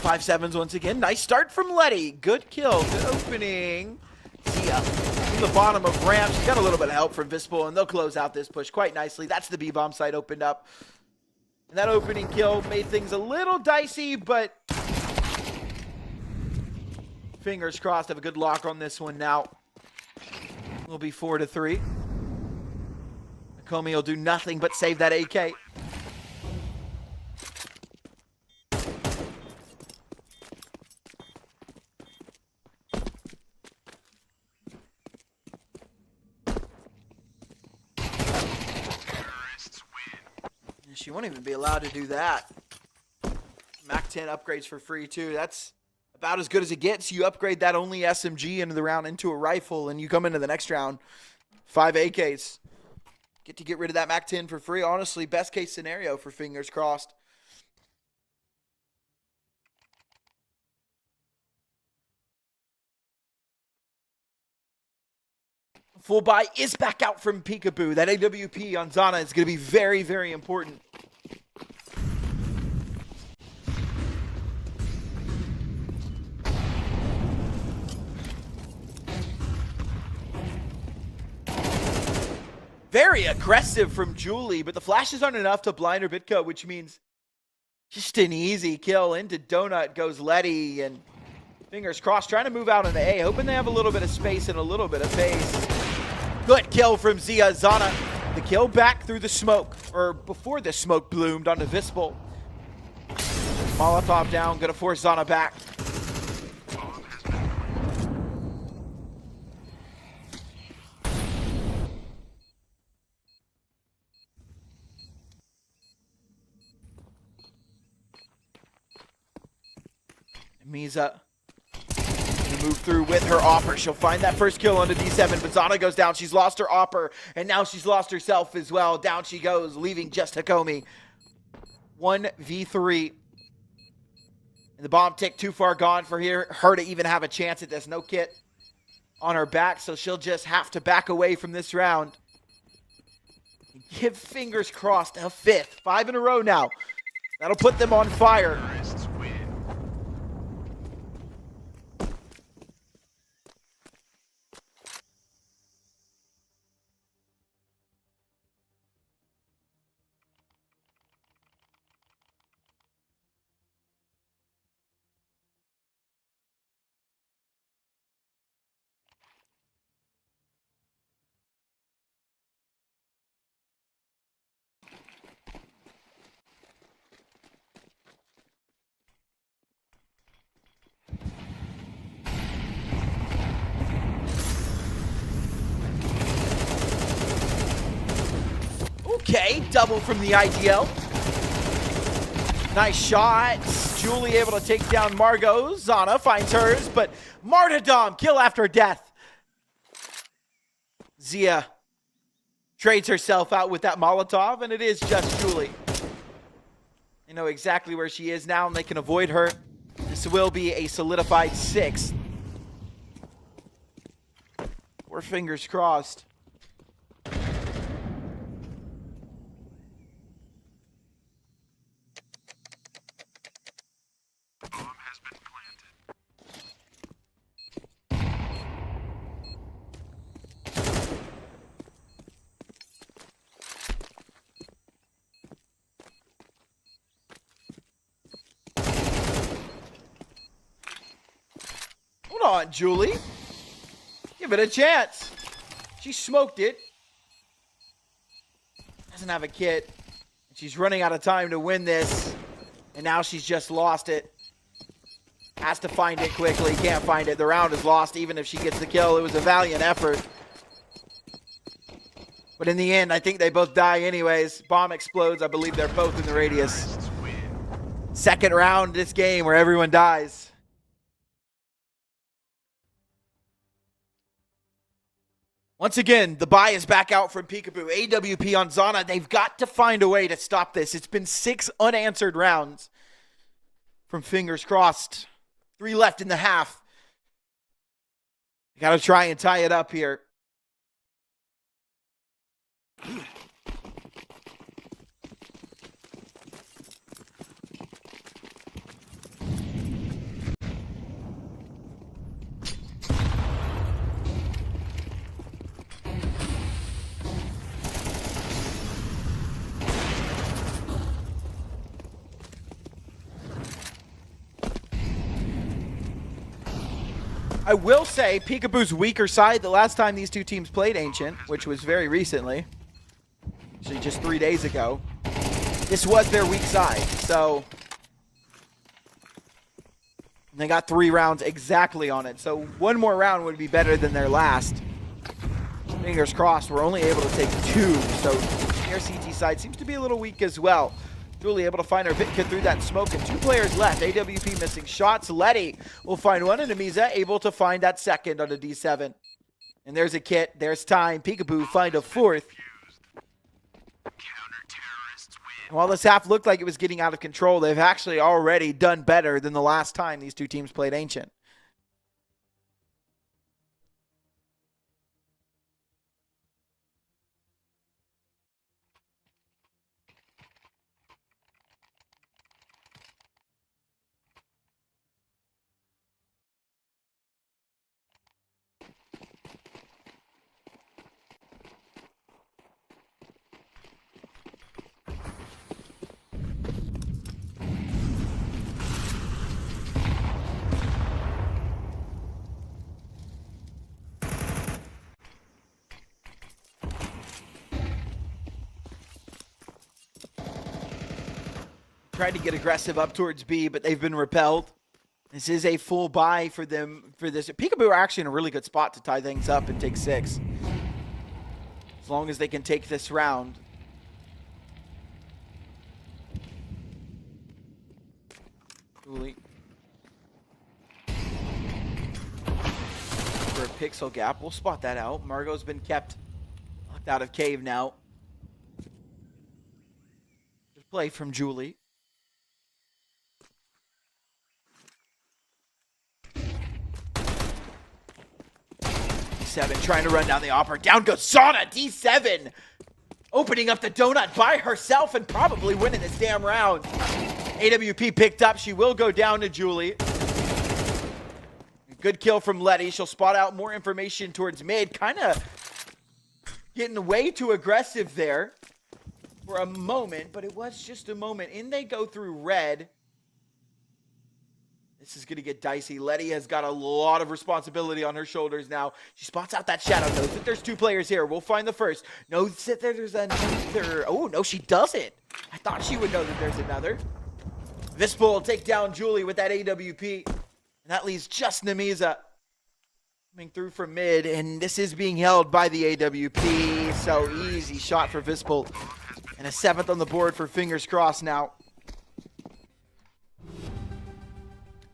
5-7s once again. Nice start from Letty. Good kill. Good opening. Zia from the bottom of ramp. She's got a little bit of help from Vispol, and they'll close out this push quite nicely. That's the B-bomb site opened up. And that opening kill made things a little dicey, but fingers crossed, have a good lock on this one now. We'll be 4-3. Nakomi will do nothing but save that AK. She won't even be allowed to do that. Mac 10 upgrades for free too. That's about as good as it gets. You upgrade that only SMG into the round into a rifle, and you come into the next round 5 AKs. Get to get rid of that Mac 10 for free. Honestly, best case scenario for fingers crossed. Full buy is back out from Peekaboo. That AWP on Zana is going to be very, very important. Very aggressive from Julie, but the flashes aren't enough to blind her Bitco, which means just an easy kill. Into Donut goes Letty, and fingers crossed, trying to move out into A, hoping they have a little bit of space and a little bit of pace. Good kill from Zia. Zana, the kill back through the smoke, or before the smoke bloomed onto Vispol. Molotov down, gonna force Zana back. Misa move through with her Opper. She'll find that first kill on the D7, but Zana goes down. She's lost her Opper, and now she's lost herself as well. Down she goes, leaving just Hakomi. 1v3. And the bomb tick too far gone for her to even have a chance at this. No kit on her back, so she'll just have to back away from this round. Give fingers crossed a 5th. 5 in a row now. That'll put them on fire. Okay, double from the IDL. Nice shot. Julie able to take down Margot. Zana finds hers, but martyrdom, kill after death. Zia trades herself out with that Molotov, and it is just Julie. They know exactly where she is now, and they can avoid her. This will be a solidified 6th. We're fingers crossed. Hold on, Julie. Give it a chance. She smoked it. Doesn't have a kit. She's running out of time to win this. And now she's just lost it. Has to find it quickly. Can't find it. The round is lost even if she gets the kill. It was a valiant effort. But in the end, I think they both die anyways. Bomb explodes. I believe they're both in the radius. Second round this game where everyone dies. Once again, the buy is back out from Peekaboo. AWP on Zana. They've got to find a way to stop this. It's been 6 unanswered rounds from fingers crossed. 3 left in the half. Got to try and tie it up here. I will say Peekaboo's weaker side the last time these two teams played Ancient, which was very recently. Actually, just 3 days ago. This was their weak side, so they got 3 rounds exactly on it. So one more round would be better than their last. Fingers crossed, we're only able to take 2, so their CT side seems to be a little weak as well. Julie able to find her Vitka through that smoke, and 2 players left. AWP missing shots. Letty will find one, and Namiza able to find that second on a D7. And there's a kit, there's time. Peekaboo find a 4th. While this half looked like it was getting out of control, they've actually already done better than the last time these two teams played Ancient. Tried to get aggressive up towards B, but they've been repelled. This is a full buy for them for this. Peekaboo are actually in a really good spot to tie things up and take 6. As long as they can take this round. Julie. For a pixel gap. We'll spot that out. Margot's been kept locked out of cave now. Good play from Julie. D7 trying to run down the offer. Down goes Sauna. D7 opening up the donut by herself and probably winning this damn round. AWP picked up. She will go down to Julie. Good kill from Letty. She'll spot out more information towards mid. Kind of getting way too aggressive there for a moment, but it was just a moment. In they go through red. This is going to get dicey. Letty has got a lot of responsibility on her shoulders now. She spots out that shadow. Knows that there's 2 players here. We'll find the first. Knows that there's another. Oh, no, she doesn't. I thought she would know that there's another. Vispol will take down Julie with that AWP. And that leaves just Namiza coming through from mid. And this is being held by the AWP. So easy shot for Vispol. And a 7th on the board for Fingers Crossed now.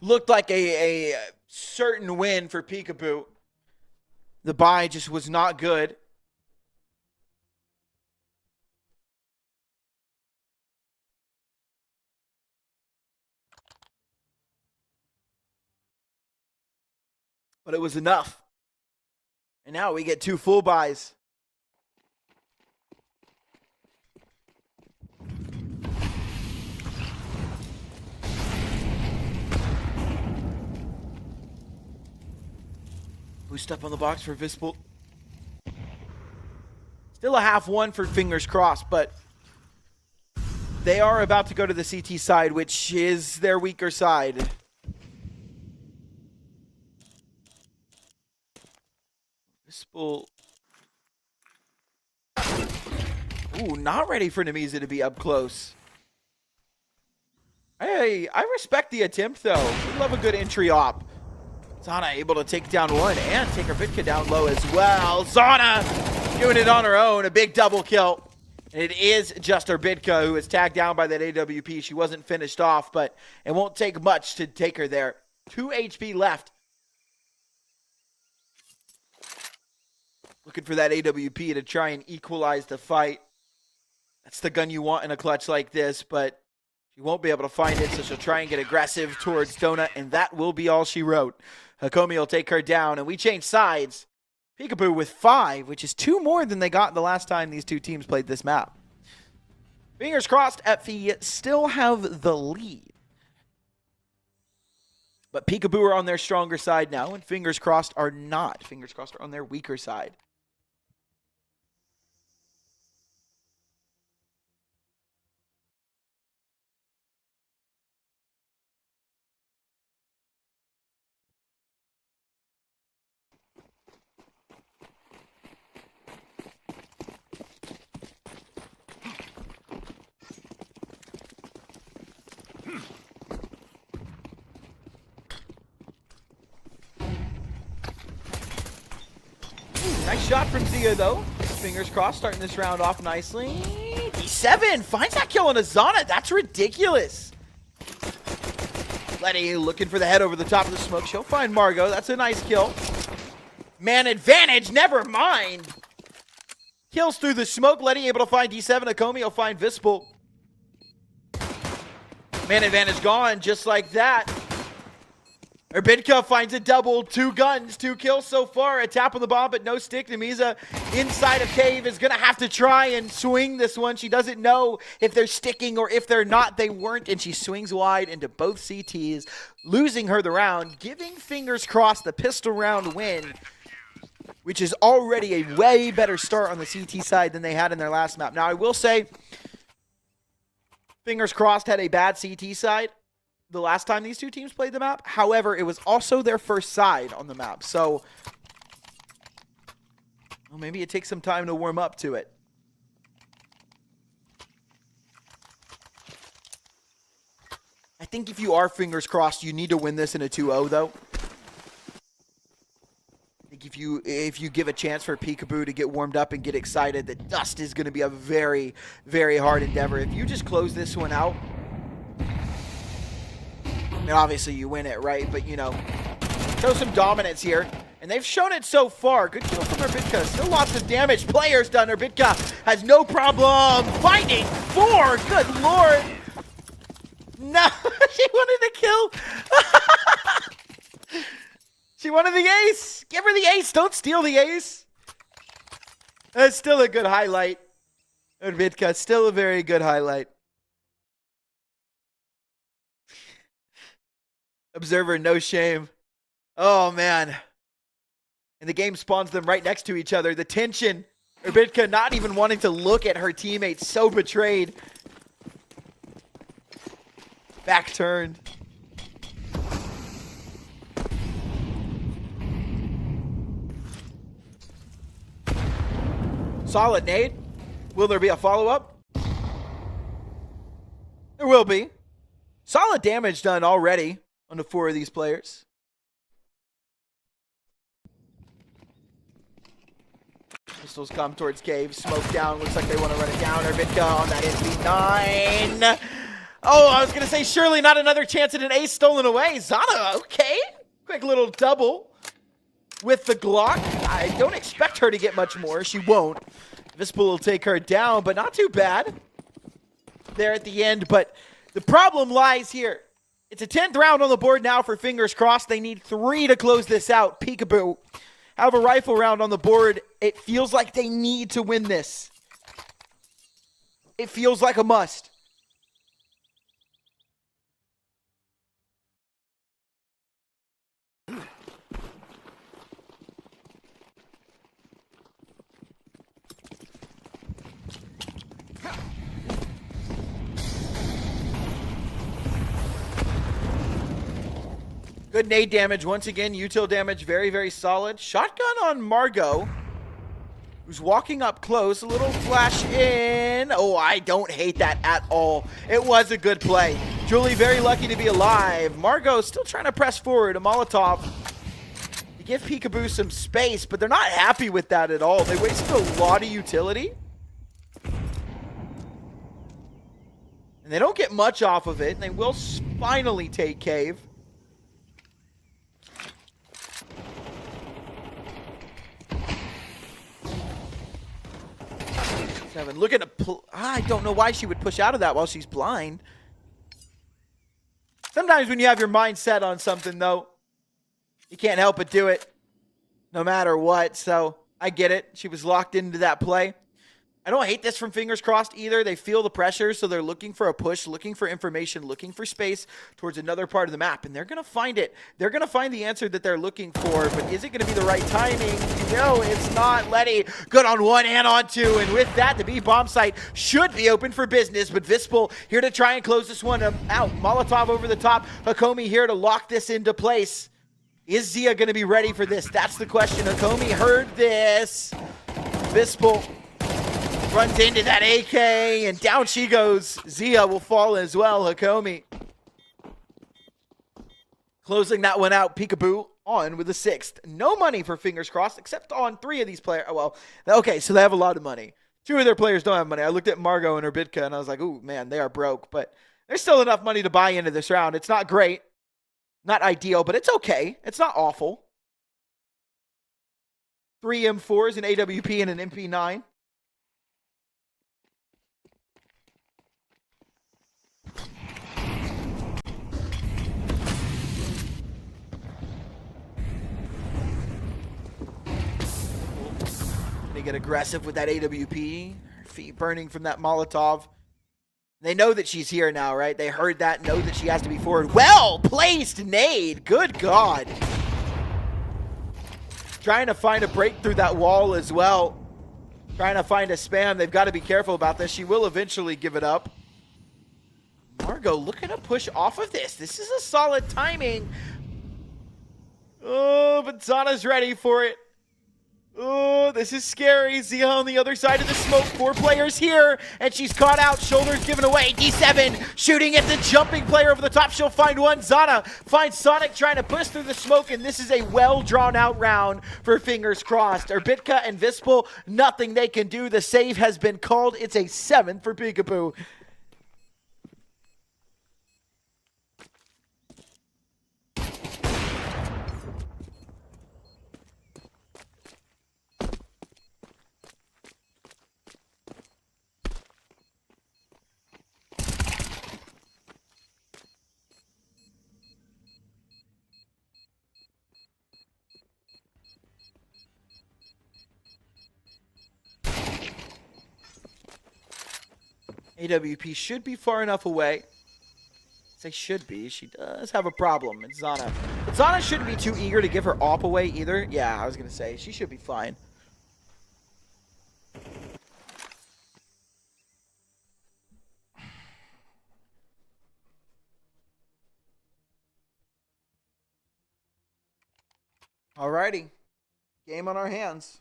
Looked like a certain win for Peekaboo. The buy just was not good. But it was enough. And now we get 2 full buys. Boost up on the box for Vispol. Still a half one for Fingers Crossed, but they are about to go to the CT side, which is their weaker side. Vispol. Ooh, not ready for Namiza to be up close. Hey, I respect the attempt, though. We love a good entry op. Zana able to take down one and take her Vitka down low as well. Zana doing it on her own, a big double kill. And it is just her Vitka who is tagged down by that AWP. She wasn't finished off, but it won't take much to take her there. 2 HP left. Looking for that AWP to try and equalize the fight. That's the gun you want in a clutch like this, but she won't be able to find it, so she'll try and get aggressive towards Donut, and that will be all she wrote. Hakomi will take her down, and we change sides. Peekaboo with 5, which is 2 more than they got the last time these two teams played this map. Fingers crossed, FV still have the lead. But Peekaboo are on their stronger side now, and Fingers Crossed are not. Fingers Crossed are on their weaker side. Nice shot from Zia, though. Fingers crossed, starting this round off nicely. D7 finds that kill on Azana. That's ridiculous. Letty looking for the head over the top of the smoke. She'll find Margot. That's a nice kill. Man advantage, never mind. Kills through the smoke. Letty able to find D7. Akomi will find Vispel. Man advantage gone just like that. Urbidka finds a double, 2 guns, 2 kills so far. A tap on the bomb, but no stick. Nemiza inside of Cave is going to have to try and swing this one. She doesn't know if they're sticking or if they're not. They weren't, and she swings wide into both CTs, losing her the round, giving Fingers Crossed the pistol round win, which is already a way better start on the CT side than they had in their last map. Now, I will say, Fingers Crossed had a bad CT side the last time these two teams played the map. However, it was also their first side on the map. So, well, maybe it takes some time to warm up to it. I think if you are Fingers Crossed, you need to win this in a 2-0, though. I think if you give a chance for Peekaboo to get warmed up and get excited, the Dust is going to be a very, very hard endeavor. If you just close this one out, and obviously you win it, right? But, you know, show some dominance here. And they've shown it so far. Good kill from Urbidka. Still lots of damage. Players done. Urbidka has no problem finding 4. Good Lord. No, she wanted to kill. She wanted the ace. Give her the ace. Don't steal the ace. That's still a good highlight. Urbidka, still a very good highlight. Observer, no shame. Oh, man. And the game spawns them right next to each other. The tension. Urbidka not even wanting to look at her teammates. So betrayed. Back turned. Solid nade. Will there be a follow-up? There will be. Solid damage done already on the 4 of these players. Pistols come towards Cave. Smoke down. Looks like they want to run it down. Urbidka on that NV9. Oh, I was going to say, surely not another chance at an ace stolen away. Zana, okay. Quick little double with the Glock. I don't expect her to get much more. She won't. Vispel will take her down, but not too bad there at the end. But the problem lies here. It's a 10th round on the board now for Fingers Crossed. They need 3 to close this out. Peekaboo have a rifle round on the board. It feels like they need to win this. It feels like a must. Good nade damage once again. Util damage very, very solid. Shotgun on Margot, who's walking up close. A little flash in. Oh, I don't hate that at all. It was a good play. Julie very lucky to be alive. Margot still trying to press forward. A Molotov to give Peekaboo some space, but they're not happy with that at all. They wasted a lot of utility. And they don't get much off of it. And they will finally take Cave. Look at I don't know why she would push out of that while she's blind. Sometimes when you have your mind set on something, though, you can't help but do it no matter what. So I get it. She was locked into that play. I don't hate this from Fingers Crossed either. They feel the pressure, so they're looking for a push, looking for information, looking for space towards another part of the map, and they're going to find it. They're going to find the answer that they're looking for, but is it going to be the right timing? No, it's not. Letty good on 1 and on 2, and with that, the B bomb site should be open for business, but Vispel here to try and close this one out. Molotov over the top. Hakomi here to lock this into place. Is Zia going to be ready for this? That's the question. Hakomi heard this. Vispel runs into that AK, and down she goes. Zia will fall as well. Hakomi Closing that one out, Peekaboo on with the 6th. No money for Fingers Crossed, except on 3 of these players. Well, okay, so they have a lot of money. 2 of their players don't have money. I looked at Margot and her Bitka, and I was like, ooh, man, they are broke. But there's still enough money to buy into this round. It's not great, not ideal, but it's okay. It's not awful. 3 M4s, an AWP, and an MP9. They get aggressive with that AWP. Feet burning from that Molotov. They know that she's here now, right? They heard that, know that she has to be forward. Well placed nade. Good God. Trying to find a break through that wall as well. Trying to find a spam. They've got to be careful about this. She will eventually give it up. Margot looking to push off of this. This is a solid timing. Oh, but Zana's ready for it. Oh, this is scary. Zia on the other side of the smoke. 4 players here, and she's caught out. Shoulders given away. D7 shooting at the jumping player over the top. She'll find one. Zana finds Sonic trying to push through the smoke, and this is a well-drawn-out round for Fingers Crossed. Erbitka and Vispel, nothing they can do. The save has been called. It's a 7th for Peekaboo. AWP should be far enough away. Say should be. She does have a problem. It's Zana. But Zana shouldn't be too eager to give her op away either. Yeah, I was going to say. She should be fine. Alrighty. Game on our hands.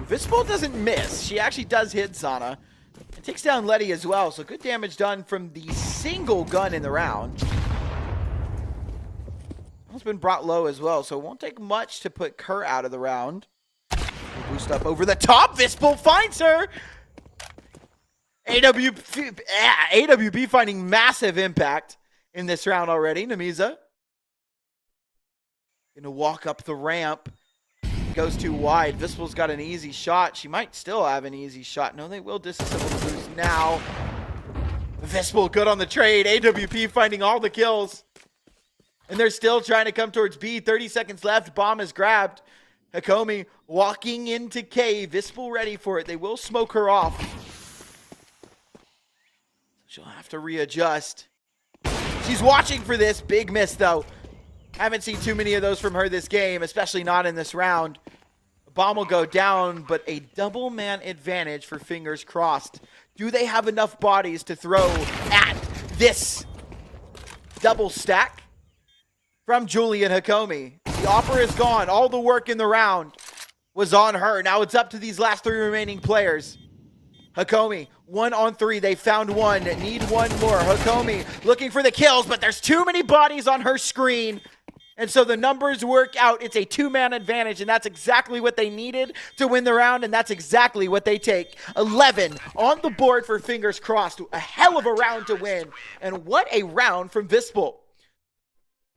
Vispel doesn't miss. She actually does hit Zana. It takes down Letty as well, so good damage done from the single gun in the round. It's been brought low as well, so it won't take much to put Kerr out of the round. Boost up over the top. Vispel finds her. AWB finding massive impact in this round already. Namiza gonna walk up the ramp. Goes too wide. Vispel's got an easy shot. She might still have an easy shot. No, they will disassemble the boost now. Vispel good on the trade. AWP finding all the kills. And they're still trying to come towards B. 30 seconds left. Bomb is grabbed. Hakomi walking into K. Vispel ready for it. They will smoke her off. She'll have to readjust. She's watching for this. Big miss, though. Haven't seen too many of those from her this game, especially not in this round. Bomb will go down, but a double man advantage for Fingers Crossed. Do they have enough bodies to throw at this double stack from Julian Hakomi? The offer is gone. All the work in the round was on her. Now it's up to these last 3 remaining players. Hakomi, 1 on 3. They found one. Need one more. Hakomi looking for the kills, but there's too many bodies on her screen. And so the numbers work out. It's a 2-man advantage, and that's exactly what they needed to win the round, and that's exactly what they take. 11 on the board for Fingers Crossed. A hell of a round to win. And what a round from Vispel.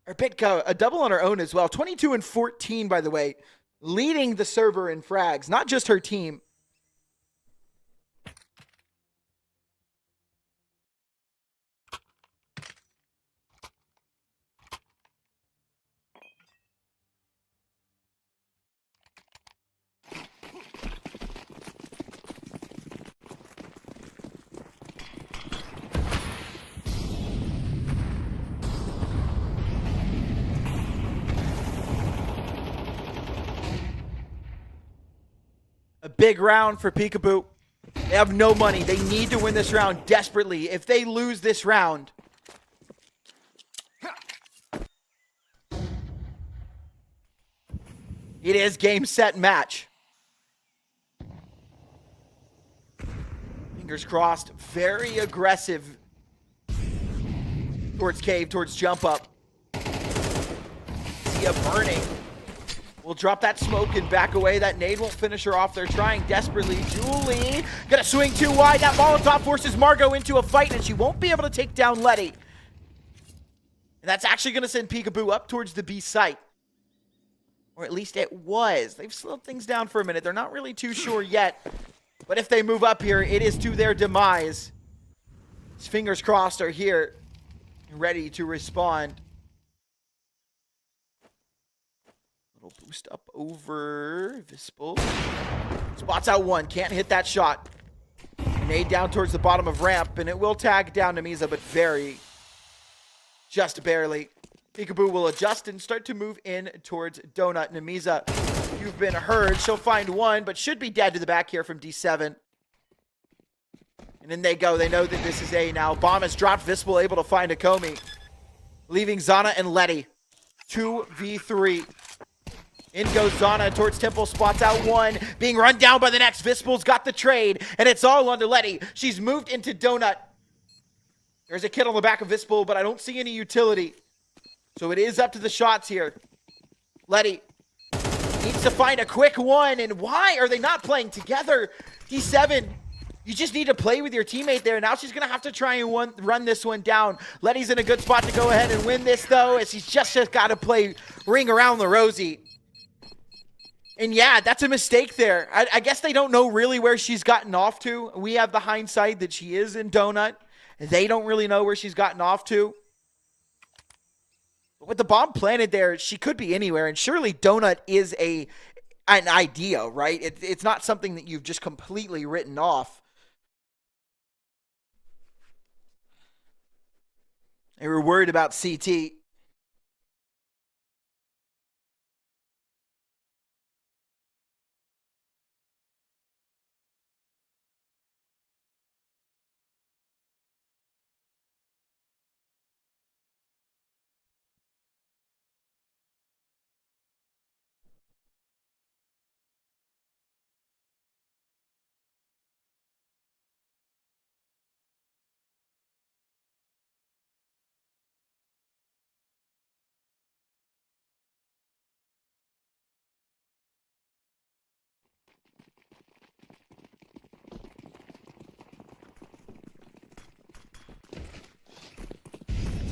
Erbitka, a double on her own as well. 22 and 14, by the way. leading the server in frags, not just her team. A big round for Peekaboo. They have no money. They need to win this round desperately. If they lose this round, it is game, set, match. Fingers crossed. Very aggressive towards cave, towards jump up. Zia burning. We'll drop that smoke and back away. That nade won't finish her off. They're trying desperately. Julie gonna swing too wide. That Molotov forces Margot into a fight, and she won't be able to take down Letty. And that's actually gonna send Peekaboo up towards the B site. Or at least it was. They've slowed things down for a minute. They're not really too sure yet. But if they move up here, it is to their demise. His fingers crossed are here, ready to respond. Little boost up over Vispel. Spots out one. Can't hit that shot. Nade down towards the bottom of ramp, and it will tag down Nemiza, but just barely. Peekaboo will adjust and start to move in towards Donut. Nemiza, you've been heard. She'll find one, but should be dead to the back here from D7. And in they go. They know that this is A now. Bomb has dropped. Vispel able to find Akomi, leaving Zana and Letty. 2v3. In goes Zana towards Temple, spots out one, being run down by the next. Vispel's got the trade, and it's all onto Letty. She's moved into Donut. There's a kid on the back of Vispel, but I don't see any utility. So it is up to the shots here. Letty needs to find a quick one, and why are they not playing together? D7, you just need to play with your teammate there. Now she's going to have to try and run this one down. Letty's in a good spot to go ahead and win this, though, as she's just got to play ring around the rosy. And yeah, that's a mistake there. I guess they don't know really where she's gotten off to. We have the hindsight that she is in Donut. They don't really know where she's gotten off to. But with the bomb planted there, she could be anywhere. And surely Donut is an idea, right? It's not something that you've just completely written off. They were worried about CT.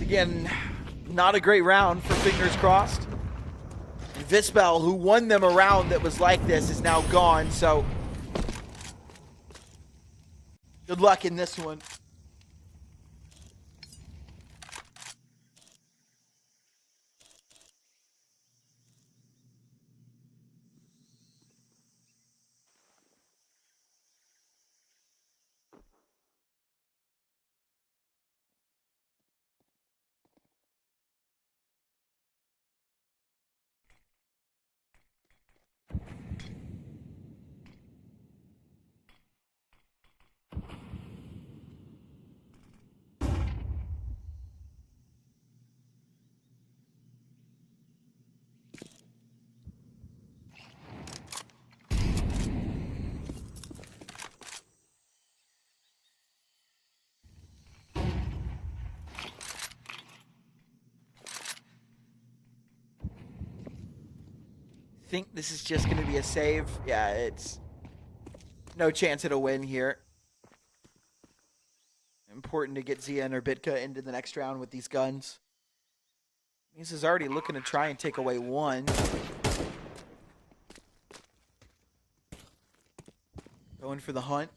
Again, not a great round for fingers crossed. And Vispel, who won them a round that was like this, is now gone, so good luck in this one. Think this is just going to be a save. Yeah, it's no chance at a win here. Important to get Zia and Urbitka into the next round with these guns. Misa's already looking to try and take away one. Going for the hunt.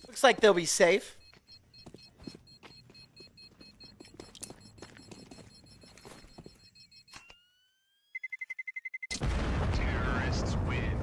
Looks like they'll be safe. Terrorists win.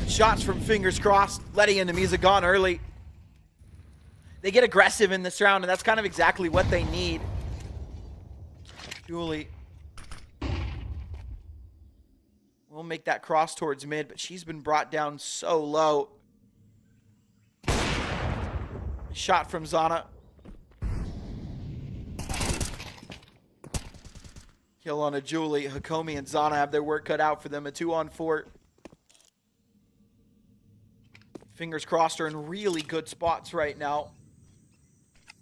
Shots from Fingers Crossed, letting enemies gone early. They get aggressive in this round, and that's kind of exactly what they need. Julie will make that cross towards mid, but she's been brought down so low. Shot from Zana. Kill on a Julie. Hakomi and Zana have their work cut out for them. A 2-on-4. Fingers Crossed are in really good spots right now.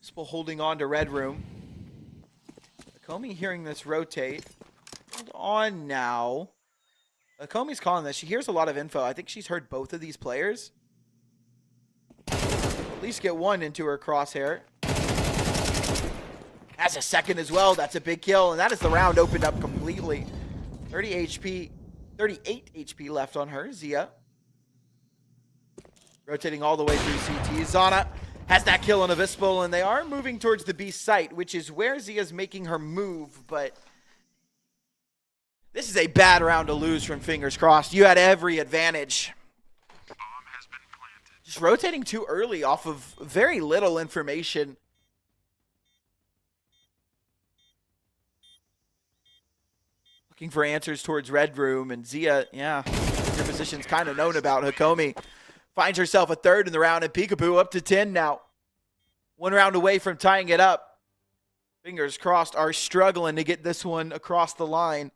Still holding on to Red Room. Hakomi hearing this rotate. Hold on now. Hakomi's calling this. She hears a lot of info. I think she's heard both of these players. At least get one into her crosshair. Has a second as well. That's a big kill. And that is the round opened up completely. 30 HP. 38 HP left on her. Zia. Rotating all the way through CT. Zana has that kill on a Vispal, and they are moving towards the B site, which is where Zia's making her move, but this is a bad round to lose from Fingers Crossed. You had every advantage. Bomb has been planted. Just rotating too early off of very little information. Looking for answers towards Red Room, and Zia, yeah, your position's kind of known about. Hakomi finds herself a third in the round, and Peekaboo up to 10 now. One round away from tying it up. Fingers Crossed are struggling to get this one across the line.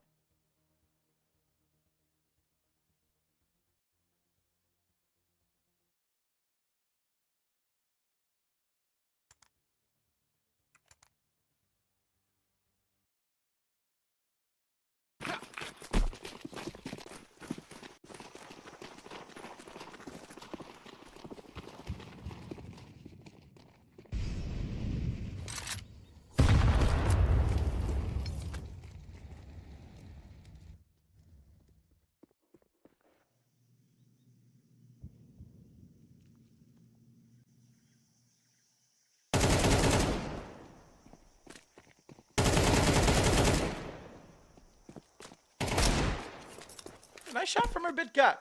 Nice shot from her Bitka.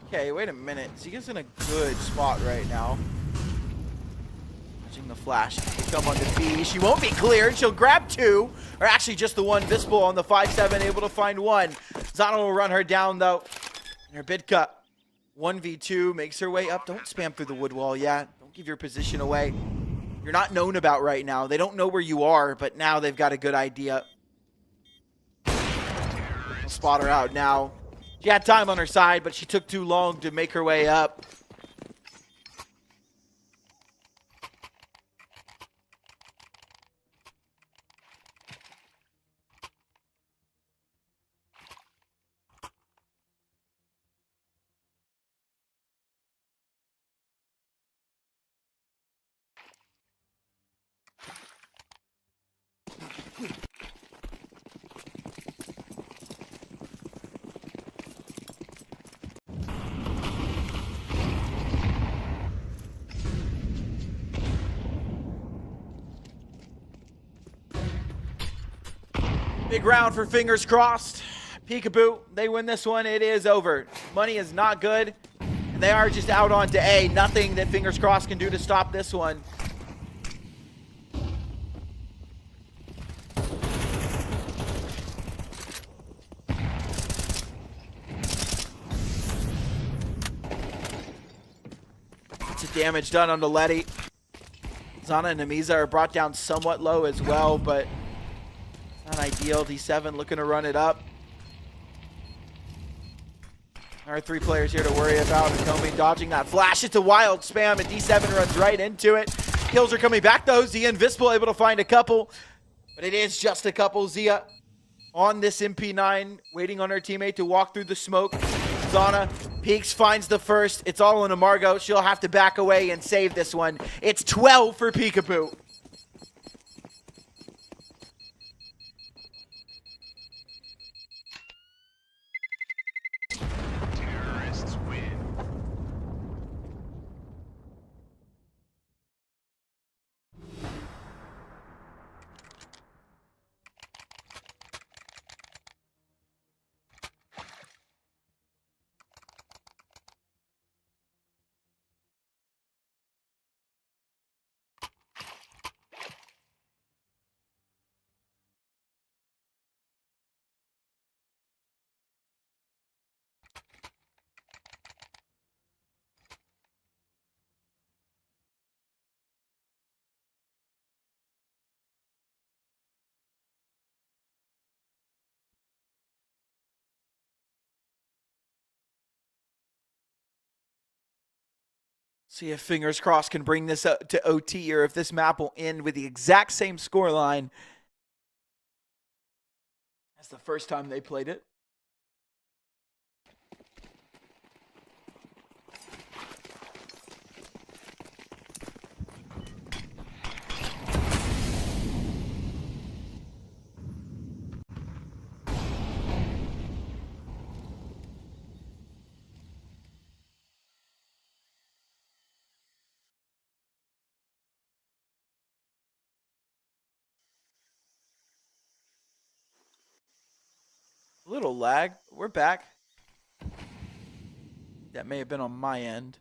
Okay, wait a minute. Zia's in a good spot right now. Watching the flash. Come on to B. She won't be cleared. She'll grab two. Or actually just the one. Vispal on the 5-7, able to find one. Zana will run her down though. And her Bitka 1v2 makes her way up. Don't spam through the wood wall yet. Don't give your position away. You're not known about right now. They don't know where you are, but now they've got a good idea. Spot her out now. She had time on her side, but she took too long to make her way up. Big round for Fingers Crossed. Peekaboo, they win this one. It is over. Money is not good. And they are just out onto A. Nothing that Fingers Crossed can do to stop this one. Lots of damage done on the Letty. Zana and Namiza are brought down somewhat low as well, but not ideal. D7 looking to run it up. There are 3 players here to worry about. Nakomi dodging that flash. It's a wild spam, and D7 runs right into it. Kills are coming back, though. Zia Invisible able to find a couple, but it is just a couple. Zia on this MP9, waiting on her teammate to walk through the smoke. Zana peeks, finds the first. It's all on Amargo. She'll have to back away and save this one. It's 12 for Peekaboo. Terrorists win. See if Fingers Crossed can bring this up to OT, or if this map will end with the exact same scoreline as the first time they played it. A little lag. We're back. That may have been on my end.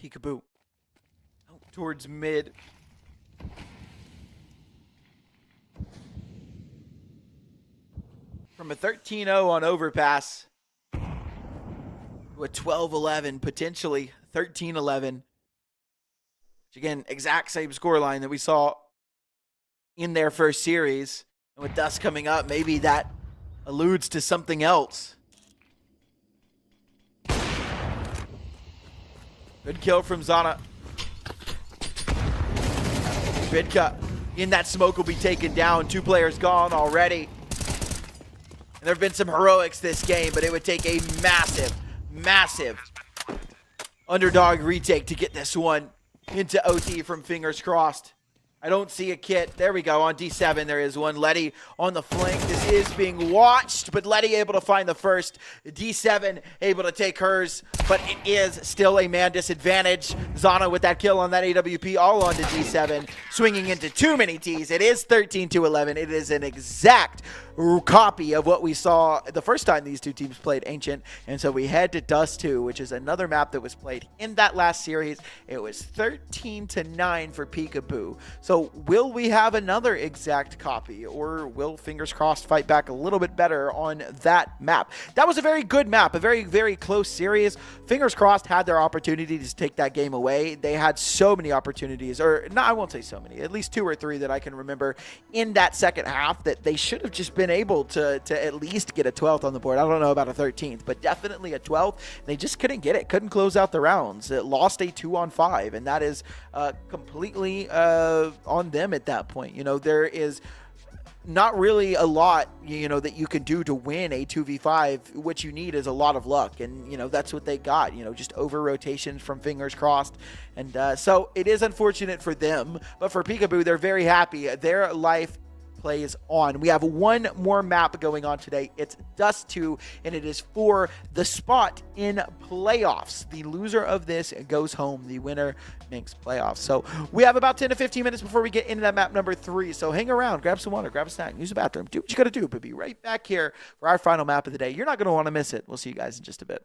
Peekaboo. Out towards mid. From a 13-0 on overpass to a 12-11, potentially 13-11. Which again, exact same scoreline that we saw in their first series. And with Dust coming up, maybe that alludes to something else. Good kill from Zana. Vidka in that smoke will be taken down. 2 players gone already. And there have been some heroics this game, but it would take a massive, massive underdog retake to get this one into OT from Fingers Crossed. I don't see a kit. There we go. On D7, there is one. Letty on the flank. This is being watched, but Letty able to find the first. D7 able to take hers, but it is still a man disadvantage. Zana with that kill on that AWP, all onto D7, swinging into too many Ts. It is 13-11. It is an exact copy of what we saw the first time these two teams played Ancient. And so we head to Dust 2, which is another map that was played in that last series. It was 13-9 for Peekaboo. So will we have another exact copy, or will Fingers Crossed fight back a little bit better on that map? That was a very good map, a very, very close series. Fingers Crossed had their opportunity to take that game away. They had so many opportunities, or no, I won't say so many, at least 2 or 3 that I can remember in that second half, that they should have just been able to at least get a 12th on the board. I don't know about a 13th, but definitely a 12th. They just couldn't get it, couldn't close out the rounds. It lost a 2-on-5, and that is completely on them at that point. You know, there is not really a lot, that you can do to win a 2v5. What you need is a lot of luck, and that's what they got. Just over rotations from Fingers Crossed, and so it is unfortunate for them, but for Peekaboo, they're very happy. Their life plays on. We have one more map going on today. It's Dust 2, and it is for the spot in playoffs. The loser of this goes home. The winner makes playoffs. So we have about 10 to 15 minutes before we get into that map number 3. So hang around, grab some water, grab a snack, use the bathroom, do what you gotta do, but be right back here for our final map of the day. You're not gonna want to miss it. We'll see you guys in just a bit.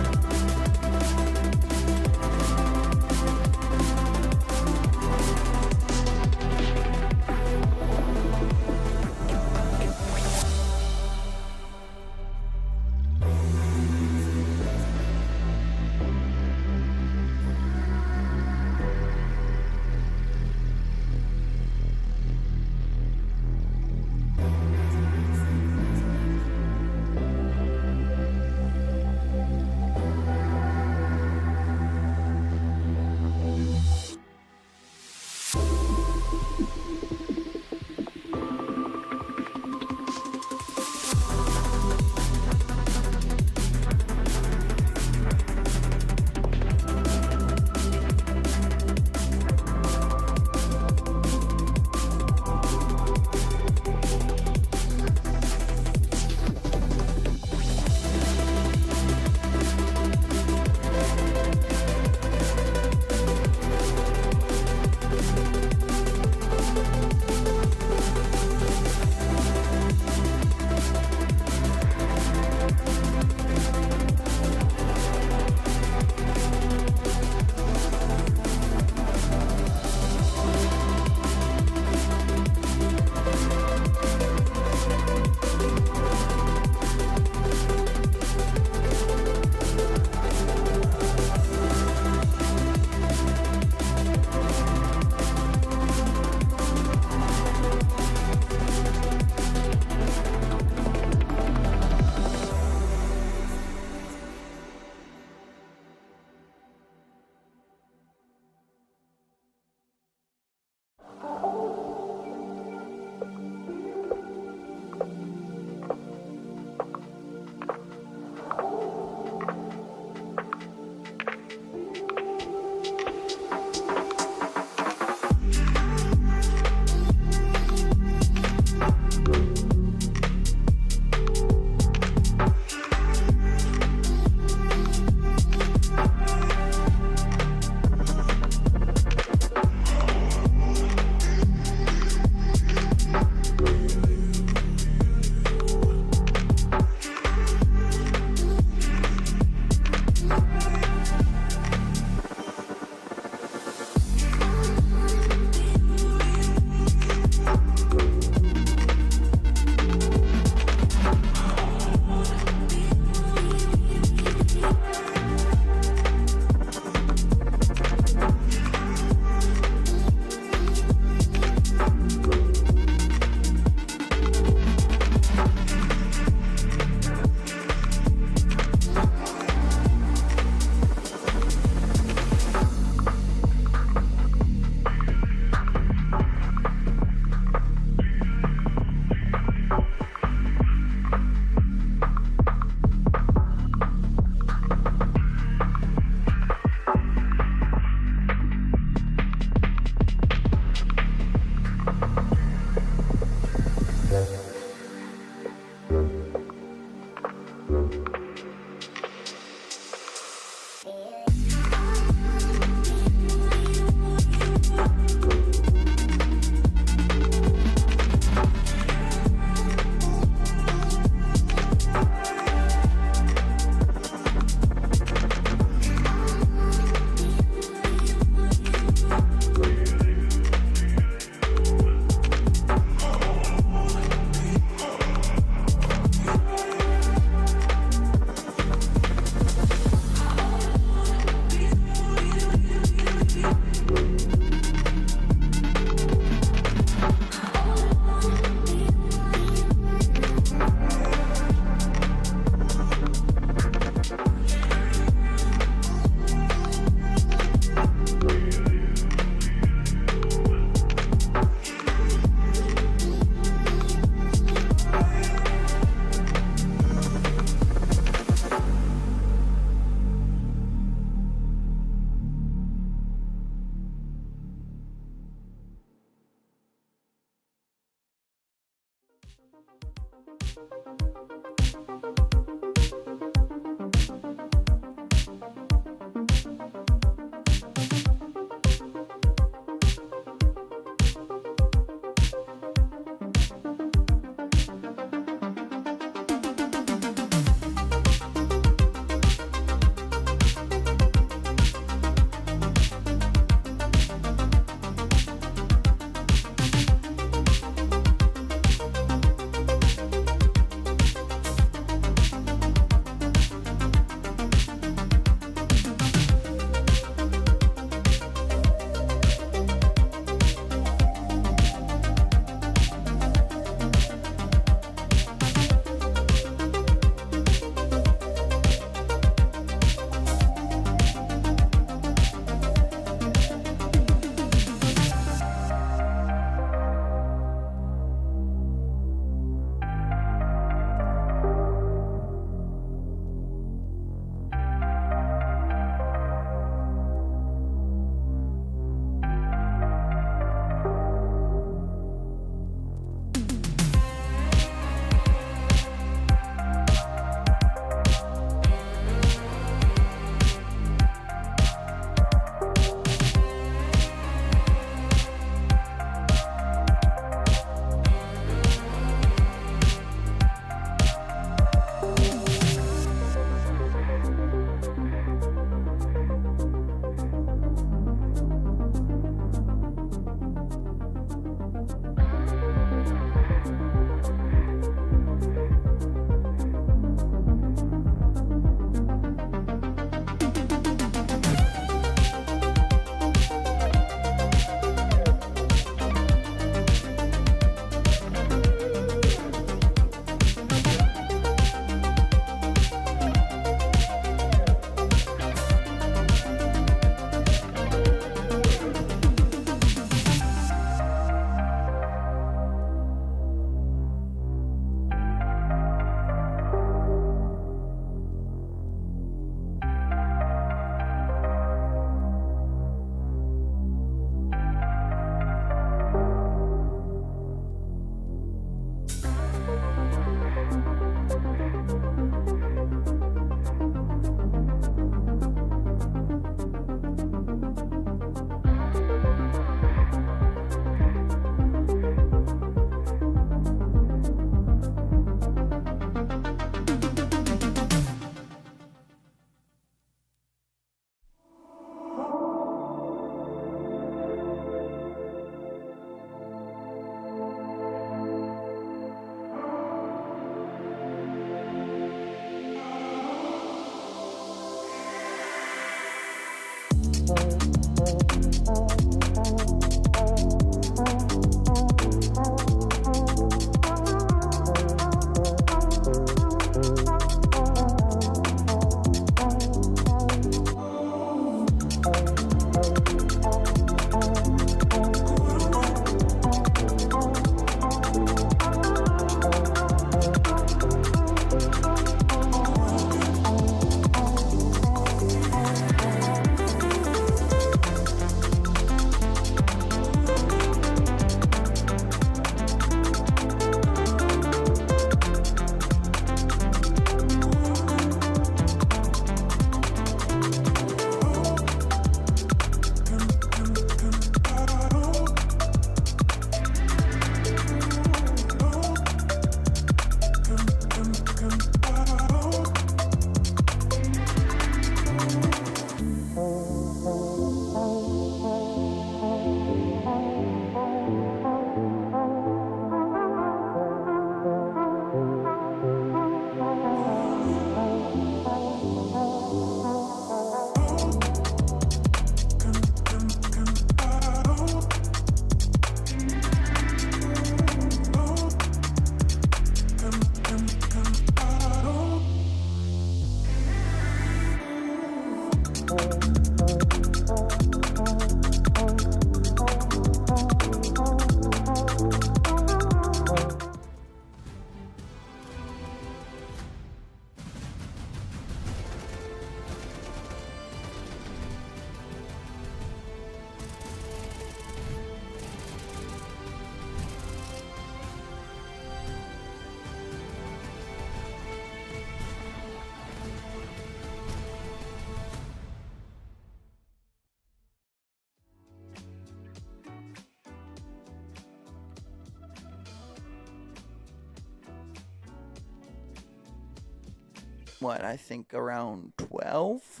what, I think around 12.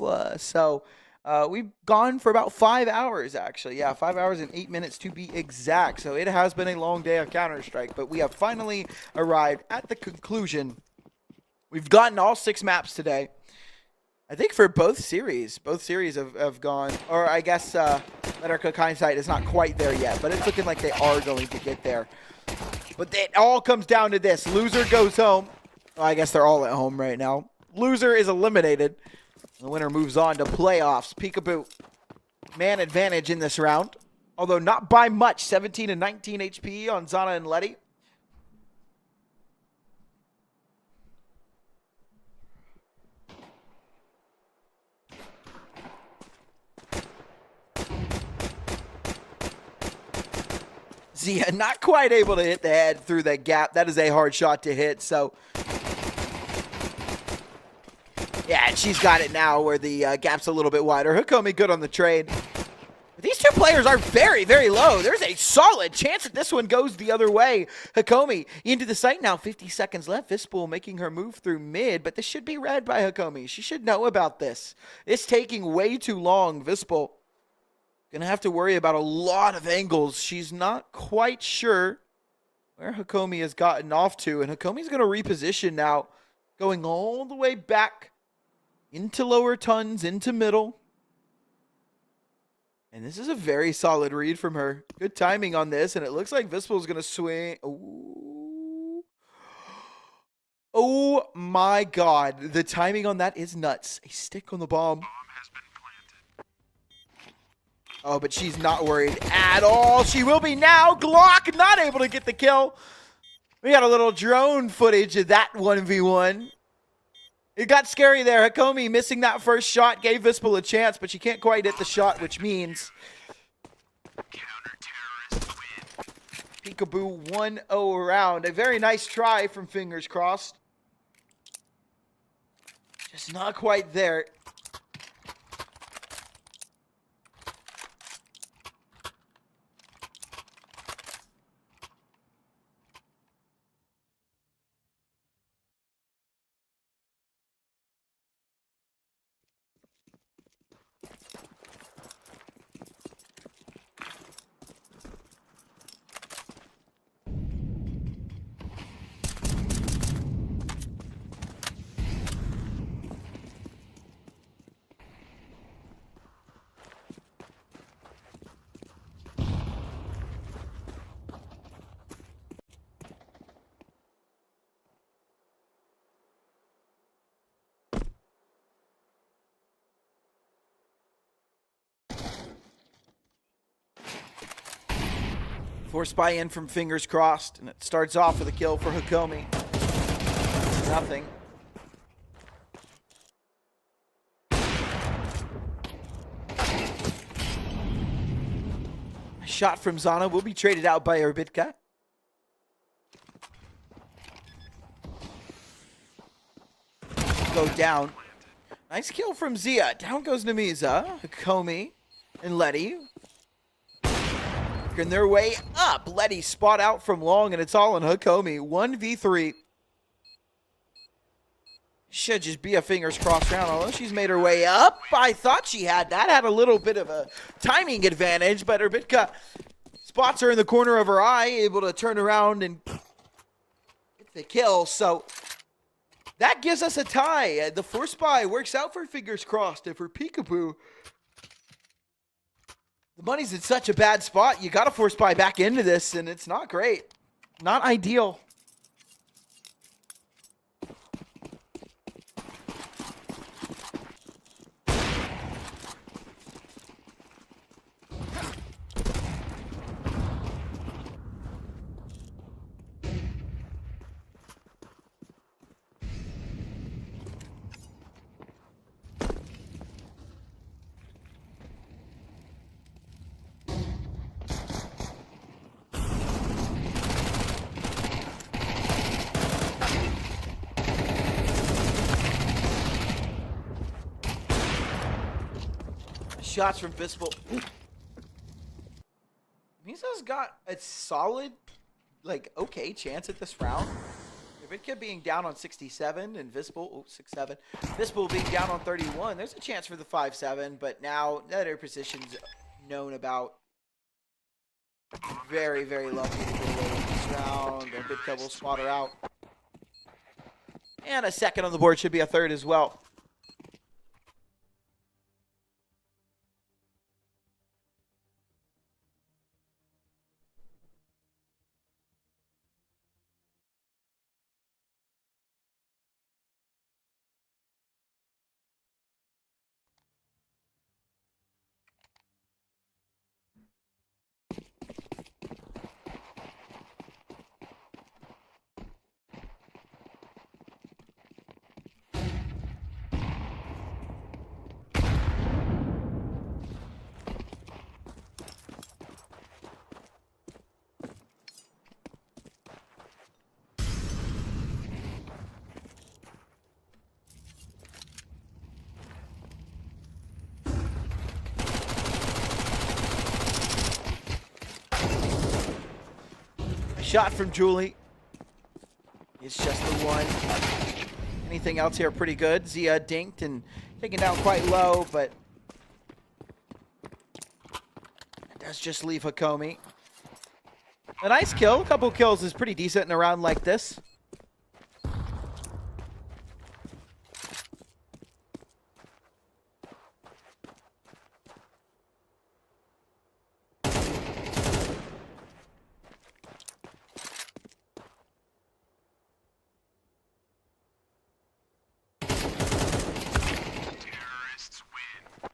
We've gone for about 5 hours, actually. Yeah, 5 hours and 8 minutes to be exact. So it has been a long day of Counter-Strike, but we have finally arrived at the conclusion. We've gotten all 6 maps today. I think for both series have gone, or I guess Better Cook Hindsight is not quite there yet, but it's looking like they are going to get there. But it all comes down to this. Loser goes home. Well, I guess they're all at home right now. Loser is eliminated. The winner moves on to playoffs. Peekaboo, man advantage in this round, although not by much. 17 and 19 HP on Zana and Letty. Zia not quite able to hit the head through the gap. That is a hard shot to hit. So, yeah, and she's got it now where the gap's a little bit wider. Hakomi good on the trade. But these two players are very, very low. There's a solid chance that this one goes the other way. Hakomi into the site now. 50 seconds left. Vispool making her move through mid, but this should be read by Hakomi. She should know about this. It's taking way too long. Vispool gonna have to worry about a lot of angles. She's not quite sure where Hakomi has gotten off to, and Hakomi's gonna reposition now, going all the way back into lower tons, into middle. And this is a very solid read from her. Good timing on this, and it looks like Vispool's gonna swing. Ooh. Oh my god, the timing on that is nuts. A stick on the bomb. Oh, but she's not worried at all. She will be now. Glock not able to get the kill. We got a little drone footage of that 1v1. It got scary there. Hakomi missing that first shot gave Vispool a chance, but she can't quite hit the shot, which means Peekaboo 1-0 around. A very nice try from Fingers Crossed. Just not quite there. Force buy in from Fingers Crossed, and it starts off with a kill for Hakomi. Nothing. A shot from Zana will be traded out by Erbitka. Go down. Nice kill from Zia. Down goes Namiza, Hakomi, and Letty. Working their way up. Letty spot out from long, and it's all on Hakomi. 1v3. Should just be a Fingers Crossed round, although she's made her way up. I thought she had that. Had a little bit of a timing advantage, but Erbitka spots her in the corner of her eye, able to turn around and get the kill. So that gives us a tie. The force buy works out for Fingers Crossed, and for Peekaboo, the money's in such a bad spot. You got to force buy back into this, and it's not great. Not ideal. Shots from Vispool. Misa's got a solid, like, okay chance at this round. Vidka being down on 67 and Visible, 6-7. Visible being down on 31. There's a chance for the 5-7, but now that her position's known about. Very, very lucky to get away with this round. And Vidka will spot her out. And a second on the board, should be a third as well. Shot from Julie. It's just the one. Anything else here pretty good. Zia dinked and taken down quite low, but it does just leave Hakomi. A nice kill. A couple kills is pretty decent in a round like this. Terrorists win.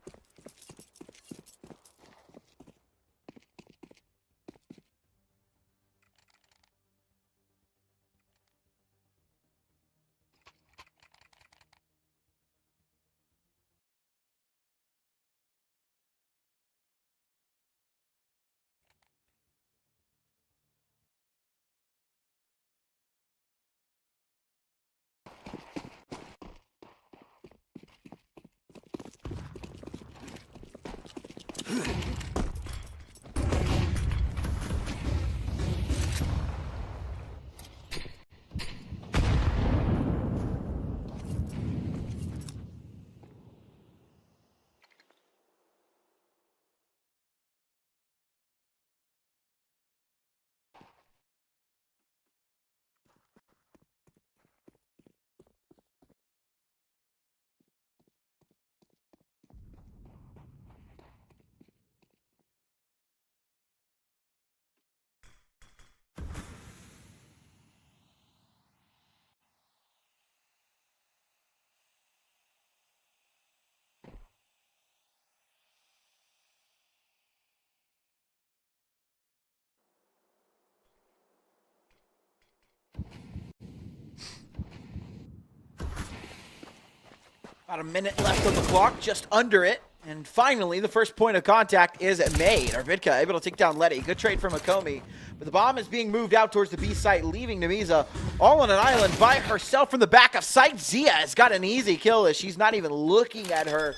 About a minute left on the clock, just under it. And finally, the first point of contact is made. Arvidka able to take down Letty. Good trade from Hakomi. But the bomb is being moved out towards the B site, leaving Namiza all on an island by herself from the back of site. Zia has got an easy kill as she's not even looking at her.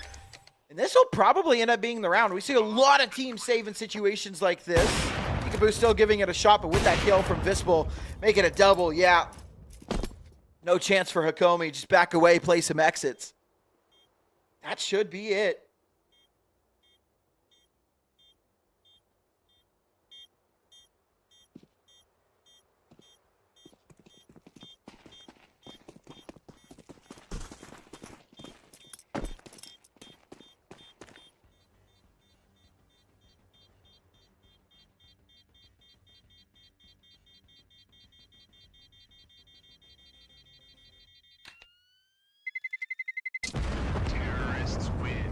And this will probably end up being the round. We see a lot of teams save in situations like this. Peekaboo still giving it a shot, but with that kill from Visible, make it a double. Yeah, no chance for Hakomi. Just back away, play some exits. That should be it. Terrorists win.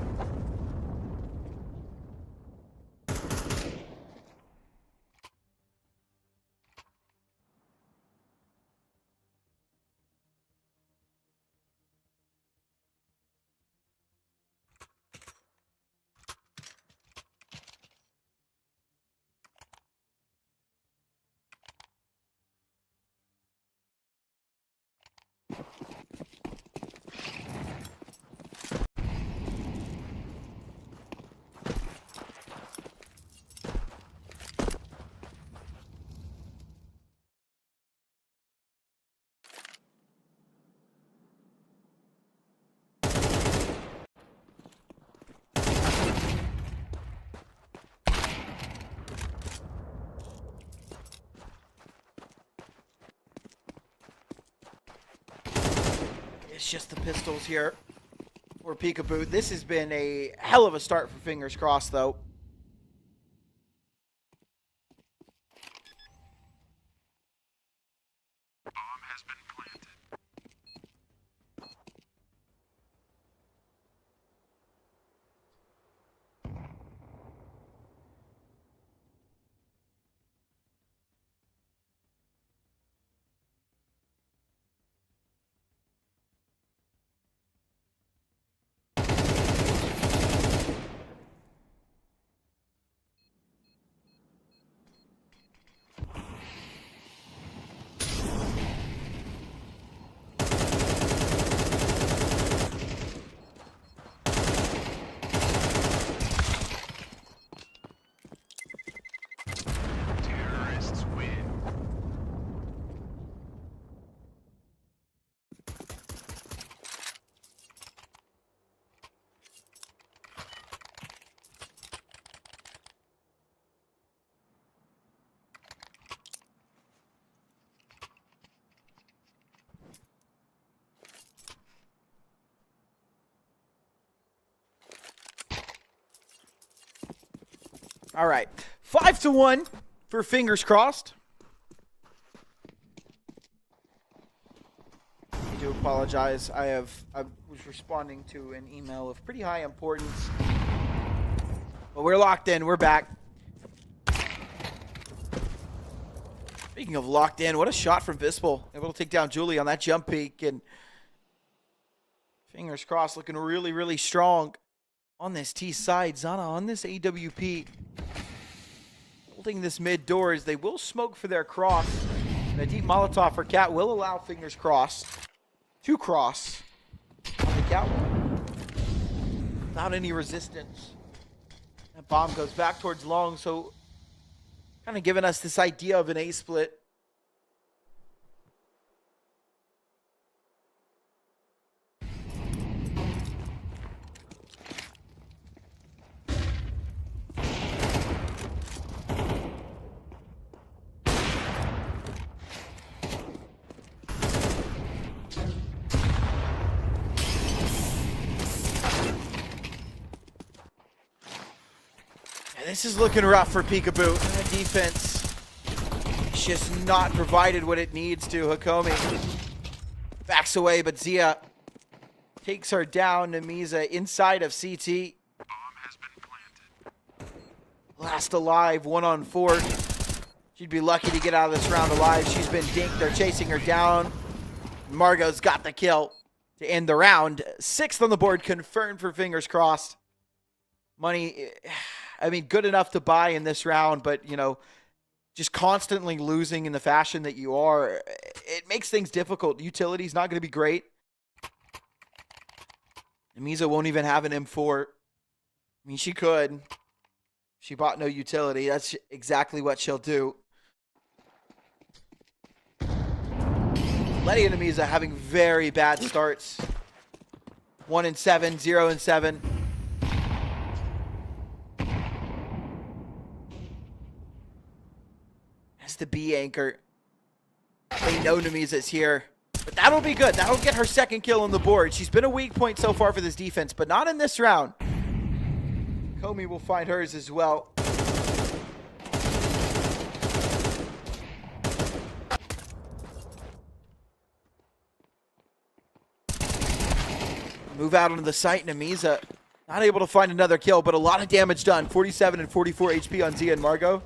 It's just the pistols here for Peekaboo. This has been a hell of a start for Fingers Crossed, though. Bomb has been planted. Terrorists win. All right, 5-1 for Fingers Crossed. I do apologize. I was responding to an email of pretty high importance. But we're locked in. We're back. Speaking of locked in, what a shot from Vispel. Able to take down Julie on that jump peak. And Fingers Crossed looking really, really strong on this T side. Zana on this AWP. Holding this mid door as they will smoke for their cross. And a deep Molotov for Cat will allow Fingers Crossed to cross on the catwalk without any resistance. That bomb goes back towards long, so kind of giving us this idea of an A split. This is looking rough for Peekaboo. That defense is just not provided what it needs to. Hakomi backs away, but Zia takes her down. Namiza inside of CT. Bomb has been planted. Last alive, 1-on-4. She'd be lucky to get out of this round alive. She's been dinked. They're chasing her down. Margot's got the kill to end the round. 6th on the board, confirmed for Fingers Crossed. Money, I mean, good enough to buy in this round, but, you know, just constantly losing in the fashion that you are, it makes things difficult. Utility's not going to be great. Namiza won't even have an M4. I mean, she could. She bought no utility. That's exactly what she'll do. Letty and Namiza having very bad starts. 1-7, 0-7. As the B anchor. They know Namiza's here. But that'll be good. That'll get her second kill on the board. She's been a weak point so far for this defense, but not in this round. Comey will find hers as well. Move out onto the site. Namiza not able to find another kill, but a lot of damage done. 47 and 44 HP on Zia and Margot.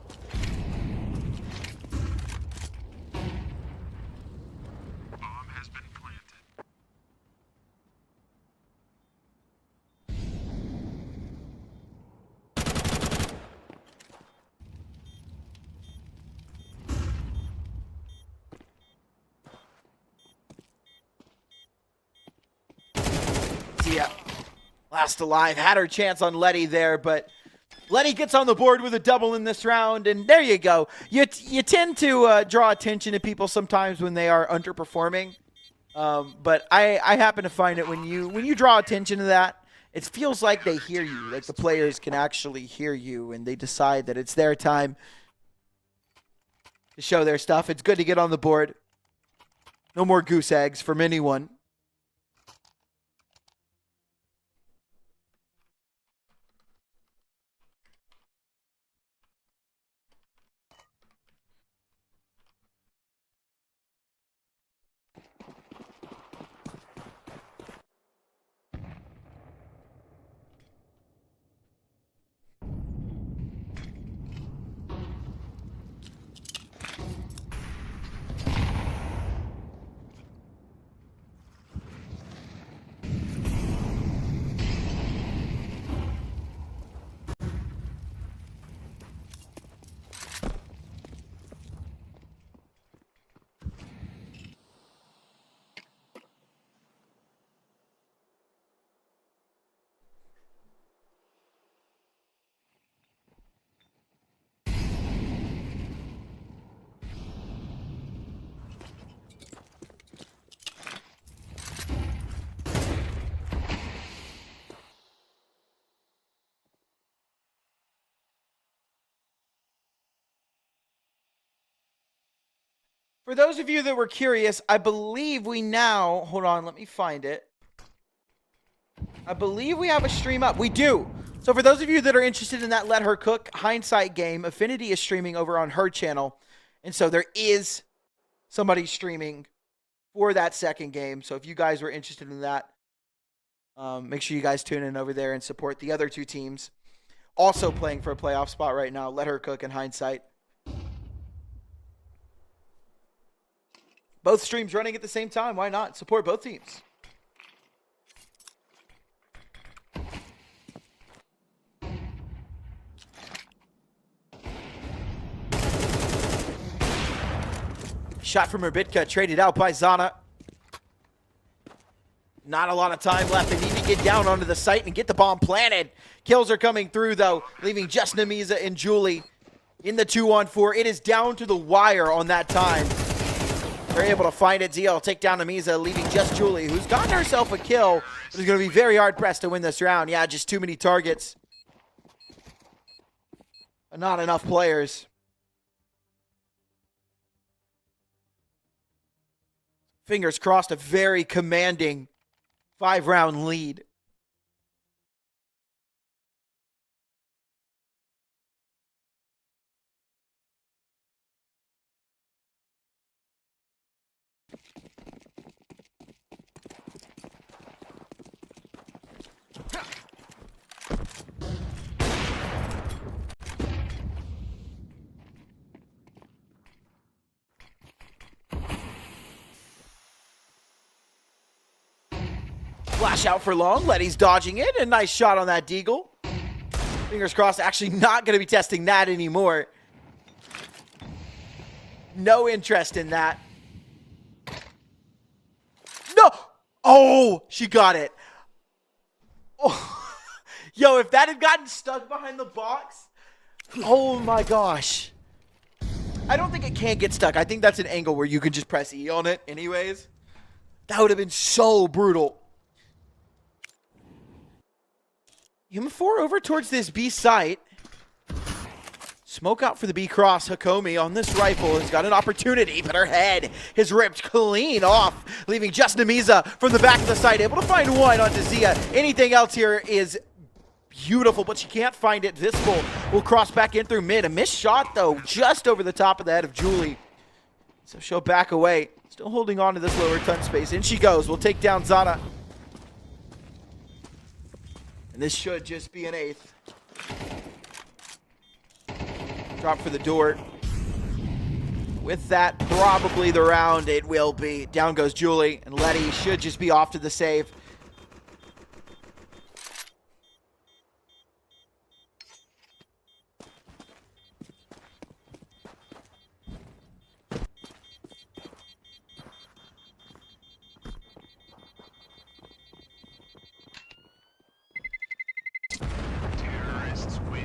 Bomb has been planted. Zia, last alive, had her chance on Letty there, but Letty gets on the board with a double in this round, and there you go. You tend to draw attention to people sometimes when they are underperforming, but I happen to find it when you draw attention to that, it feels like they hear you, like the players can actually hear you, and they decide that it's their time to show their stuff. It's good to get on the board. No more goose eggs from anyone. For those of you that were curious, I believe we now, hold on, let me find it. I believe we have a stream up. We do. So for those of you that are interested in that Let Her Cook hindsight game, Affinity is streaming over on her channel. And so there is somebody streaming for that second game. So if you guys were interested in that, make sure you guys tune in over there and support the other two teams. Also playing for a playoff spot right now, Let Her Cook and Hindsight. Both streams running at the same time. Why not? Support both teams. Shot from Herbitka, traded out by Zana. Not a lot of time left. They need to get down onto the site and get the bomb planted. Kills are coming through, though, leaving just Namiza and Julie in the 2-on-4. It is down to the wire on that time. They're able to find it. Zia will take down Namiza, leaving just Julie, who's gotten herself a kill, but is going to be very hard-pressed to win this round. Yeah, just too many targets. Not enough players. Fingers crossed, a very commanding 5-round lead. Flash out for long. Letty's dodging it. A nice shot on that Deagle. Fingers crossed, actually not going to be testing that anymore. No interest in that. No! Oh, she got it. Oh. Yo, if that had gotten stuck behind the box, oh my gosh. I don't think it can get stuck. I think that's an angle where you can just press E on it anyways. That would have been so brutal. Human 4 over towards this B site. Smoke out for the B cross. Hakomi on this rifle has got an opportunity, but her head is ripped clean off, leaving just Namiza from the back of the site, able to find one onto Zia. Anything else here is beautiful, but she can't find it. This will cross back in through mid. A missed shot, though, just over the top of the head of Julie. So she'll back away. Still holding on to this lower ton space. In she goes. We'll take down Zana. And this should just be an 8th. Drop for the door. With that, probably the round it will be. Down goes Julie, and Letty should just be off to the save. Terrorists win.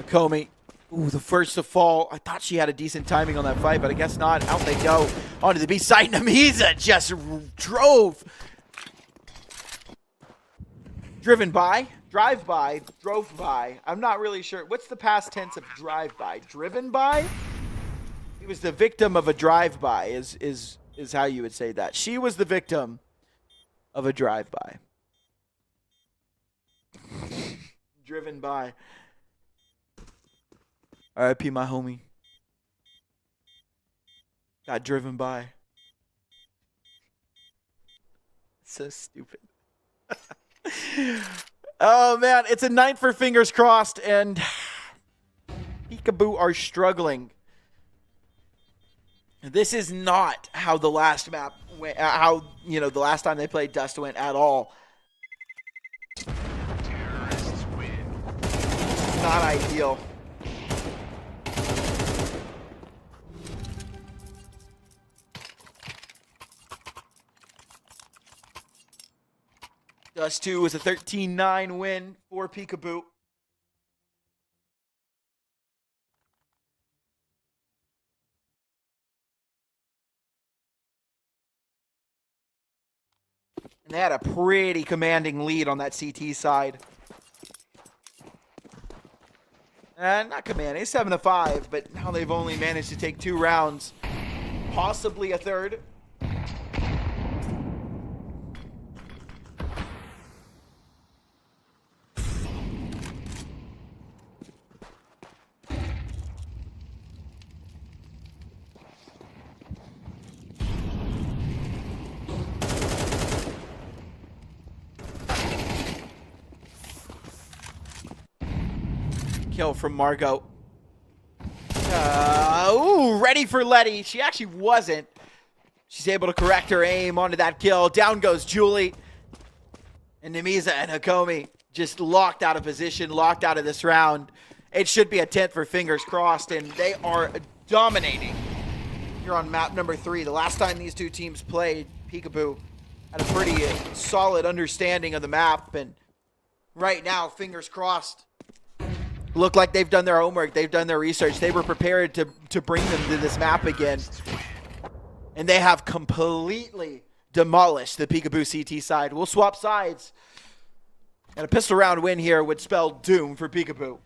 Comey. Ooh, the first to fall. I thought she had a decent timing on that fight, but I guess not. Out they go onto the B side. Namiza just drove. Driven by? Drive by. Drove by. I'm not really sure. What's the past tense of drive by? Driven by? He was the victim of a drive by is how you would say that. She was the victim of a drive by. Driven by. R.I.P. my homie. Got driven by. So stupid. Oh, man. It's a 9th for Fingers Crossed, and Peekaboo are struggling. This is not how the last map how the last time they played Dust went at all. Terrorists win. Not ideal. Dust 2 was a 13-9 win for Peekaboo. And they had a pretty commanding lead on that CT side. Not commanding, 7-5, but now they've only managed to take 2 rounds, possibly a third. Kill from Margot. Ooh, ready for Letty. She actually wasn't. She's able to correct her aim onto that kill. Down goes Julie. And Nemiza and Hakomi just locked out of position, locked out of this round. It should be a 10th for Fingers Crossed, and they are dominating here on map number 3. The last time these two teams played, Peekaboo had a pretty solid understanding of the map, and right now, Fingers Crossed look like they've done their homework, they've done their research, they were prepared to bring them to this map again. And they have completely demolished the Peekaboo CT side. We'll swap sides. And a pistol round win here would spell doom for Peekaboo.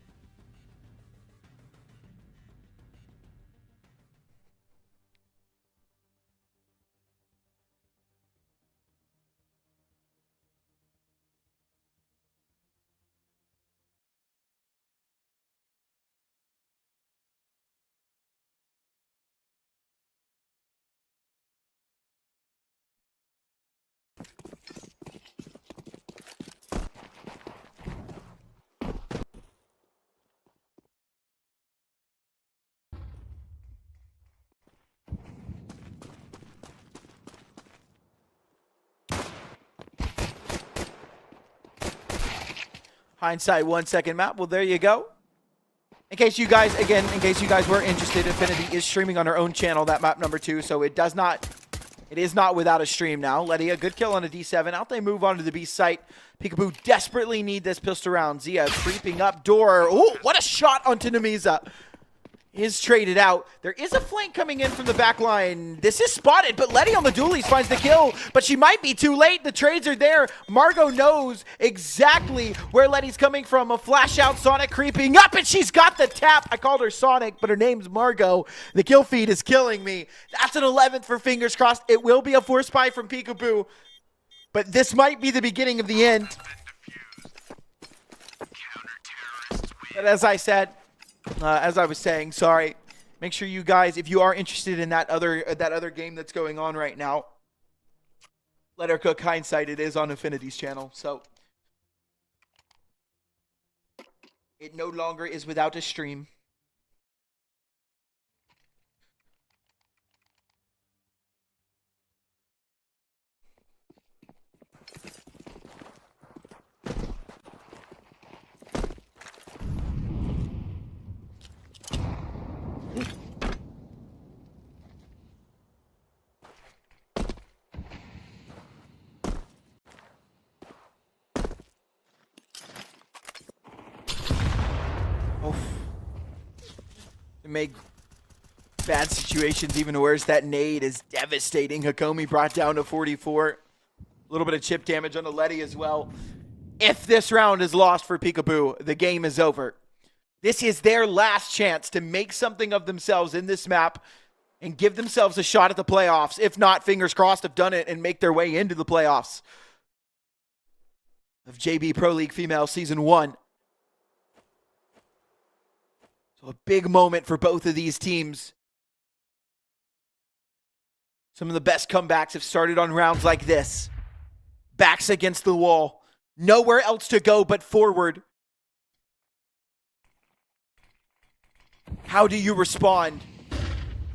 Hindsight 1 second map. Well, there you go. In case you guys were interested, Infinity is streaming on her own channel, that map number 2, so it is not without a stream now. Letty, a good kill on a D7. Out they move on to the B site. Peekaboo desperately need this pistol round. Zia creeping up door. Oh, what a shot onto Nemiza. Is traded out. There is a flank coming in from the back line. This is spotted, but Letty on the dualies finds the kill, but she might be too late. The trades are there. Margot knows exactly where Letty's coming from. A flash out, Sonic creeping up, and she's got the tap. I called her Sonic, but her name's Margot. The kill feed is killing me. That's an 11th for Fingers Crossed. It will be a force buy from Peekaboo, but this might be the beginning of the end. But as I said, as I was saying, sorry. Make sure you guys, if you are interested in that other game that's going on right now, let her cook Hindsight. It is on Infinity's channel, so it no longer is without a stream. To make bad situations even worse, that nade is devastating. Hakomi brought down to 44. A little bit of chip damage on the Letty as well. If this round is lost for Peekaboo, the game is over. This is their last chance to make something of themselves in this map and give themselves a shot at the playoffs. If not, Fingers Crossed have done it and make their way into the playoffs of JB Pro League Female Season 1. So a big moment for both of these teams. Some of the best comebacks have started on rounds like this. Backs against the wall. Nowhere else to go but forward. How do you respond?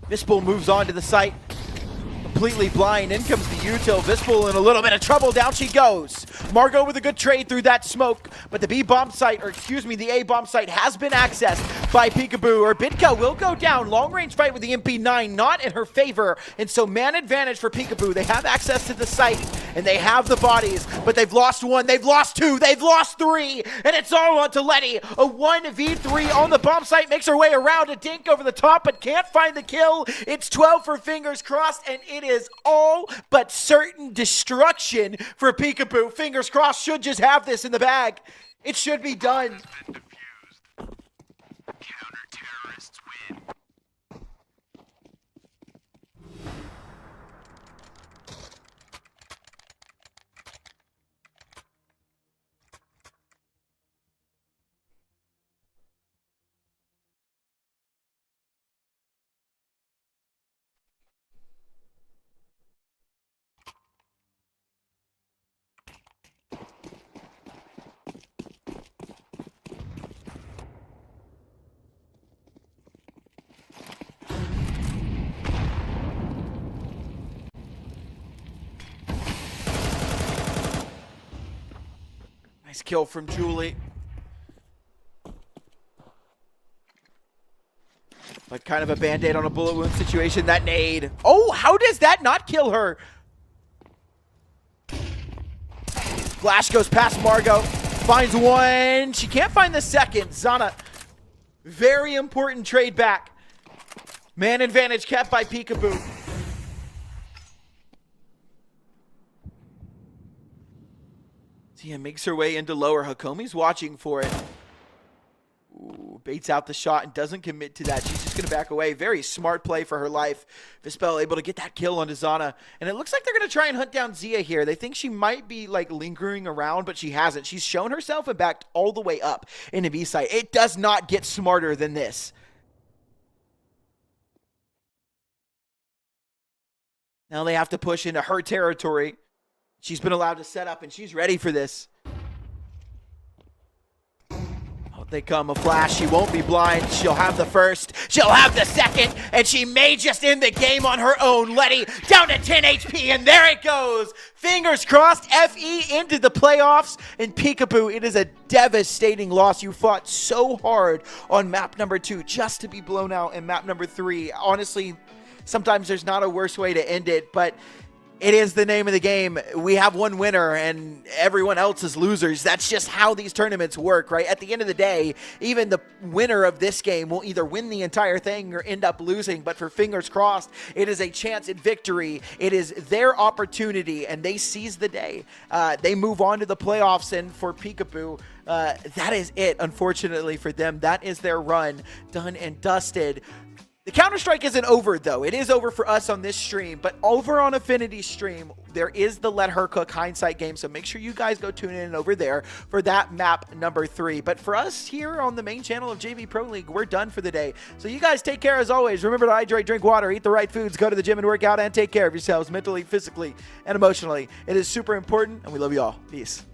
Mispel moves on to the site. The completely blind. In comes the util. Vispool in a little bit of trouble. Down she goes. Margot with a good trade through that smoke, but the B bomb site, or excuse me, the A bomb site has been accessed by Peekaboo. Or Bitka will go down. Long range fight with the MP9 not in her favor, and so man advantage for Peekaboo. They have access to the site and they have the bodies, but they've lost one, they've lost two, they've lost three, and it's all on to Letty. A 1v3 on the bomb site, makes her way around a dink over the top, but can't find the kill. It's 12 for Fingers Crossed, and it is all but certain destruction for Peekaboo. Fingers Crossed should just have this in the bag. It should be done. Been defused. Counter-terrorists win. Nice kill from Julie. But kind of a band-aid on a bullet wound situation. That nade. Oh, how does that not kill her? Flash goes past Margot. Finds one. She can't find the second. Zana. Very important trade back. Man advantage kept by Peekaboo. Tia makes her way into lower. Hakomi's watching for it. Ooh, baits out the shot and doesn't commit to that. She's just going to back away. Very smart play for her life. Vispel able to get that kill on Zana. And it looks like they're going to try and hunt down Zia here. They think she might be like lingering around, but she hasn't. She's shown herself and backed all the way up into B site. It does not get smarter than this. Now they have to push into her territory. She's been allowed to set up, and she's ready for this. Out they come, a flash. She won't be blind. She'll have the first. She'll have the second, and she may just end the game on her own. Letty down to 10 HP, and there it goes. Fingers crossed, FE into the playoffs, and Peekaboo, it is a devastating loss. You fought so hard on map number 2 just to be blown out in map number 3. Honestly, sometimes there's not a worse way to end it, but it is the name of the game. We have one winner and everyone else is losers. That's just how these tournaments work, right? At the end of the day, even the winner of this game will either win the entire thing or end up losing. But for Fingers Crossed, it is a chance at victory. It is their opportunity, and they seize the day. They move on to the playoffs, and for Peekaboo, that is it, unfortunately, for them. That is their run, done and dusted. The Counter-Strike isn't over, though. It is over for us on this stream, but over on Affinity's stream, there is the Let Her Cook Hindsight game, so make sure you guys go tune in over there for that map number 3. But for us here on the main channel of JV Pro League, we're done for the day. So you guys take care as always. Remember to hydrate, drink water, eat the right foods, go to the gym and work out, and take care of yourselves mentally, physically, and emotionally. It is super important, and we love you all. Peace.